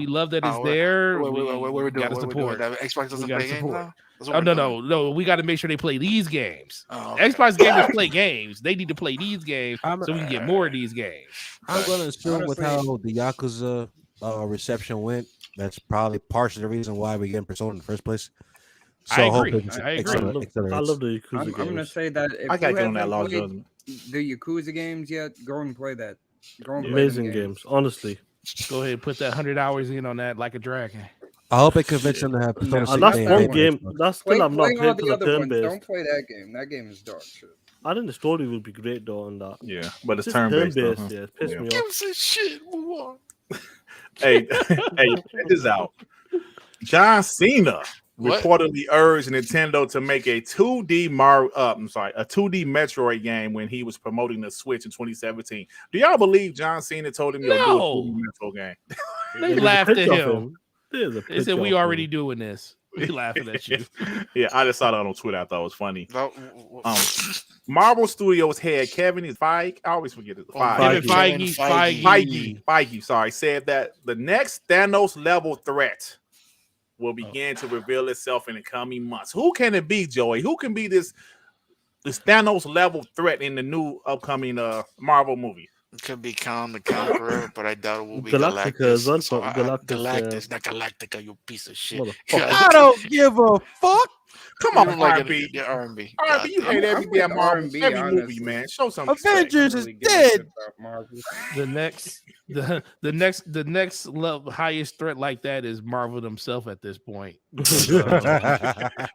love that it's
Oh,
there.
Wait,
we
we're doing.
gotta
What we're doing.
support.
That Xbox doesn't
gotta
play games
support.
now? That's what
Oh
we're
no.
doing?
We got to make sure they play these games.
Oh, okay.
Xbox gamers play games. They need to play these games
I'm-
so we can get more of these games.
I'm gonna assume with
Honestly-
how the Yakuza reception went, that's probably partially the reason why we get Persona in the first place. So
I
hope
agree.
it
I agree.
accelerates.
I love the Yakuza
I'm
games.
gonna say that if
I got to
you
get on that
haven't
Law
played
Judgment.
the Yakuza games yet, go and play that. Go and play
Amazing
them
games, honestly.
Go ahead and put that 100 hours in on that like a dragon.
I hope it convinced them to have Persona
No,
6
That's
game
one
on
game.
Xbox.
That's
Play,
still I'm not
play all
playing
the
for the
other
turn
ones.
based.
Don't play that game. That game is dog shit.
I think the story will be great though on that.
Yeah, but it's
Just
turn based.
Yeah, it pissed me
Give
off.
us a shit. Move on.
Hey, check this out. John Cena
What?
reportedly urged Nintendo to make a 2D a 2D Metroid game when he was promoting the Switch in 2017. Do y'all believe John Cena told him to do a
No.
2D Metroid game?
They
There's a
laughed at
picture of
him.
There's a
They said
picture
we
of
already
him.
doing this. We laughing at you.
Yeah, I just saw that on Twitter. I thought it was funny.
No,
Marvel Studios head Kevin Feige, I always forget it.
Kevin
Feige, sorry, said that the next Thanos level threat will begin to reveal itself in the coming months. Who can it be, Joey? Who can be this Thanos level threat in the new upcoming Marvel movie?
it could be Khan the Conqueror, but I doubt it will be
Galactica
Galactus.
as well,
So
but
Galactus, not Galactica, you piece of shit.
Motherfucker.
I don't give a fuck.
Come
You
on,
don't like
R&B.
it, R&B.
R&B, you hate every
I'm
damn
with
Marvel,
R&B,
every movie,
honestly.
man. Show some respect.
Avengers is
Really give a
dead.
shit about Marvel.
The next level, highest threat like that is Marvel themselves at this point.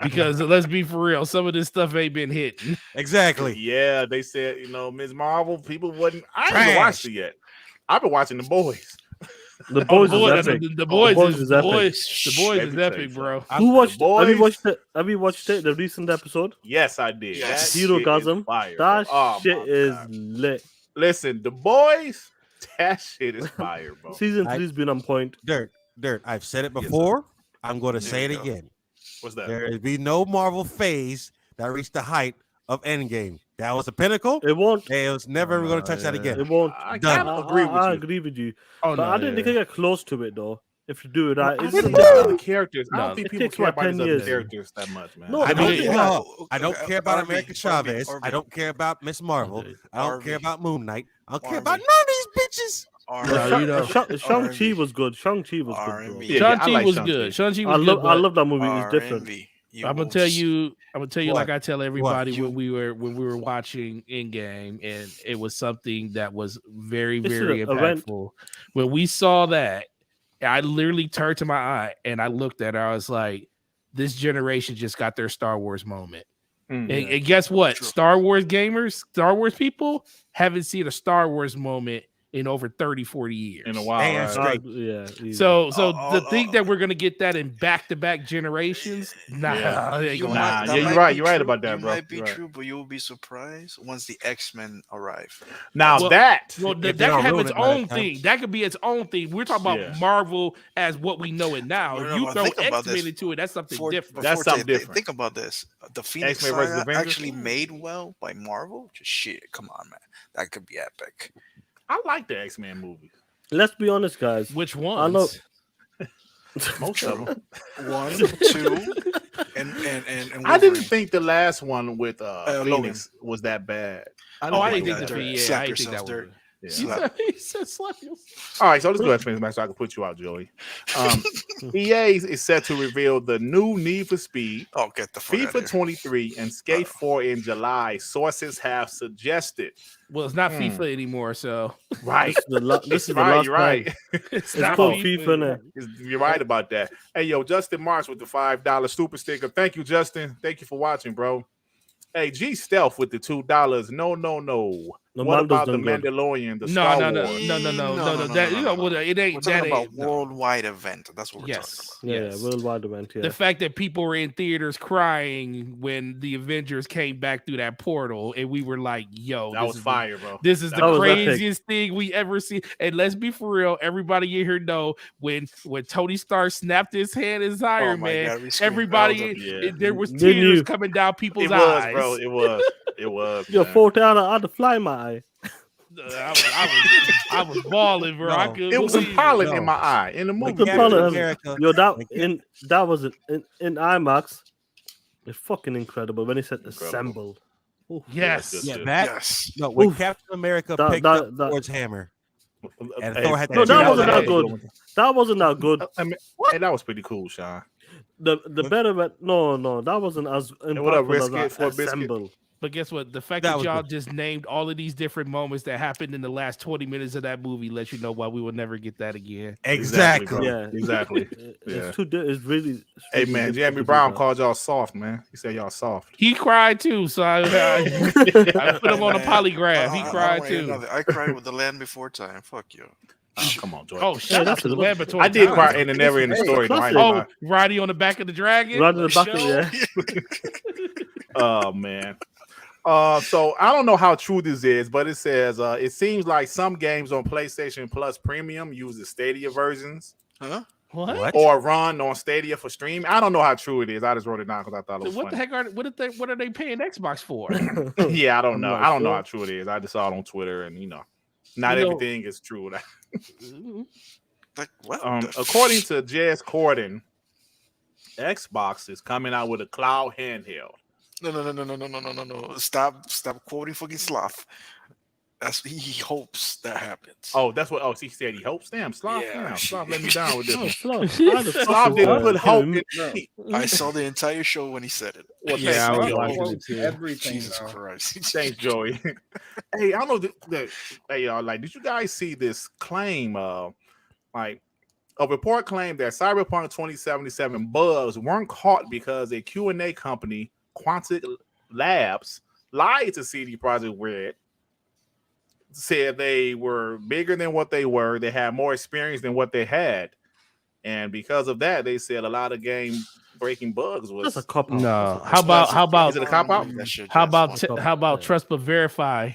Because let's be for real, some of this stuff ain't been hitting.
Exactly.
Yeah, they said, Ms. Marvel, people wasn't. I ain't even watched it yet. I've been watching The Boys.
The boys
Boy,
is epic.
the boys
Boys
is
is epic.
the boys
Let
is
me tell
epic,
you
bro.
Who watched?
The
Have you
Boys?
watched it? Have you watched it? The recent episode.
Yes, I did.
Yes.
That
Hero
shit
Gasm.
is fire,
That
bro. Oh,
shit
my
is
God.
lit.
Listen, The Boys, that shit is fire, bro.
Season
I-
3's been on point.
Dirt. I've said it
Yes, sir.
before. I'm going to say it
you go.
again.
What's that?
There will be no Marvel phase that reached the height of Endgame. That was the pinnacle.
It won't.
It was never going to touch that again.
It won't.
I
Done.
kind of agree with
I
you.
agree with you.
Oh
But
no,
I think they can get close to it though. If you do it right,
I
it's
think
just-
the characters. I
No,
don't think
it
people
takes
care
about
about
10
these other
years.
characters that much, man.
No,
I don't,
Okay,
I don't care about
RB,
America Chavez.
RB.
I don't care about Miss Marvel.
Okay.
I don't
RB.
care about Moon Knight. I don't care
RB.
about none of these bitches.
No, you know.
Shang-Chi
R&B.
was good. Shang-Chi was good, bro.
R&B.
Yeah,
Shang-Chi
I like
was
Shang-Chi.
good. Shang-Chi
I
was
love
good.
I love that movie. It's different.
R&B.
I'm gonna tell you
What?
like I tell everybody
You-
when we were watching in game, and it was something that was very,
This is
very
a event.
impactful. When we saw that, I literally turned to my eye and I looked at her. I was like, this generation just got their Star Wars moment.
Mm.
And guess what?
True.
Star Wars gamers, Star Wars people haven't seen a Star Wars moment in over 30, 40 years.
In a while,
Damn
right?
straight.
Yeah. easy.
So
Oh,
to think that we're gonna get that in back-to-back generations, nah,
Yeah.
it ain't
You
gonna
Nah,
happen.
that
yeah,
might
you're right.
be
You're right
true.
about that,
You
bro.
might be
You're right.
true, but you will be surprised once the X-Men arrive.
Now
Well,
that
Well,
If
that
they
could
don't
have
ruin
its
it by that
own
time.
thing. That could be its own thing. We're talking about
Yeah.
Marvel as what we know it now.
No,
If
no,
you
but
throw
think about
X-Men
this.
into it, that's something different.
That's something different.
Think about this: the Phoenix
X-Men versus
Saga
Avengers?
actually made well by Marvel. Just shit, come on, man, that could be epic.
I like the X-Men movies.
Let's be honest, guys.
Which
I
ones?
know.
Most of them.
1, 2, and
I didn't
Wolverine.
think the last one with
Logan.
Phoenix was that bad.
Oh, I didn't
like
think
that.
the
Slap
I didn't think
yourself,
that
Dirt.
was.
Yeah.
He said slap yourself.
All right, so let's go ahead and finish match so I can put you out, Joey. EA is set to reveal the new Need for Speed,
Oh, get the fuck out
FIFA
of here.
23, and Skate 4 in July. Sources have suggested.
Well, it's not FIFA anymore, so
Right.
This is the
right,
last
you're right.
time.
it's
It's
not
called
FIFA.
FIFA now.
You're right about that. Hey, yo, Justin March with the $5 super sticker. Thank you, Justin. Thank you for watching, bro. Hey, G Stealth with the $2. No.
The
What
Mando's
about the
done good.
Mandalorian? The
No,
Star
no, no,
Wars?
no, no, no,
No,
no,
no,
That
no,
you
no,
know, well, it
We're
ain't
talking
that
about
ain't no.
worldwide event. That's what we're
Yes,
talking
Yeah,
yes.
worldwide event. Yeah.
The fact that people were in theaters crying when the Avengers came back through that portal, and we were like, "Yo,
That
this
was
is
fire, bro.
This is
That
the
was epic.
craziest thing we ever seen." And let's be for real, everybody in here know when Tony Stark snapped his hand as Iron
my
Man,
God, we screamed.
everybody
That was
a- Yeah.
there was
Didn't
tears
you?
coming down people's
It was,
eyes.
bro. It was. It was.
Yo,
man.
4 down. I had to fly my eye.
I was balling, bro. I
No.
couldn't
It was some
believe
pollen
No.
in my eye in the movie.
The
Captain
pollen-
America.
Yo, that was in IMAX. It's fucking incredible when he said assemble. Ooh.
Yes.
Yes,
Yeah,
yes.
that.
Yes.
No, when
Oof.
Captain America
That-
picked
that-
up
that-
Thor's hammer. And
Hey,
Thor had to
No, that
Yeah,
wasn't
that
that good. That wasn't that good.
I mean, hey, that was pretty cool, Sean.
The better bet. No, that wasn't as
what up,
impactful as
Risket for a biscuit?
Assemble.
But guess what? The fact
That
that
was
y'all
good.
just named all of these different moments that happened in the last 20 minutes of that movie lets you know why we will never get that again.
Exactly.
bro.
Yeah.
Exactly.
It's too. It's really. it's
Hey
really
man,
difficult
Jeremy
to do
Brown
that.
called y'all soft, man. He said y'all soft.
He cried too, so I put him on a
Man,
polygraph. He
I
cried
don't hear
too.
nothing. I cried with The Land Before Time. Fuck you.
Oh, come on, Joy.
Oh, shut
that's
up to the
a good-
laboratory.
I did
time.
cry in the never ending
Hey,
story. though, I ain't
classic.
gonna
Oh, Roddy on the back of the dragon.
Right in the back of
Show?
Oh man. So I don't know how true this is, but it says it seems like some games on PlayStation Plus Premium use the Stadia versions
Huh?
What?
or run on Stadia for streaming. I don't know how true it is. I just wrote it down because I thought it was
What the
funny.
heck what are they paying Xbox for?
Yeah, I don't
I'm
know.
not
I don't know
sure.
how true it is. I just saw it on Twitter, and not
You know-
everything is true.
Like what?
According to Jez Corden, Xbox is coming out with a cloud handheld.
No. Stop quoting fucking Sloth. He hopes that happens.
Oh, that's what. Oh, he said he hopes. Damn, Sloth.
Yeah,
Damn,
shit.
Sloth let me down with this.
Oh,
one.
Sloth.
Sloth didn't put hope in
No.
me.
I saw the entire show when he said it.
Well,
Yeah, I
thanks,
was
Joey.
watching it too.
Everything.
Jesus
though.
Christ.
Thanks, Joey. Hey, I know that. Hey, y'all, like, did you guys see this claim? Like, a report claimed that Cyberpunk 2077 bugs weren't caught because a Q&A company, Quantic Labs, lied to CD Projekt Red. Said they were bigger than what they were. They had more experience than what they had, and because of that, they said a lot of game-breaking bugs was.
That's a cop out.
No.
That's a
How about
Is it a cop-out?
how about trust but verify?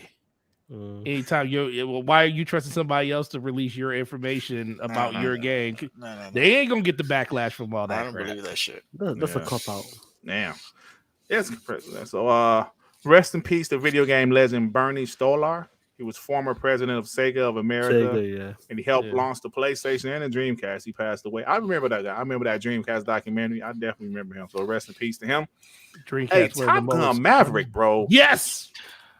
Mm.
Anytime why are you trusting somebody else to release your information about
No,
your
no.
game?
No.
They ain't gonna get the backlash from all
I
that
don't
crap.
believe that shit.
That's a
Yeah.
cop out.
Damn. Yes, President. So, rest in peace to video game legend Bernie Stolar. He was former president of Sega of America,
Sega, yeah.
and he helped
Yeah.
launch the PlayStation and the Dreamcast. He passed away. I remember that guy. I remember that Dreamcast documentary. I definitely remember him. So, rest in peace to him.
Dreamcast
Hey,
one of the
Top Gun
most-
Maverick, bro.
Yes.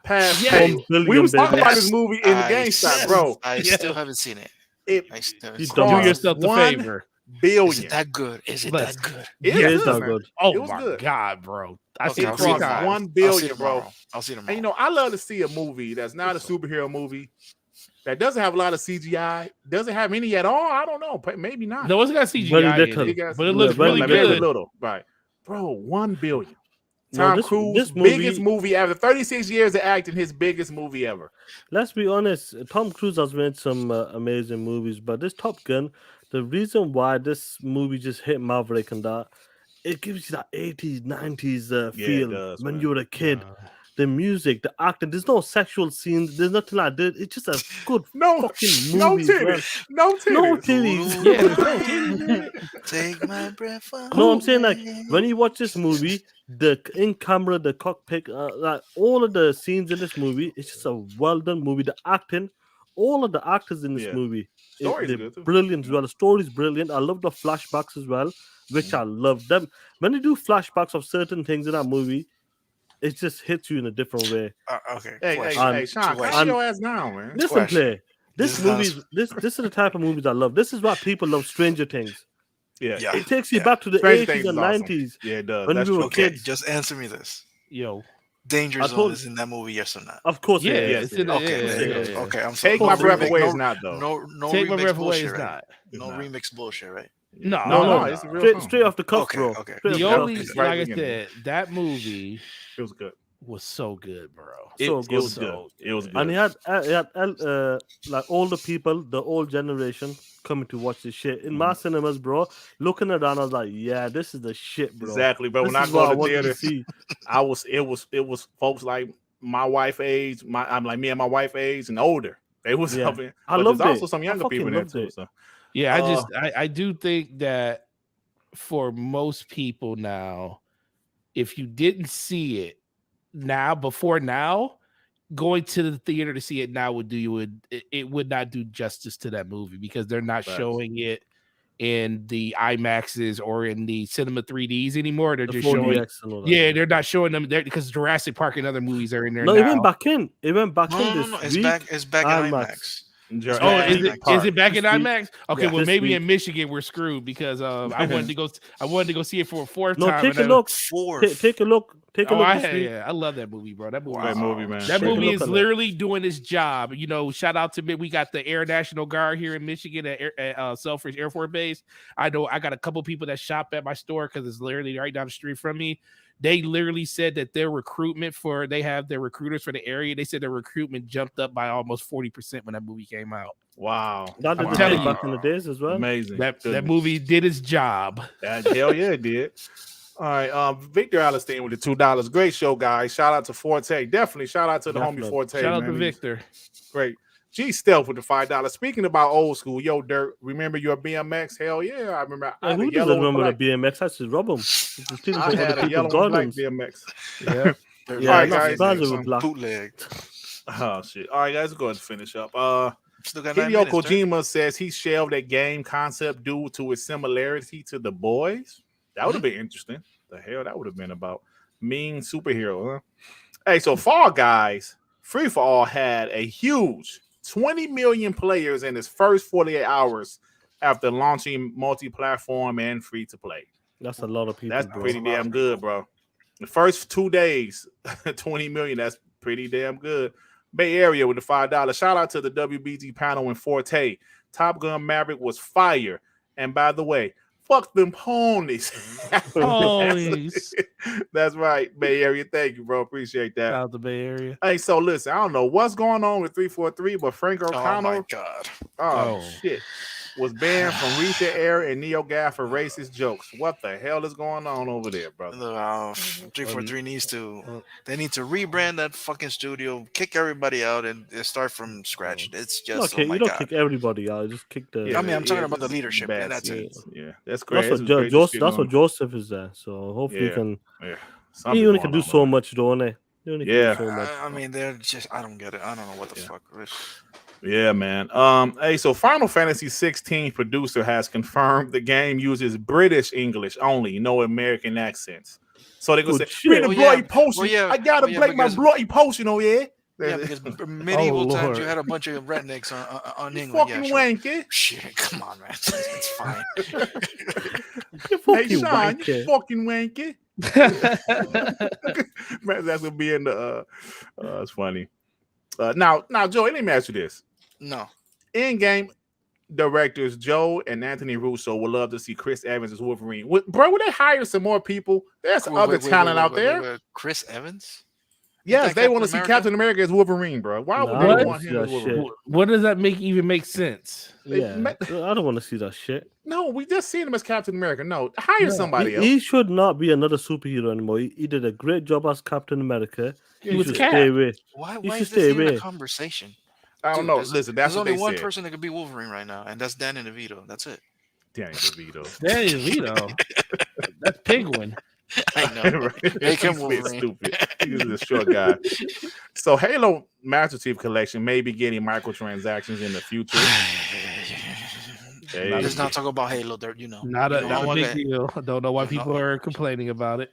Passed.
Yes.
Hey,
1 billion,
we was talking
baby.
about this movie in the
I
GameStop,
still-
bro.
I
Yes.
still haven't seen it.
It
I still
You
haven't
don't
Do
Cross
yourself the
1
favor.
billion.
Is it that good? Is it
Let's-
that good?
It
Yeah,
is
it's
good,
not
man.
good.
Oh
It was
my
good.
god, bro! I
Okay,
see
I'll
three
see it
crossed
tomorrow.
times.
1
I'll see
billion,
it
bro.
tomorrow. I'll see it tomorrow.
And I love to see a movie that's not a superhero movie, that doesn't have a lot of CGI, doesn't have any at all. I don't know, maybe not.
No, it's got CGI
Very
in
little.
it,
It got-
but it looks
very
really
like
little.
very
good.
little, right, bro? 1 billion.
No,
Tom
this
Cruise,
movie-
biggest movie ever. 36 years of acting, his biggest movie ever.
Let's be honest. Tom Cruise has made some amazing movies, but this Top Gun, the reason why this movie just hit Maverick and that, it gives you that 80s, 90s feel
does,
when
man.
you were a kid. The music, the acting, there's no sexual scenes, there's nothing like that. It's just a good
No,
fucking
no
movie. man.
titties, no titties.
No titties.
Yeah, there's no titties in it.
Take my breath away.
No, I'm saying like when you watch this movie, the in camera, the cockpit, like all of the scenes in this movie, it's just a well done movie. The acting, all of the actors in this
Yeah.
movie,
Story's
they're
good, too.
brilliant as well. The story's brilliant. I love the flashbacks as well, which I love them. When they do flashbacks of certain things in that movie, it just hits you in a different way.
Okay.
Hey,
question.
Um,
hey, Sean,
question.
calm your ass down, man.
Listen,
question.
play. This
This is
movie,
not-
this is the type of movies I love. This is why people love Stranger Things.
Yeah,
Yeah.
It takes you
yeah.
back to the
Stranger
80s
Things is
and
awesome.
90s.
Yeah, it does.
When
That's
we were
true.
Okay,
kids.
just answer me this.
Yo,
Danger
I
Zone
told-
is in that movie, yes or not?
Of course,
yeah,
it is.
yes,
it's in
yes.
the,
Okay,
yeah,
there you
yeah,
go.
yeah.
Okay, I'm sorry.
Take my
No
breath
remix-
away
no-
is not though.
No
Take my
remix
breath away
bullshit,
is
right?
not.
It's
No
not.
remix bullshit, right?
No,
No,
no,
it's a real
Straight,
film.
straight off the cuff,
Okay,
bro.
okay.
Straight
The
off
only,
It's right
like I
beginning.
said, that movie
It was good.
was so good, bro.
It,
So
it
good.
was good. It was good.
And he had like all the people, the old generation coming to watch this shit in my cinemas, bro. Looking around, I was like, "Yeah, this is the shit, bro."
Exactly, bro.
This
When I
is what
go to
wanted
theater,
see.
it was folks like my wife age, I'm like me and my wife age and older. They was
Yeah.
helping.
I
But
loved
there's also
it.
some
I
younger
fucking
people in there
loved
too.
it.
So
Yeah, I do think that for most people now, if you didn't see it before now, going to the theater to see it now would it would not do justice to that movie because they're not
Facts.
showing it in the IMAXs or in the cinema 3Ds anymore. They're
The
just showing.
4DX and all that.
Yeah, they're not showing them there because Jurassic Park and other movies are in there
No,
now.
it went back in. It went back in
No,
this
no, no. It's
week.
back. It's back in
IMAX.
IMAX.
Oh, is it back in IMAX? Okay,
Yeah.
well
This
maybe
week.
in Michigan we're screwed because I wanted to go see it for a fourth
No,
time.
take a
and
look.
Fourth.
Take a look. Take a
Oh,
look.
I,
This week.
yeah, I love that movie, bro. That movie,
Great movie, man.
that
Take a
movie
look
is
on it.
literally doing its job. You know, shout out to me. We got the Air National Guard here in Michigan at Selfridge Air Force Base. I know I got a couple people that shop at my store because it's literally right down the street from me. They literally said that their recruitment they have their recruiters for the area. They said their recruitment jumped up by almost 40% when that movie came out.
Wow.
That did
I'm
the
telling
same
you.
back in the days as well.
Amazing.
That
Goodness.
movie did its job.
Hell yeah, it did. All right, Victor Allenstein with the $2. Great show, guys. Shout out to Forte. Definitely shout out to the homie
Definitely.
Forte.
Shout out
man.
to Victor.
Great. G Stealth with the $5. Speaking about old school, yo, Dirt, remember your BMX? Hell yeah, I remember. I
Yeah,
had a
who
yellow
doesn't
and
remember
black.
the BMX? I used to rob them.
I had a yellow and black BMX.
Yeah.
Yeah,
All right,
not
guys.
surprised it was black.
Bootleg.
Oh shit. All right, guys, go ahead and finish up.
Still got 9
Hideo
minutes. Dirk.
Kojima says he shelved a game concept due to its similarity to The Boys. That would have been interesting. The hell that would have been about. Mean superhero, huh? Hey, so Fall Guys Free for All had a huge 20 million players in its first 48 hours after launching multi-platform and free to play.
That's a lot of people.
That's
bro.
pretty damn good, bro. The first 2 days, 20 million. That's pretty damn good. Bay Area with the $5. Shout out to the WBG panel in Forte. Top Gun Maverick was fire. And by the way, fuck them ponies.
Ponies.
That's right, Bay Area. Thank you, bro. Appreciate that.
Shout out to Bay Area.
Hey, so listen, I don't know what's going on with 343, but Frank
Oh my
O'Connell,
god.
oh,
Oh.
shit, was banned from Reset Air and NeoGaf for racist jokes. What the hell is going on over there, brother?
343 needs to. They need to rebrand that fucking studio, kick everybody out, and start from scratch. It's just
Okay,
oh my
you don't
god.
kick everybody out. You just kick the.
I mean, I'm talking about the
this is
leadership,
bad
and that's
shit.
it.
Yeah, that's great.
That's what Joseph is there. So hopefully
Yeah.
he can.
Yeah,
He only can do so much, don't he? He only can
Yeah.
do so much.
I mean, they're just. I don't get it. I don't know what the fuck.
Yeah, man. Hey, so Final Fantasy 16 producer has confirmed the game uses British English only, no American accents. So they go
Good
say,
shit.
"Bring the
Well,
bloody
yeah.
potion.
Well, yeah.
I gotta
Well, yeah,
break my
because-
bloody potion over here."
Yeah, because medieval times
Lord.
you had a bunch of rednecks on
You
England.
fucking
Yeah, sure.
wanky.
Shit, come on, man. It's fine.
You
Hey,
fucking
Shaan, you
wanker.
fucking wanky. Man, that's gonna be in the. It's funny. Now, Joe, let me ask you this:
No.
in-game directors Joe and Anthony Russo would love to see Chris Evans as Wolverine. Would they hire some more people? There's other talent out there.
Chris Evans?
Yes,
that
they want to
Captain
see
America?
Captain America as Wolverine, bro. Why would
Nah,
they
I
want
don't
him as
see that
Wolverine?
shit.
What does that even make sense?
Yeah, I don't want to see that shit.
No, we just seen him as Captain America. No, hire somebody else.
He should not be another superhero anymore. He did a great job as Captain America.
He was
should
Cap.
stay away.
Why
should
is
stay
this even
away.
a conversation?
I don't
Dude,
know.
there's-
Listen, that's
There's
what
only
they
one
said.
person that could be Wolverine right now, and that's Danny DeVito. That's it.
Danny DeVito.
Danny DeVito. That's Penguin.
I know.
Right?
Make him
He's
Wolverine.
stupid. He's a short guy. So Halo Master Chief Collection may be getting microtransactions in the future. Hey.
Let's not talk about Halo, Dirt. You know.
Not a,
You know,
not a
I'm
big
okay.
deal. I don't know why people are complaining about it.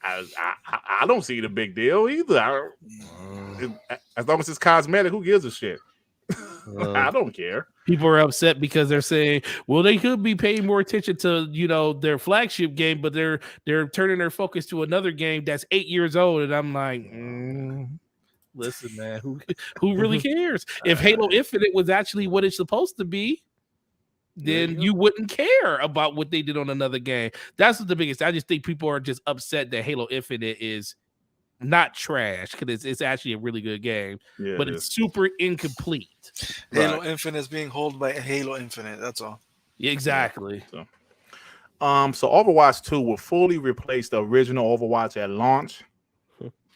I don't see the big deal either. As long as it's cosmetic, who gives a shit? I don't care.
People are upset because they're saying, well, they could be paying more attention to, their flagship game, but they're turning their focus to another game that's 8 years old. And I'm like, listen, man, who really cares? If Halo Infinite was actually what it's supposed to be, then you wouldn't care about what they did on another game. That's the biggest. I just think people are just upset that Halo Infinite is not trash because it's actually a really good game, but it's super incomplete.
Halo Infinite is being held by Halo Infinite. That's all.
Exactly.
So Overwatch 2 will fully replace the original Overwatch at launch.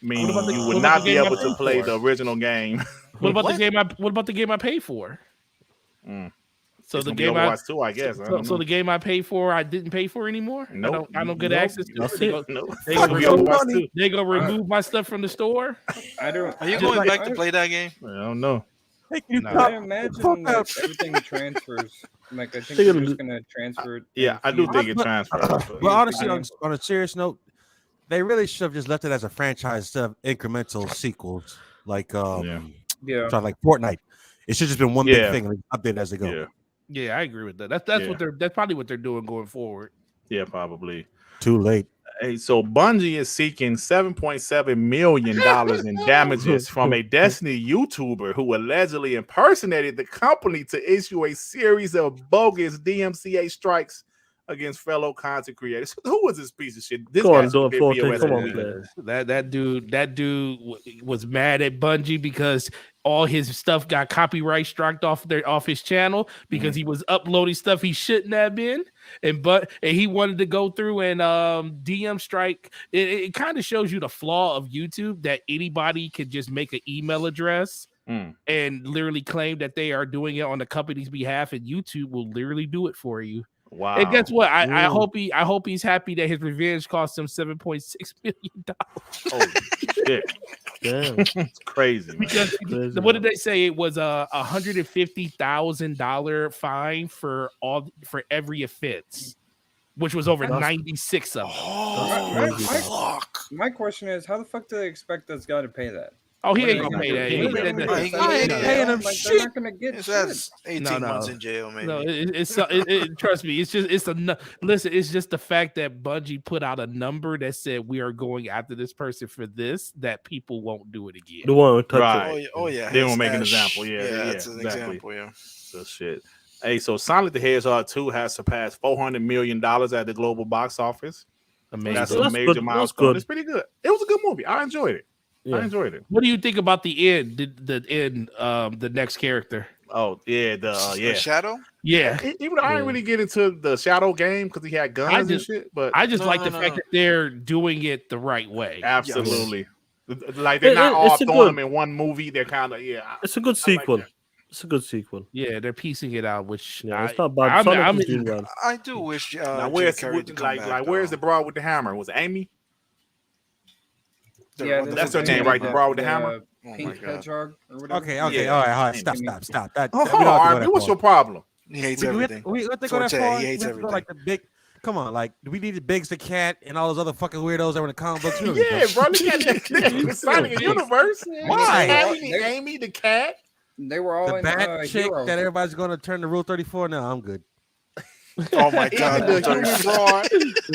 Meaning
What about the-
you
what
would
about
not
the
be
game
able
I
to
paid
play
for?
the original game.
What about the game? What about the game I paid for? So
It's
the
gonna be
game
Overwatch 2, I guess. I don't
so
know.
the game I paid for, I didn't pay for anymore.
Nope.
I don't get
Nope.
access to
That's
it.
it.
No.
They
It's
gonna
gonna be
remove-
Overwatch 2.
They gonna remove my stuff from the store.
I don't.
Are you
just
going
like-
back to play that game?
I don't know.
I imagine that everything transfers. Like I think
They're
they're
gonna
just gonna transfer it.
Yeah, I do think it transfers.
But honestly, on a serious note, they really should have just left it as a franchise instead of incremental sequels, like
Yeah.
Yeah.
like Fortnite. It should just been one big
Yeah.
thing, like, update as they go.
Yeah,
Yeah, I agree with that. That's
Yeah.
what that's probably what they're doing going forward.
yeah, probably.
Too late.
Hey, so Bungie is seeking $7.7 million in damages from a Destiny YouTuber who allegedly impersonated the company to issue a series of bogus DMCA strikes against fellow content creators. Who was this piece of shit? This
Come on,
has to
Durt
be
Forte,
POS
come on,
engineer.
man.
That dude was mad at Bungie because all his stuff got copyright struck off his channel because he was uploading stuff he shouldn't have been, and he wanted to go through and DM strike. It kind of shows you the flaw of YouTube, that anybody could just make an email address and literally claim that they are doing it on the company's behalf, and YouTube will literally do it for you.
Wow.
And guess what? I hope he's happy that his revenge cost him $7.6 million.
Holy shit.
Damn.
It's crazy. Man.
Because what did they say? It was a $150,000 fine for every offense, which was over 96 of them.
Oh, fuck.
My question is, how the fuck do they expect this guy to pay that?
Oh, he
What
ain't
are
gonna
they
pay that.
do?
He-
What are they
that-
gonna
that-
do?
I ain't paying him
Like,
shit.
they're not gonna get
It
shit.
says 18
No.
months in jail, maybe.
No, trust me. Listen. It's just the fact that Bungie put out a number that said we are going after this person for this, that people won't do it again.
The one who touched
Right.
it.
Oh yeah.
They won't
his
make an
ass.
example. Yeah,
that's an
exactly.
example. Yeah.
So shit. Hey, so Sonic the Hedgehog 2 has surpassed $400 million at the global box office.
Amazing.
That's
That's
a major
good. That's
milestone.
good.
It's pretty good. It was a good movie. I enjoyed it.
Yeah.
I enjoyed it.
What do you think about the end? The next character?
Oh yeah,
The Shadow.
Yeah,
Even though I didn't really get into the Shadow game because he had guns and shit, but
I just
No,
like
no,
the fact that they're doing it the right way.
absolutely, like they're not all
It's a
throwing
good-
them in one movie. They're kind of
It's a good
I like
sequel.
that.
It's a good sequel.
Yeah, they're piecing it out, which
Yeah, it's not bad. Sonic is doing well.
I do wish
Now
Jim
where's
Carrey to come
like
back,
where's the
though.
broad with the hammer? Was it Amy?
Yeah,
That's her name, right? The broad with the hammer.
Oh my
Pink
God.
Hedgehog or whatever.
Okay,
Yeah.
all right. Stop. That,
Oh,
we
hold
don't
on,
have to go
RB.
that
What's
far.
your problem?
He hates
We
everything.
let to go that
Forte,
far.
he hates
We have to go,
everything.
like the big. Come on, like do we need the Biggs the cat and all those other fucking weirdos that were in the comic books? We don't need
Yeah,
that.
bro. Look at that. Sonic universe.
Why?
Amy the cat.
They were all
The
in
bad chick
Heroes.
that everybody's going to turn to Rule 34. No, I'm good.
Oh my
Even
God.
the human broad,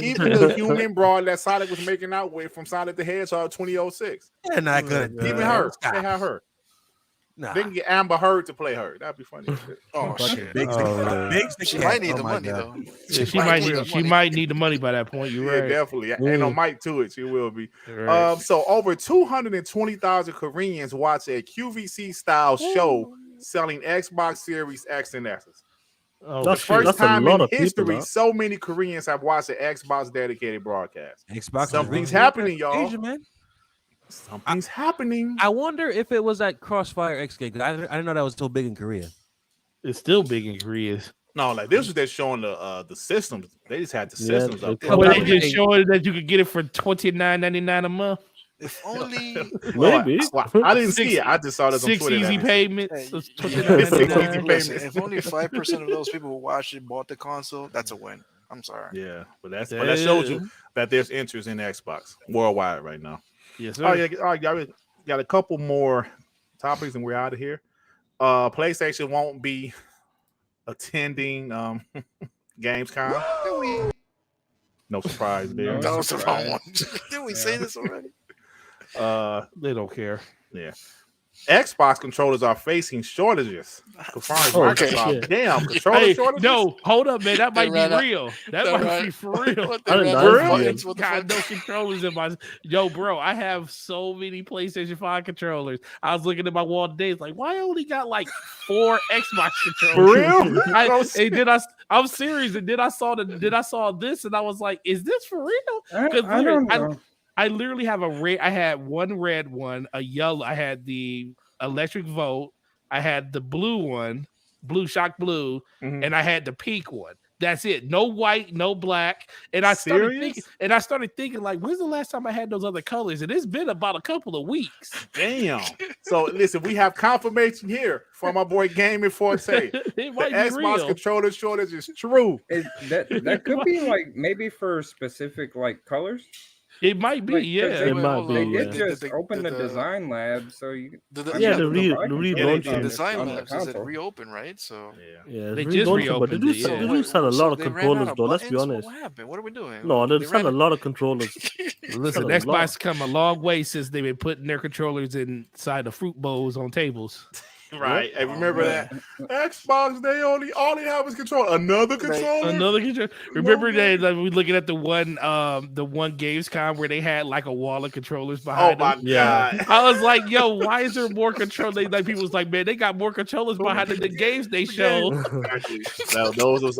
even the human broad that Sonic was making out with from Sonic the Hedgehog 2006.
They're not good.
Even her. They have her.
Nah.
They can get Amber Heard to play her. That'd be funny. as shit.
Oh
Fucking
shit.
Biggs the
Oh,
cat.
man.
Biggs the
She
cat.
might need
Oh
the
my
money
God.
though.
Yeah, she might need the money by that point. You're
Yeah,
right.
definitely. Ain't no mic to it. She will be.
Right.
So over 220,000 Koreans watch a QVC style show selling Xbox Series X and X's.
Oh,
That's
shit.
First
That's a
time
lot
in
of people,
history,
huh?
so many Koreans have watched an Xbox dedicated broadcast.
Xbox.
Something's
is
happening, y'all.
Asia, man.
Something's happening.
I wonder if it was at Crossfire X game because I didn't know that was so big in Korea.
It's still big in Korea.
No, like this was just showing the systems. They just had the
Yeah,
systems up
they
there.
Well,
Well,
they just showing that you could get it for $29.99 a month.
If only
Maybe.
Well, I didn't see it. I just saw this on
6
Twitter.
easy
that-
payments.
Hey,
It's
Six
$29.99.
easy
listen,
payments.
if only 5% of those people who watched it bought the console, that's a win. I'm sorry.
Yeah, but that shows you that there's interest in Xbox worldwide right now.
Yes, sir.
Oh yeah, all right, y'all got a couple more topics and we're out of here. PlayStation won't be attending Gamescom. No surprise there.
That was the
Right.
wrong one. Didn't we say this already?
They don't care.
Yeah. Xbox controllers are facing shortages. Confirmed
Oh,
Microsoft.
shit.
Damn, controller
Hey,
shortages.
no, hold up, man. That
They
might
ran
be
out-
real. That
They
might
ran-
be for real.
What
I
the
didn't
ran
know
out of
that.
buttons, what the
Got
fuck?
no controllers in my. Yo, bro, I have so many PlayStation 5 controllers. I was looking at my wall today. It's like, why I only got like 4 Xbox
For
controllers?
real?
I'm serious. And then I saw this, and I was like, is this for real?
I
'Cause
don't know.
I literally have a red. I had one red one, a yellow. I had the electric Volt. I had the blue one, blue shock blue,
Mhm.
and I had the pink one. That's it. No white, no black. And I started thinking, like, when's the last time I had those other colors? And it's been about a couple of weeks.
Damn. So listen, we have confirmation here from my boy Gaming Forte.
It
The
might be
Xbox
real.
controller shortage is true.
That could be like maybe for specific like colors.
It might be,
Like, 'cause
yeah.
they-
It might be,
They
yeah.
did just open the design lab, so you.
Yeah,
you
the
can buy
relaunch
controllers
it.
on
The design
on the
labs is it
console.
reopen, right? So
Yeah,
They
it's
just
relaunching, but they
reopened
do,
it, yeah.
they do sell a lot of
they ran
controllers,
out of
though. Let's be
buttons?
honest.
What happened? What are we doing?
No, they
ran
sell a
out-
lot of controllers.
Listen,
Sell a lot.
Xbox come a long way since they've been putting their controllers inside the fruit bowls on tables.
Right. Hey, remember that Xbox? They all they have is control. Another controller.
Another controller. Remember that like, we looking at the one Gamescom where they had like a wall of controllers
Oh
behind
my
them.
Yeah.
god.
I was like, yo, why is there more controllers? Like people was like, man, they got more controllers behind the games they show.
Exactly. No, those was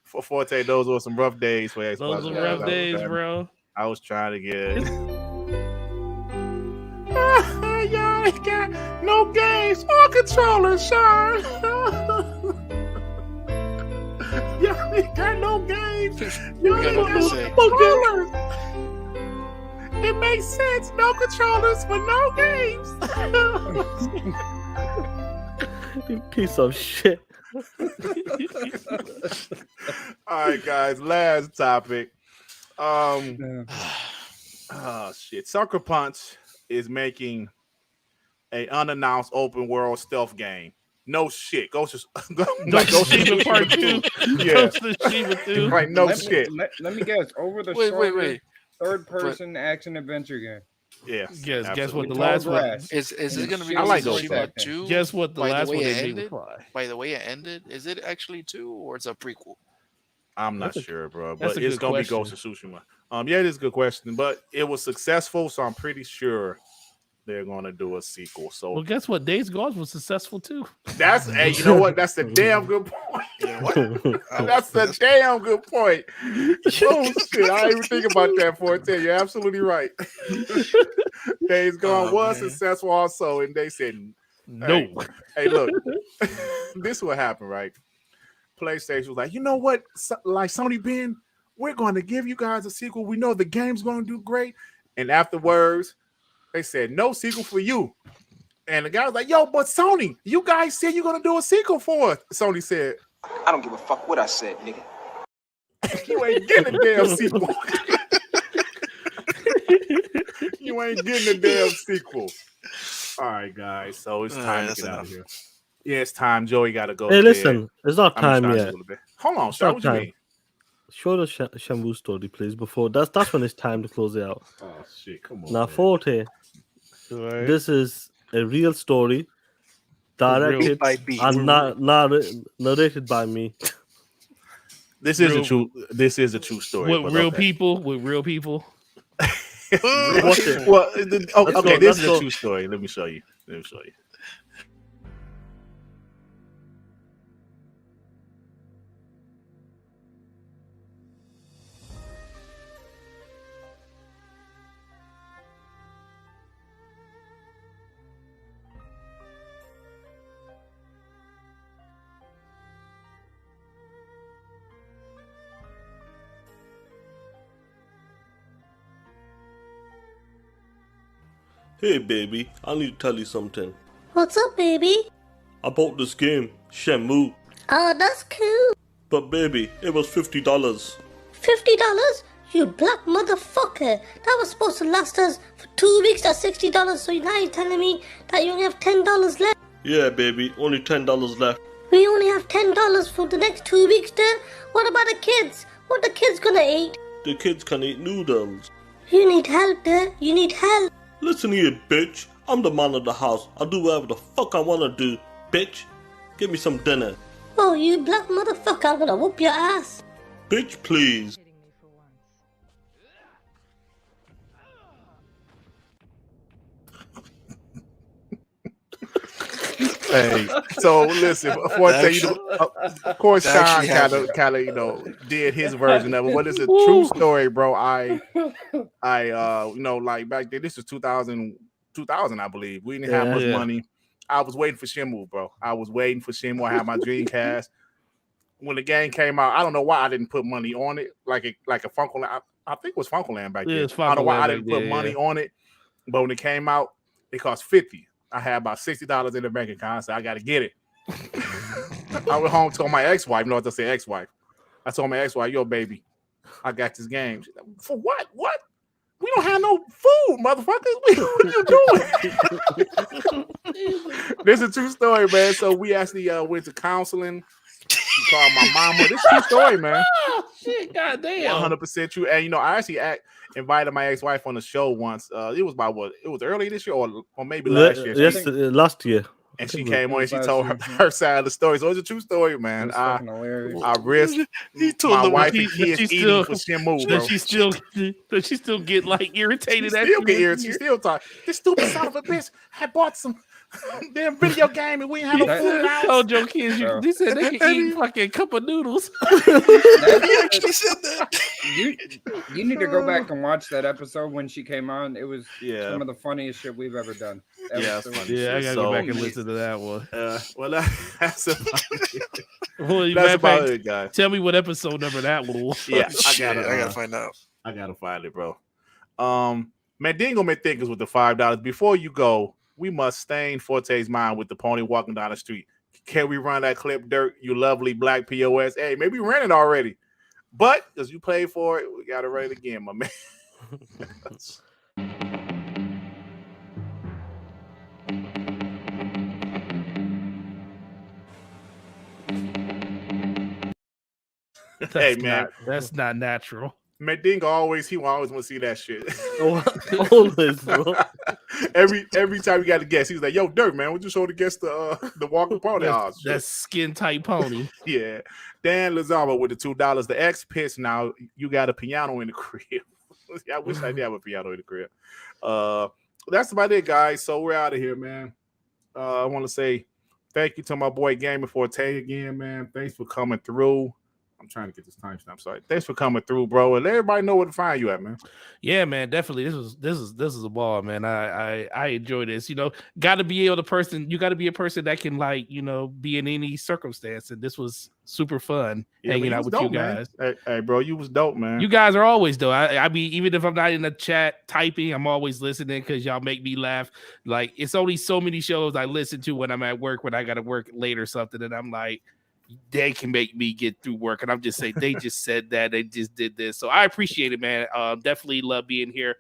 for Forte. Those were some rough days for Xbox.
Those were
Yeah,
rough
that was
days,
bad.
bro.
I was trying to get. Y'all ain't got no games or controllers, Shaan. Y'all ain't got no games. Y'all ain't got no controllers. It makes sense. No controllers for no games.
You piece of shit.
All right, guys. Last topic.
Yeah.
Oh shit! Sucker Punch is making a unannounced open world stealth game. No shit. Ghost of
Tsushima Part 2.
Yeah.
Ghost of Tsushima 2.
Right. No
let
shit.
let me guess. Over the
Wait.
shoulder, third person action adventure game.
Yeah.
Guess what the
Tall
last one.
grass.
Is it going to be
I like
Tsushima
those
2?
Guess what the
By the
last
way
one
it
they made
ended?
was fly.
By the way it ended, is it actually 2 or it's a prequel?
I'm not
That's a-
sure, bro,
that's
but
a
it's
good
gonna
question.
be Ghost of Tsushima. Yeah, it is a good question, but it was successful, so I'm pretty sure they're gonna do a sequel. So
Well, guess what? Days Gone was successful too.
that's hey, you know what? That's a damn good point.
Yeah, what?
That's a damn good point. Oh shit, I didn't even think about that for it. You're absolutely right. Days Gone
Oh,
was
man.
successful also, and they said,
No.
"Hey, look, this will happen, right?" PlayStation was like, "You know what? Like Sony Ben, we're going to give you guys a sequel. We know the game's going to do great." And afterwards, they said, "No sequel for you." And the guy was like, "Yo, but Sony, you guys said you're going to do a sequel for us." Sony said,
I don't give a fuck what I said, nigga.
"You ain't getting a damn sequel. You ain't getting a damn sequel." All right, guys. So it's
All
time
right,
to
that's
get out of
enough.
here. Yeah, it's time. Joey got to go.
Hey,
to bed.
listen, it's not
I'm
time
trying to
yet.
go to bed. Hold on,
It's
Sean.
not
What you
time.
mean?
Show the Shamu story, please. Before that's when it's time to close it out.
Oh shit! Come on.
Now,
man.
Forte, this is a real story, directed
By beat.
and narrated by me.
This is
Real-
a true. This is a true story.
With
but
real
okay.
people. With real people.
Watch it.
Well,
Let's
okay.
go,
This
let's
is a
go.
true story. Let me show you. Let me show you.
Hey, baby, I need to tell you something.
What's up, baby?
I bought this game, Shenmue,
Oh, that's cool.
but baby, it was $50.
$50? You black motherfucker. That was supposed to last us for 2 weeks at $60, so now you're telling me that you only have $10 left?
Yeah, baby, only $10 left.
We only have $10 for the next 2 weeks, then? What about the kids? What the kids gonna eat?
The kids can eat noodles.
You need help, there. You need help.
Listen here, bitch. I'm the man of the house. I'll do whatever the fuck I wanna do, bitch. Give me some dinner.
Oh, you black motherfucker, I'm gonna whoop your ass.
Bitch, please.
Hey, so listen, Forte, you know, of course,
That
Sean
actually
kind of, you know, did his version of it. What is a true story, bro? I, you know, like back then, this was 2000, I believe. We didn't have
Yeah.
much
Yeah.
money. I was waiting for Shenmue, bro. I was waiting for Shenmue. I had my Dreamcast. When the game came out, I don't know why I didn't put money on it, like a Funko. I think it was Funko Land back
Yeah,
then.
it's
I don't know why
Funko
I
Land
didn't
back
put
then,
money
yeah.
on it, but when it came out, it cost $50. I had about $60 in the bank account, so I got to get it. I went home, told my ex-wife, you know what I say, ex-wife. I told my ex-wife, "Yo, baby, I got this game." She's like, "For what? What? We don't have no food, motherfuckers. What are you doing? This is a true story, man. So we actually went to counseling. She called my mama. This is a true story, man.
Oh, shit, goddamn.
100% true. And I actually invited my ex-wife on the show once. It was about it was early this year or maybe last year.
Yes, last year.
And she came on and she told her side of the story. So it's a true story, man. I risked my wife and kids eating for Shenmue, bro.
Does she still get like irritated at
Still
you?
get irritated. She still talk. This stupid son of a bitch had bought some damn video game and we ain't have no food now.
Told your kids they said they can eat fucking cup of noodles.
He actually said that.
You need to go back and watch that episode when she came on. It was
Yeah.
some of the funniest shit we've ever done.
Yeah, it's funny.
Yeah, I gotta
So,
go back and listen to that one.
Well, that's about it.
Well,
That's about it, guys.
Tell me what episode number that was.
Yeah,
I gotta find out.
I gotta find it, bro. Man, Dingo may think us with the $5. Before you go, we must stain Forte's mind with the pony walking down the street. Can we run that clip, Dirt? You lovely black POS. Hey, maybe we ran it already, but because you paid for it, we gotta run it again, my man. Hey, man,
That's not natural.
Man, Dingo always want to see that shit.
Always, bro.
every time we got a guest, he was like, "Yo, Dirt, man, would you show the guest the walking pony?"
That's skin tight pony.
Yeah. Dan Lazaro with the $2. The X pitch. Now you got a piano in the crib. I wish I did have a piano in the crib. That's about it, guys. So we're out of here, man. I want to say thank you to my boy Gaming Forte again, man. Thanks for coming through. I'm trying to get this timestamp. Sorry. Thanks for coming through, bro. And let everybody know where to find you at, man.
Yeah, man, definitely. This is a ball, man. I enjoy this. Gotta be able to you gotta be a person that can be in any circumstance. And this was super fun hanging out with you guys.
Hey, bro, you was dope, man.
You guys are always dope. I mean, even if I'm not in the chat typing, I'm always listening because y'all make me laugh. Like, it's only so many shows I listen to when I'm at work, when I gotta work late or something, and I'm like, they can make me get through work, and I'm just saying they just said that, they just did this. So I appreciate it, man. Definitely love being here.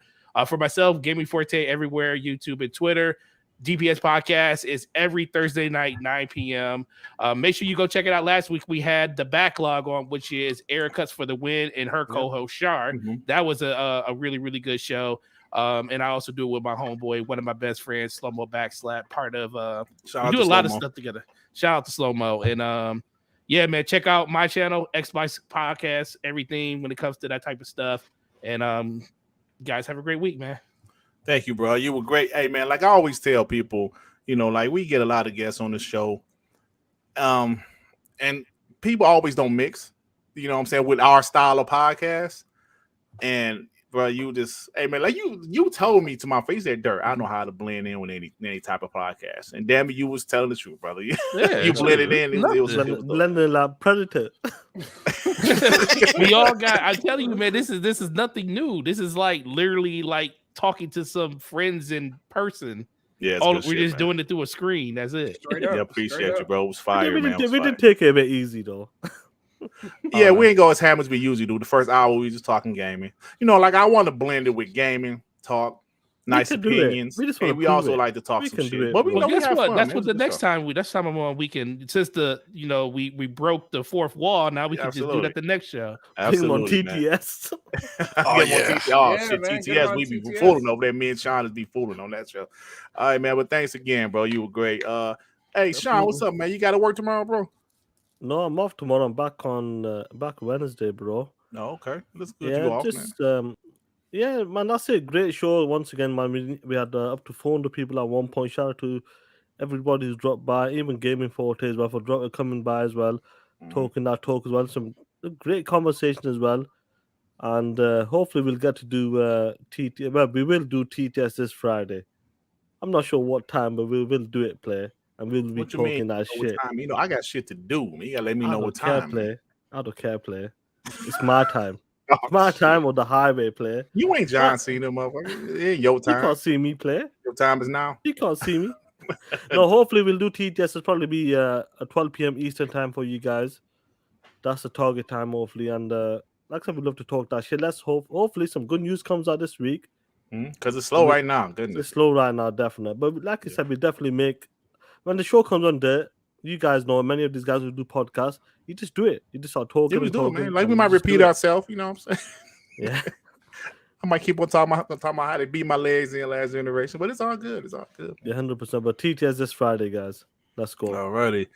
For myself, Gaming Forte everywhere, YouTube and Twitter. DPS Podcast is every Thursday night, 9 p.m. Make sure you go check it out. Last week we had the backlog on, which is Eric Cuts for the Win and her co-host Shaan. Mm-hmm. That was a really, really good show. And I also do it with my homeboy, one of my best friends, Slow Mo Backslap, part of we do a lot of stuff together. Shout out to Slow Mo. And yeah, man, check out my channel, Xbox Podcast, everything when it comes to that type of stuff. And guys, have a great week, man.
Thank you, bro. You were great. Hey, man, like I always tell people, like we get a lot of guests on the show. And people always don't mix, what I'm saying, with our style of podcast. And bro, you just, hey man, like you told me to my face that Dirt, I know how to blend in with any type of podcast. And damn it, you was telling the truth, brother.
Yeah,
you blended in. It was
blending like Predator.
We all got, I'm telling you, man, this is nothing new. This is like literally like talking to some friends in person.
Yeah,
we're just doing it through a screen. That's it.
Yeah, appreciate you, bro. It was fire,
we
man.
did take it a bit easy though.
Yeah, we ain't go as ham as we usually do. The first hour we just talking gaming. Like I want to blend it with gaming talk, nice opinions. We also like to talk some shit. But
guess what? That's what the next time I'm on weekend. Since we broke the fourth wall, now we can just do that the next show.
Absolutely,
on TTS.
Shit, TTS. We be fooling over there. Me and Shaan is be fooling on that show. All right, man. But thanks again, bro. You were great. Hey, Shaan, what's up, man? You got to work tomorrow, bro?
No, I'm off tomorrow. I'm back Wednesday, bro.
Oh, okay. That's good.
Yeah,
you off,
man. Yeah, man, that's a great show. Once again, man, we had up to 400 people at one point. Shout out to everybody who's dropped by, even Gaming Forte as well, for coming by as well, talking that talk as well. Some great conversation as well. And hopefully we'll get to do TTS. Well, we will do TTS this Friday. I'm not sure what time, but we will do it, play. And we'll be talking that shit.
Time? I got shit to do. You gotta let me know what time.
I don't care, play. It's my time. It's my time or the highway, play.
You ain't John Cena, motherfucker. It ain't your time.
You can't see me, play.
Your time is now.
You can't see me. No, hopefully we'll do TTS. It'll probably be at 12 p.m. Eastern time for you guys. That's the target time, hopefully. And like I said, we'd love to talk that shit. Let's hopefully some good news comes out this week.
Because it's slow right now. Goodness.
It's slow right now, definitely. But like I said, we definitely make when the show comes on there. You guys know many of these guys who do podcasts. You just do it. You just start talking.
Yeah, we
and
do,
talking,
man. Like
and
we
you
might
just do
repeat
it.
ourselves. You know what I'm saying?
Yeah.
I might keep on talking about how they beat my legs in last generation, but it's all good. It's all good.
Yeah, 100%. But TTS this Friday, guys. Let's go.
Alrighty.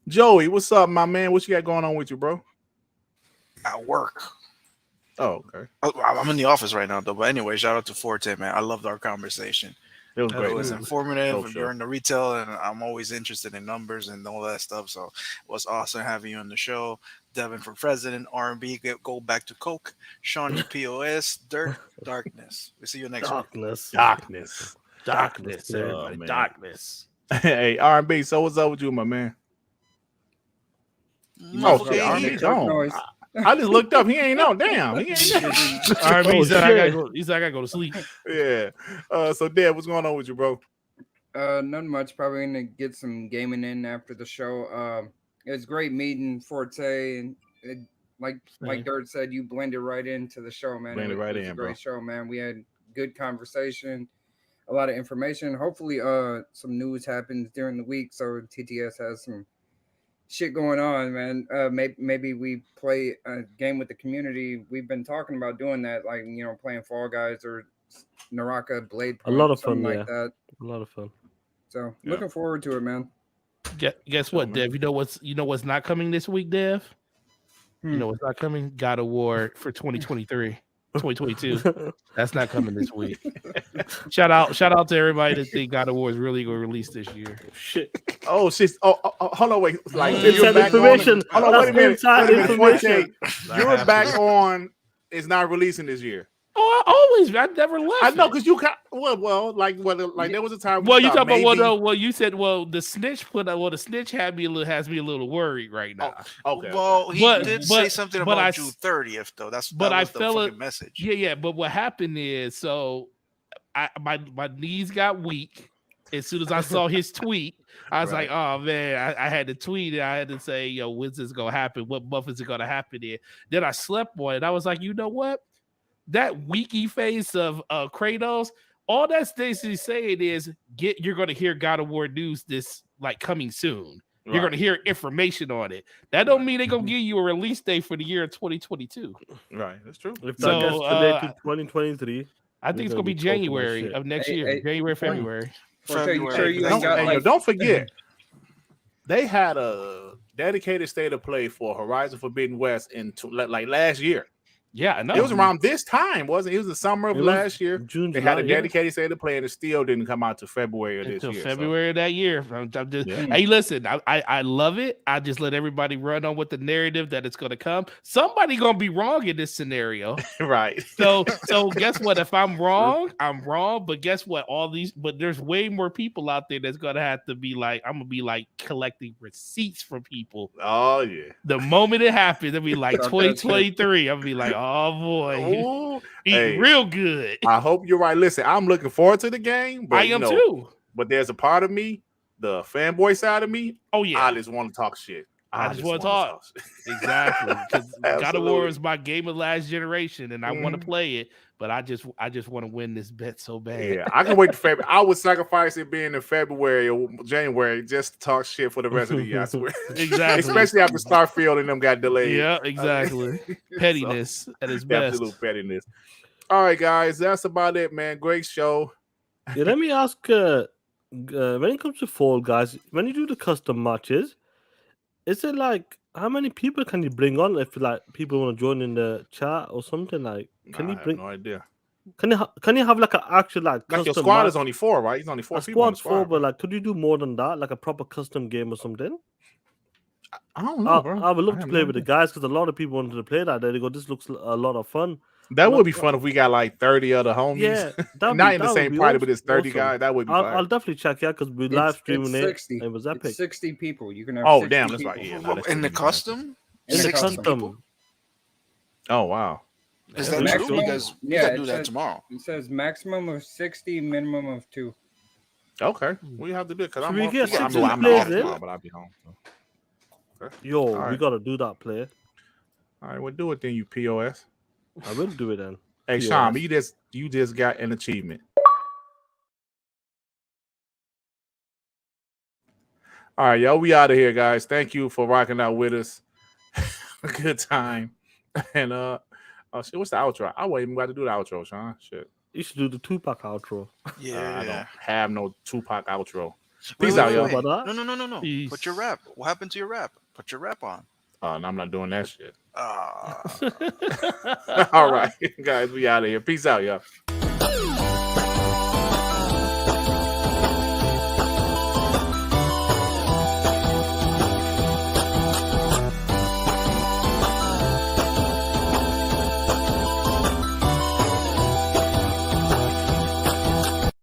Joey, what's up, my man? What you got going on with you, bro?
At work.
Oh, okay.
I'm in the office right now, though. But anyway, shout out to Forte, man. I loved our conversation.
It was
It
great.
was
man.
informative.
Oh, sure.
You're in the retail, and I'm always interested in numbers and all that stuff. So it was awesome having you on the show. Devin for president, R&B, go back to Coke. Sean, your POS, Dirt, Darkness. We'll see you next week.
Darkness.
Darkness,
Oh,
everybody.
man.
Darkness.
Hey, R&B. So what's up with you, my man? Oh, shit, R&B gone. I just looked up. He ain't on. Damn, he ain't there.
R&B said I
shit.
gotta go. He said I gotta go to sleep.
Yeah. So, Dad, what's going on with you, bro?
Nothing much. Probably gonna get some gaming in after the show. It was great meeting Forte, and like Dirt said, you blended right into the show, man.
Blended right
it was
in,
a great
bro.
show, man. We had good conversation, a lot of information. Hopefully, some news happens during the week, so TTS has some shit going on, man. Maybe we play a game with the community. We've been talking about doing that, like playing Fall Guys or Naraka Blade.
A lot of
something
fun,
like that.
A lot of fun.
So
Yeah.
looking forward to it, man.
Guess what, Dev? You know what's not coming this week, Dev? You know what's not coming? God of War for 2023. 2022. That's not coming this week. Shout out to everybody that think God of War is really going to release this year.
Shit.
Oh, shit. Oh, hold on, wait. Like,
Inside
you're back
information.
on. Hold on, wait a minute.
Inside
Wait a minute.
information.
Forte, you're back on. It's not releasing this year.
Oh, I never left.
I know, because you got like there was a time.
Well, you
thought
talking about
maybe-
well, you said the snitch the snitch has me a little worried right now.
Okay.
Well, he did say something
but
about June 30th, though. That was the fucking message.
Yeah. But what happened is, so my knees got weak as soon as I saw his tweet. I was like, oh man, I had to tweet it. I had to say, yo, when's this gonna happen? What month is it gonna happen in? Then I slept on it. I was like, you know what? That wiki face of Kratos, all that's basically saying is you're going to hear God of War news this like coming soon. You're going to hear information on it. That don't mean they're going to give you a release date for the year 2022.
Right, that's true.
If
So,
that gets delayed to 2023,
I think it's going to be January of next year. January, February.
Don't forget, they had a dedicated state of play for Horizon Forbidden West in like last year.
Yeah, I know.
It was around this time, wasn't it? It was the summer of last year.
June,
they
July,
had a dedicated state of play, and it still didn't come out to February of this
Until
year.
February of that year. I'm just, Hey, listen, I love it. I just let everybody run on with the narrative that it's going to come. Somebody going to be wrong in this scenario.
Right.
So guess what? If I'm wrong, I'm wrong. But guess what? But there's way more people out there that's going to have to be like, I'm going to be like collecting receipts from people.
Oh, yeah.
The moment it happens, it'll be like 2023. I'll be like, oh boy,
Ooh,
eating real good.
I hope you're right. Listen, I'm looking forward to the game. But,
I am too.
But there's a part of me, the fanboy side of me.
Oh yeah,
I just want to talk shit.
I just want to talk. Exactly. Because God of War is my game of last generation, and I want to play it. But I just want to win this bet so bad.
Yeah, I can wait to February. I would sacrifice it being in February or January just to talk shit for the rest of the year. I swear.
Exactly.
Especially after Starfield and them got delayed.
Yeah, exactly. Pettiness at its best.
Absolute pettiness. All right, guys, that's about it, man. Great show.
Yeah, let me ask. When it comes to Fall Guys, when you do the custom matches, is it like how many people can you bring on if like people want to join in the chat or something? Like, can you bring?
I have no idea.
Can you have like an actual like
your
custom
squad
match?
is only 4, right? It's only 4
A
people. On the
squad's 4,
squad,
but like, could you do more than that? Like a proper custom game or something?
I don't know, bro.
I would love
I
to
have
play
no
with the
idea.
guys because a lot of people wanted to play that. They go, this looks a lot of fun.
That would be fun if we got like 30 other homies.
Yeah,
not in the same party, but it's 30 guys. That would be fun.
I'll definitely check it out because we live streaming it.
60.
It was epic.
It's 60 people. You can have.
Oh,
60
damn, that's
people.
right. Yeah, no, that's
In the
true.
custom?
In the
60
custom.
people?
Oh, wow.
Is that
Maximum-
true? Because we
yeah,
got to
it
do that
says-
tomorrow.
It says maximum of 60, minimum of 2.
Okay, we have to do it because
So
I'm
we
off.
get
I'm
60
not
players
off
in?
tomorrow, but I'll be home. So. Okay.
Yo,
All
we
right.
gotta do that, play.
All right, we'll do it then, you POS.
I will do it then.
Hey,
Yes.
Sean, you just got an achievement. All right, yo, we out of here, guys. Thank you for rocking out with us. A good time. And oh shit, what's the outro? I wasn't even about to do the outro, Sean. Shit.
You should do the Tupac outro.
Yeah.
I don't have no Tupac outro.
Wait,
Peace out, yo.
About that?
No.
Peace.
Put your rap. What happened to your rap? Put your rap on.
No, I'm not doing that shit.
Ah.
All right, guys, we out of here. Peace out, y'all.